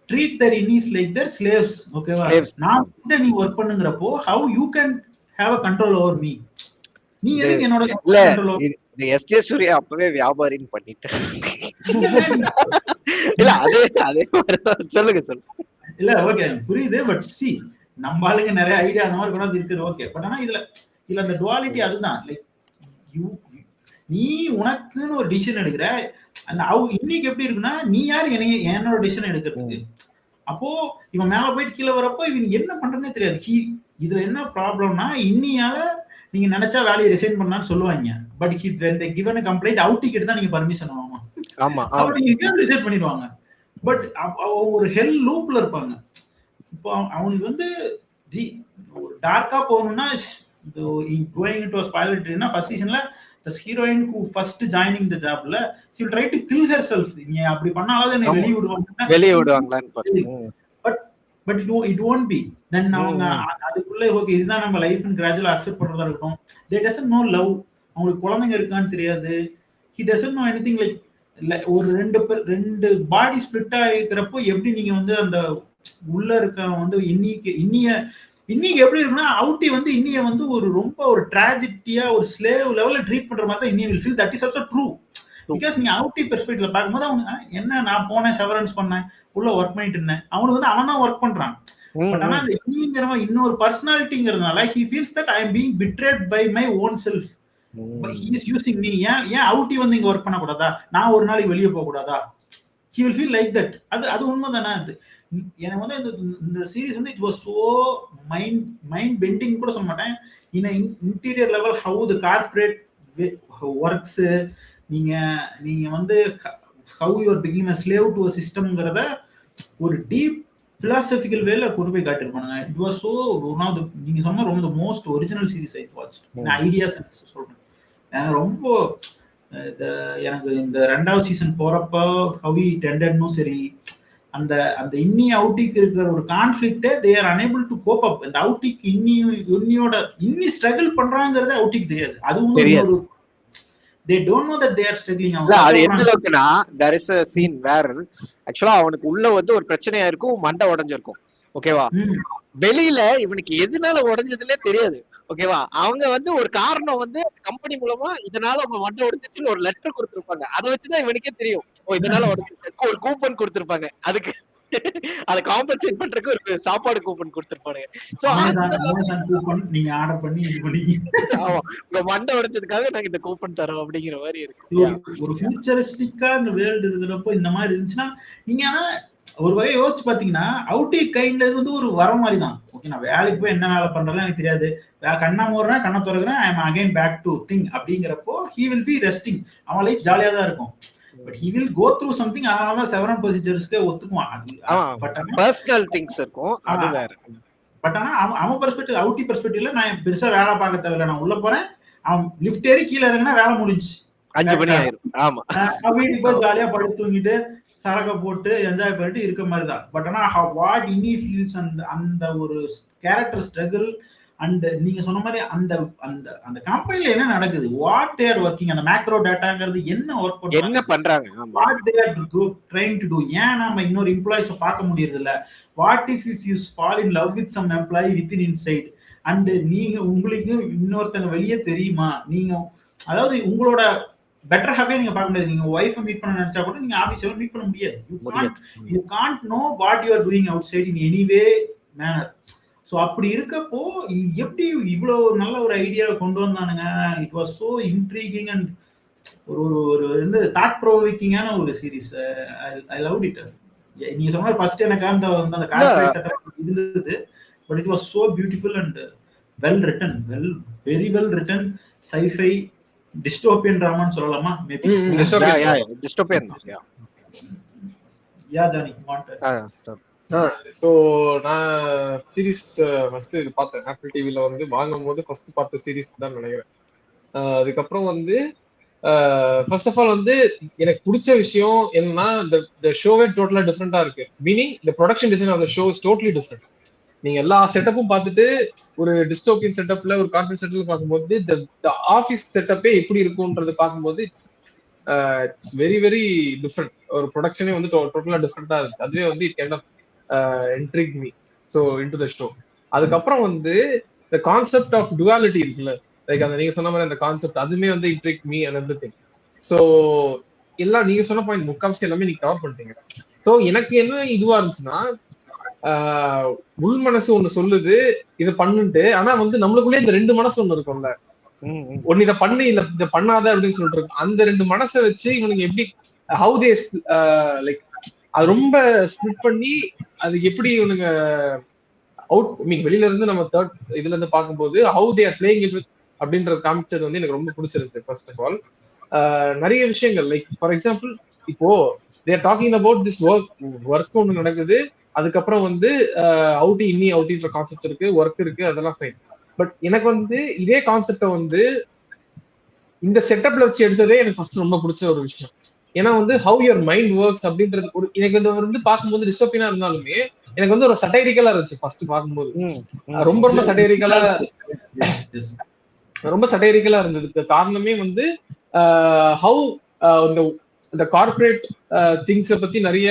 treat their innies like their slaves. ஓகேவா? நான் கிட்ட நீ ஒர்க் பண்ணுங்கிறப்போ how you can have a control over me? நீ எதுக்கு என்னோட கண்ட்ரோல் ஓவர்? இந்த எஸ்ஜே சூர்யா அப்பவே வியாபாரின்னு பண்ணிட்டு இல்ல அதே சொல்லுங்க இல்ல ஓகே புரியுது. பட் சி நம்ம ஆளுங்க நிறைய ஐடியா அந்த மாதிரி கொண்டாந்து இருக்குது. ஓகே, பட் ஆனா இதுல அந்த டுவாலிட்டி அதுதான். லைக் நீ உனக்குன்னு ஒரு டிசிஷன் எடுக்கிற. அந்த இன்னைக்கு எப்படி இருக்குன்னா, நீ யாரு என்னோட டிசிஷன் எடுக்கிறதுக்கு? அப்போ இவன் மேல போயிட்டு கீழே வரப்போ இவன் என்ன பண்றதுன்னே தெரியாது. இதுல என்ன ப்ராப்ளம்னா, இன்னியால நீங்க நினைச்சா வேலையை ரிசைன் பண்ணான்னு சொல்லுவாங்க. But when they given a complaint அவுட்டி கிட்ட தான் நீங்க பர்மிஷன் வாங்கணும். ஆமா அப்ப நீங்க ரிஜெக்ட் பண்ணிடுவாங்க. பட் ஒரு ஹெல் லூப்ல இருப்பாங்க. இப்போ அவனுக்கு வந்து ஒரு டார்க்கா போகணும்னா, going into a spoiler னா ஃபர்ஸ்ட் சீசன்ல the heroine who first joining the jobல she will try to kill herself. நீ அப்படி பண்ணாலும் என்ன வெளிய விடுவாங்களான்னு. But it won't be. then அவங்க அதுக்குள்ள ஓகே இதுதான் நம்ம லைஃப்னு கிராஜுவலா அக்செப்ட் பண்றதா இருக்கட்டும். they doesn't know love. அவங்களுக்கு குழந்தைங்க இருக்கான்னு தெரியாது. he doesn't know anything. like ஒரு ரெண்டு பாடி ஸ்பிளிட் ஆகிக்கிறப்போ எப்படி நீங்க வந்து அந்த உள்ள இருக்க வந்து இன்னைக்கு எப்படி இருக்குன்னா, அவுட்டி வந்து இன்னிய வந்து ஒரு ரொம்ப ஒரு ட்ராஜடியா ஒரு ஸ்லேவ் லெவல்ல ட்ரீட் பண்ற மாதிரி தான் இன்னிய will feel. that is also true. Because நீ அவுட்டி பெர்ஸ்பெக்டிவ்ல பார்க்கும்போது அவங்க என்ன நான் போனேன் செவரன்ஸ் பண்ணேன் உள்ள ஒர்க் பண்ணிட்டு இருந்தேன், அவனுக்கு வந்து அவன் தான் ஒர்க் பண்றான். பட் ஆனா அந்த இன்னிங்கிறவன் இன்னொரு பர்சனாலிட்டிங்கிறதுனால he feels that I am being betrayed by my own self. but he is using me. ஏன் அவுட்டி வந்து இங்க ஒர்க் பண்ண கூடாதா, நான் ஒரு நாளைக்கு வெளியே போக கூடாதா? he will feel like that. அது உண்மைதானே? அது எனக்கு வந்து இந்த சீரீஸ் வந்து it was so mind bending கூட சொல்ல மாட்டேன். In interior level how the corporate works, நீங்க வந்து ஹவு யூ ஆர் பிகிங் a slave to a systemங்கறத ஒரு டீப் philosophical வேல கொண்டு போய் காட்டிருப்பாங்க. It was so one of the, நீங்க சொன்ன ரொம்ப the most original series I watched in idea sense சொல்றேன். ரொம்ப எனக்கு இந்த 2வது சீசன் போறப்போ ஹவு இட் எண்டட்னும் சரி, அந்த இன்னி அவுட்டிக்கு இருக்கிற ஒரு conflict they are unable to cope up. அந்த அவுட்டிக்கு இன்னி ஸ்ட்ரகிள் பண்றாங்கறது அவுட்டிக்கு தெரியாது. அதுவும் ஒரு they don't know that they are struggling. அது எந்த அளவுக்குனா there is a scene where actually அவனுக்கு உள்ள வந்து ஒரு பிரச்சனையா இருக்கும், மண்டை உடைஞ்சிருக்கும். ஓகேவா? வெளியில இவனுக்கு எதனால உடைஞ்சதுன்னே தெரியாது. ஓகேவா? அவங்க வந்து ஒரு காரணம் வந்து கம்பெனி மூலமா இதனால அவங்க மண்டை உடைஞ்சிச்சுன்னு ஒரு லெட்டர் கொடுத்திருப்பாங்க. அதை வச்சுதான் இவனுக்கே தெரியும் ஓ இதனால உடைஞ்சிச்சு. ஒரு கூப்பன் கொடுத்திருப்பாங்க, அதுக்கு அதை காம்பன்சேட் பண்றதுக்கு ஒரு சாப்பாடு கூப்பன் கொடுத்திருப்பானுங்க. சோ நீங்க ஆர்டர் பண்ணி இது பண்ணி உங்க மண்டை உடைச்சதுக்காக நாங்க இந்த கூப்பன் தரோம் அப்படிங்கிற மாதிரி இருக்கு. ஒரு ஃபியூச்சரிஸ்டிக்கா இந்த வேர்ல்டு இருக்கிறப்போ இந்த மாதிரி இருந்துச்சுன்னா, நீங்க ஆனா ஒரு வகை யோசிச்சு பாத்தீங்கன்னா அவுட்டி கைண்ட்ல இருந்து ஒரு வர மாதிரி தான். ஓகே, நான் வேலைக்கு போய் என்ன வேலை பண்றேன்னு எனக்கு தெரியாது, கண்ணா மூடுறேன் கண்ணை திறக்கிறேன், I am again back to thing அப்படிங்கிறப்போ he will be resting. அவன் லைஃப் ஜாலியா தான் இருக்கும். But he will go through something. அதனால செவரன் ப்ரொசீஜர்ஸ்க்கு ஒத்துக்குவான். அது பட் பர்சனல் திங்ஸ் இருக்கும், அது வேற. பட் ஆனா அவன் பெர்ஸ்பெக்டிவ் அவுட்டி பெர்ஸ்பெக்டிவ்ல நான் பெருசா வேலை பார்க்க தேவையில்லை, நான் உள்ள போறேன், அவன் லிஃப்ட் ஏறி கீழே இறங்கினா வேலை முடிஞ்சு 5 மணி ஆயிரும். ஆமா, வீட்டுக்கு போய் ஜாலியா படுத்து தூங்கிட்டு சரக்க போட்டு என்ஜாய் பண்ணிட்டு இருக்க மாதிரி தான். பட் ஆனா வாட் இன்னி ஃபீல்ஸ் அந்த ஒரு கேரக்டர் ஸ்ட்ரகிள் அண்ட் நீங்க சொன்ன மாதிரி அந்த அந்த அந்த கம்பெனில என்ன நடக்குது, வாட் தே ஆர் ஒர்க்கிங், அந்த மேக்ரோ டேட்டாங்கிறது என்ன ஒர்க் பண்றாங்க, என்ன பண்றாங்க, what they are trying to do, ஏன் நம்ம இன்னொரு எம்ப்ளாயிஸ் பார்க்க முடியறது இல்ல, what if you fall in love with some employee with in inside, and நீங்க உங்களுக்கு இன்னொருத்தங்க வெளியே தெரியுமா, நீங்க அதாவது உங்களோட பெட்டர் ஹாவே நீங்க பார்க்க முடியாது. நீங்க ஒய்ஃபை மீட் பண்ண நினைச்சா கூட நீங்க ஆபீஸ்ல மீட் பண்ண முடியாது. You can't know what you are doing outside in any way manner. So அப்படி இருக்கப்போ எப்படி இவ்வளோ நல்ல ஒரு ஐடியா கொண்டு வந்தானுங்க. It was so intriguing and ஒரு ஒரு வந்து தாட் ப்ரோவோக்கிங்கான ஒரு சீரீஸ். I love it. நீங்க சொன்ன ஃபர்ஸ்ட் எனக்கு அந்த கார்ப்பரேட் செட்டப் இருந்தது, but it was so beautiful and well written, very well written sci-fi dystopian டிராமான்னு சொல்லலாமா? Maybe dystopian. யா ஜானி வாண்ட். ஸோ நான் சீரீஸ் ஃபர்ஸ்ட் இது பார்த்தேன் ஆப்பிள் டிவில வந்து வாங்கும்போது ஃபர்ஸ்ட் பார்த்த சீரீஸ் தான் நினைக்கிறேன். அதுக்கப்புறம் வந்து ஃபர்ஸ்ட் ஆஃப் ஆல் வந்து எனக்கு பிடிச்ச விஷயம் என்னன்னா இந்த ஷோவே டோட்டலா டிஃப்ரெண்டா இருக்கு. மீனிங் இந்த production design of the show is totally different. நீங்க எல்லா செட்டப்பும் பார்த்துட்டு ஒரு டிஸ்டோபியன் செட்டப்ல ஒரு கார்ப்பரேட் செட்டப்ல பார்க்கும்போது இந்த ஆஃபீஸ் செட்டப்பே எப்படி இருக்கும்ன்றது பார்க்கும்போது இட்ஸ் வெரி வெரி டிஃப்ரெண்ட். ஒரு ப்ரொடக்ஷனே வந்து டோட்டலா டிஃப்ரெண்டா இருக்கு. அதுவே வந்து it kind of intrigue me so into the show. அதுக்கப்புறம் வந்து the concept of duality இருக்குல்ல, லைக் அந்த நீங்க சொன்ன மாதிரி அந்த கான்செப்ட் அதுமே வந்து intrigue me and everything. so எல்லாம் நீங்க சொன்ன பாயிண்ட் முக்கால்வாசி எல்லாமே நீங்க கவர் பண்ணிட்டீங்க. ஸோ எனக்கு என்ன இதுவா இருந்துச்சுன்னா உள் மனசு ஒண்ணு சொல்லுது இதை பண்ணுன்ட்டு, ஆனா வந்து நம்மளுக்குள்ளே இந்த ரெண்டு மனசு ஒண்ணு இருக்கும்ல, ஒன்னு இதை பண்ணு இல்ல இதை பண்ணாத அப்படின்னு சொல்லிட்டு இருக்கும். அந்த ரெண்டு மனசை வச்சு இவனுக்கு எப்படி how they லைக் அது ரொம்ப ஸ்பிளிட் பண்ணி அது எப்படி இவனுங்க அவுட் மீன் வெளியில இருந்து நம்ம தேர்ட் இதுல இருந்து பார்க்கும்போது how they are playing it with அப்படின்றது காமிச்சது வந்து எனக்கு ரொம்ப பிடிச்சிருந்துச்சு. ஃபர்ஸ்ட் ஆஃப் ஆல் நிறைய விஷயங்கள் லைக் ஃபார் எக்ஸாம்பிள் இப்போ தேர் டாக்கிங் அபவுட் திஸ் ஒர்க் ஒன்று நடக்குது, அதுக்கப்புறம் வந்து அவுட்டின்ற கான்செப்ட் இருக்கு, ஒர்க் இருக்கு, அதெல்லாம் ஃபைன். பட் எனக்கு வந்து இதே கான்செப்டை வந்து இந்த செட்டப்ல வச்சு எடுத்ததே எனக்கு ஃபர்ஸ்ட் ரொம்ப பிடிச்ச ஒரு விஷயம். ஏன்னா வந்து ஹவு யுவர் மைண்ட் ஒர்க்ஸ் அப்படின்றது ஒரு எனக்கு வந்து பார்க்கும்போது டிஸ்டர்பினா இருந்தாலுமே எனக்கு வந்து ஒரு சட்டைரிக்கலா இருந்துச்சு ஃபர்ஸ்ட் பார்க்கும்போது. ரொம்ப ரொம்ப சட்டைரிக்கலா இருந்ததுக்கு காரணமே வந்து ஹவு இந்த கார்பரேட் திங்ஸை பத்தி நிறைய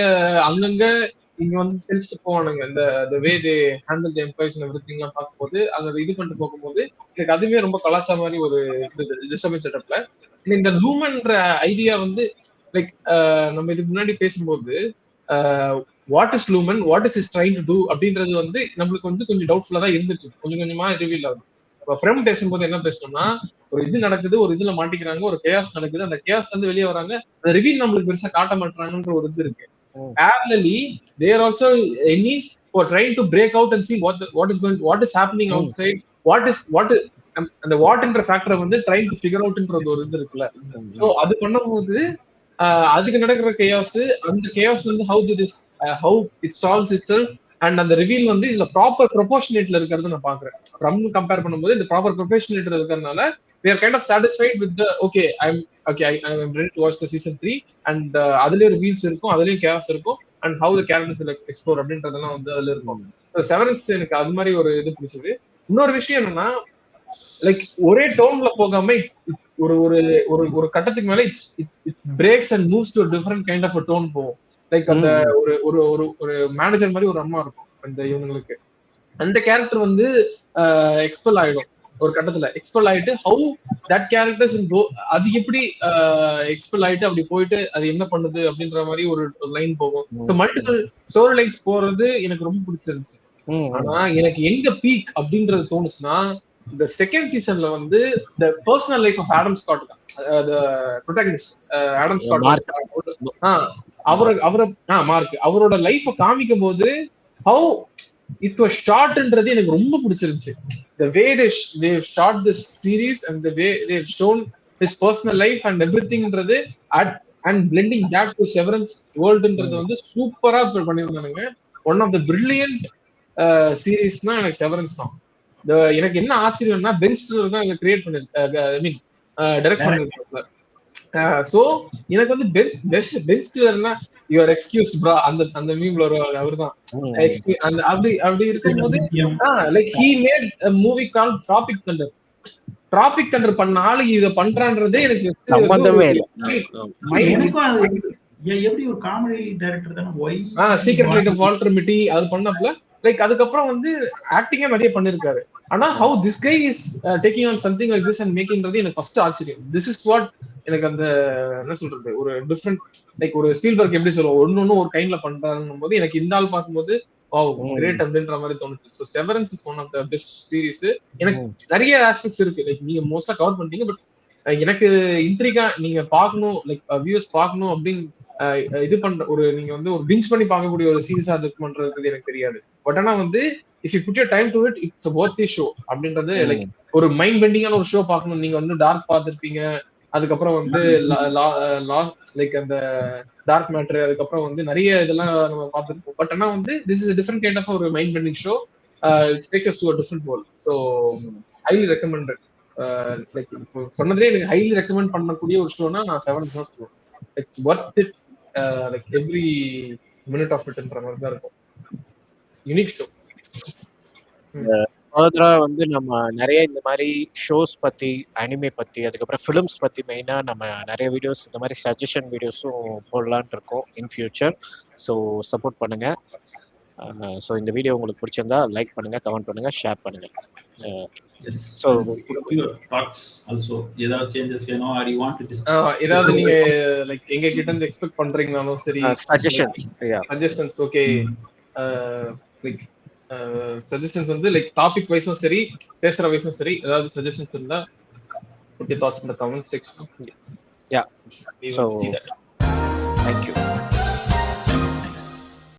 அங்கங்க இங்க வந்து தெரிஞ்சுட்டு போவானுங்க. இந்த way they handle the employees everything எல்லாம் பார்க்கும்போது அங்க இது பண்ணிட்டு போகும்போது எனக்கு அதுவே ரொம்ப கலாச்சார மாதிரி ஒரு டிஸ்டர்பன்ஸ் செட்டப்ல இந்த லூமன்ற ஐடியா வந்து லைக் நம்ம இதுக்கு முன்னாடி பேசும்போது what is Lumon, what is is trying to do அப்படின்றது வந்து நம்மளுக்கு வந்து கொஞ்சம் டவுட்ஃபுல்லா தான் இருந்துச்சு. கொஞ்சம் கொஞ்சமா ரிவீல் ஆகுது. ஃப்ரெம் பேசும்போது என்ன பேசணும்னா ஒரு இது நடக்குது, ஒரு இதுல மாட்டிக்கிறாங்க, ஒரு கேஸ் நடக்குது, அந்த கேஸ் வந்து வெளியே வராங்க, அந்த ரிவீல் நம்மளுக்கு பெருசா காட்ட மாட்டாங்கன்ற ஒரு இது இருக்கு. Parallelly, they are also enemies who are trying to break out and see what is happening outside. What அந்த வாட்ன்ற ஃபேக்டரை வந்து ட்ரைங் டு ஃபிகர் அவுட்ன்றது ஒரு இது இருக்குல்ல. ஸோ அது பண்ணும்போது அதுக்கு நடக்கிற கேயாஸ், அந்த கேயாஸ் வந்து how it solves itself and அந்த ரிவீல் வந்து இதுல ப்ராப்பர் ப்ரொபோர்ஷனேட்ல இருக்கிறது நான் பாக்குறேன். ஃப்ரம் கம்பேர் பண்ணும்போது இந்த ப்ராப்பர் ப்ரொபோர்ஷனேட்ல இருக்கிறதுனால we are kind of satisfied with the I'm ready to watch the season 3 and அதுலயே ரிவீல்ஸ் இருக்கும், அதுலயே கேயாஸ் இருக்கும் and how the characters will explore அப்படின்றதெல்லாம் வந்து அதுல இருக்கும். செவரன்ஸ் எனக்கு அது மாதிரி ஒரு இது பிடிச்சது. இன்னொரு விஷயம் என்னன்னா லைக் ஒரே டோன்ல போகாம ஒரு ஒரு ஒரு கட்டத்துக்கு மேல it's breaks and moves to different kind of tone போகும். லைக் அந்த ஒரு ஒரு ஒரு மேனேஜர் மாதிரி ஒரு அம்மா இருக்கும் அந்த இவங்களுக்கு. அந்த கேரக்டர் வந்து எக்ஸ்பெல் ஆயிடும் ஒரு கட்டத்துல. எக்ஸ்பெல் ஆயிட்டு ஹவு தட் கேரக்டர்ஸ் அது எப்படி எக்ஸ்பெல் ஆயிட்டு அப்படி போயிட்டு அது என்ன பண்ணுது அப்படின்ற மாதிரி ஒரு லைன் போகும். ஸோ மல்டிபிள் ஸ்டோரி லைன்ஸ் போறது எனக்கு ரொம்ப பிடிச்சிருந்துச்சு. ஆனா எனக்கு எங்க பீக் அப்படின்றது தோணுச்சுன்னா இந்த செகண்ட் சீசன்ல வந்து the personal life of Adam Scott, the protagonist Adam Scott, mark அவரோட லைஃப காமிக்கும் போது how it was shortன்றது எனக்கு ரொம்ப பிடிச்சிருந்துச்சு. the way they shot this series and the way they've shown his personal life and everythingன்றது and blending that to Severance worldன்றது வந்து சூப்பரா பண்ணிருந்தானுங்க. one of the brilliant சீரீஸ்னா எனக்கு செவரன்ஸ் தான். எனக்கு என்ன ஆச்சரியம்னா பென் ஸ்டில்லர் தான் இதை கிரியேட் பண்ணிருக்காங்க, ஐ மீன் டைரக்ட் பண்ணிருக்காங்க. சோ எனக்கு வந்து பென் ஸ்டில்லர்னா யுவர் எக்ஸ்கியூஸ் ப்ரா அந்த மீம்ல அவர்தான் அப்படி இருக்கும்போது like he made a movie called Tropic Thunder பண்ண ஆளு இத பண்றான்றதே எனக்கு சம்பந்தமே இல்ல. எப்படி ஒரு காமெடி டைரக்டர் தான ஒய் Secret Life of Walter Mitty அது பண்ணப்பல லைக் அதுக்கப்புறம் வந்து ஆக்டிங்கே நிறைய பண்ணிருக்காரு. ஆனா how this guy is taking on something like this and மேக்கிங்றது எனக்கு ஃபர்ஸ்ட் ஆச்சரியம். திஸ் இஸ் வாட் எனக்கு அந்த என்ன சொல்றது ஒரு டிஃப்ரெண்ட் லைக் ஒரு ஸ்பீல்பர்க் எப்படி சொல்லுவோம் ஒன்னு ஒரு கைண்ட்ல பண்றாருன்னும் போது எனக்கு இந்த ஆள் பார்க்கும்போது வாவ் கிரேட் அப்படின்ற மாதிரி தோணுச்சு. So Severance is one of the best series. எனக்கு நிறைய ஆஸ்பெக்ட்ஸ் இருக்கு, லைக் நீங்க மோஸ்டா கவர் பண்ணிட்டீங்க. பட் எனக்கு இன்ட்ரிகா நீங்க பார்க்கணும், லைக் வியூஸ் பார்க்கணும் அப்படின்னு இது பண்ற ஒரு நீங்க வந்து ஒரு பிஞ்ச் பண்ணி பார்க்கக்கூடிய ஒரு சீரிஸா இருக்கும்ன்றது எனக்கு தெரியாது. பட் ஆனா வந்து if you put your time to it, it's worth the show அப்படின்றது. லைக் ஒரு மைண்ட் பெண்டிங்கான ஒரு ஷோ பார்க்கணும். நீங்க வந்து டார்க் பார்த்திருப்பீங்க, அதுக்கப்புறம் வந்து லைக் அந்த டார்க் மேட்டர், அதுக்கப்புறம் வந்து நிறைய இதெல்லாம் நம்ம பார்த்துருப்போம். பட் ஆனா வந்து this is different kind of ஒரு mind bending show. It's takes us to a different world. So highly recommended. Like சொன்னதுலேயே எனக்கு ஹைலி ரெக்கமெண்ட் பண்ணக்கூடிய ஒரு ஷோனா நான் செவன்ஸ் தான் சொல்லுவேன். It's worth it, like every minute of இட்ன்ற மாதிரி தான் இருக்கும். Unique show. ஃபர்தரா வந்து நம்ம நிறைய இந்த மாதிரி ஷோஸ் பத்தி, அனிமே பத்தி, அதுக்கப்புறம் ஃபிலிம்ஸ் பத்தி மெயினா நம்ம நிறைய வீடியோஸ் இந்த மாதிரி சஜஷன் வீடியோஸும் போடலான்னு இருக்கோம் இன் ஃபியூச்சர். ஸோ சப்போர்ட் பண்ணுங்க. ஸோ இந்த வீடியோ உங்களுக்கு பிடிச்சிருந்தா லைக் பண்ணுங்க, கமெண்ட் பண்ணுங்க, ஷேர் பண்ணுங்க. ஸோ ஆல்சோ ஏதாவது சேஞ்சஸ் வேணும், are you want to discuss ஏதாவது நீங்க லைக் எங்க கிட்ட இருந்து எக்ஸ்பெக்ட் பண்றீங்கனாலும் சரி, சஜஷன்ஸ் ஓகே. லைக் சஜஷன்ஸ் வந்து லைக் டாபிக் வைஸும் சரி, பேசுற வைஸும் சரி, ஏதாவது சஜஷன்ஸ் இருந்தா put your thoughts in the comment section. Yeah, we will see that.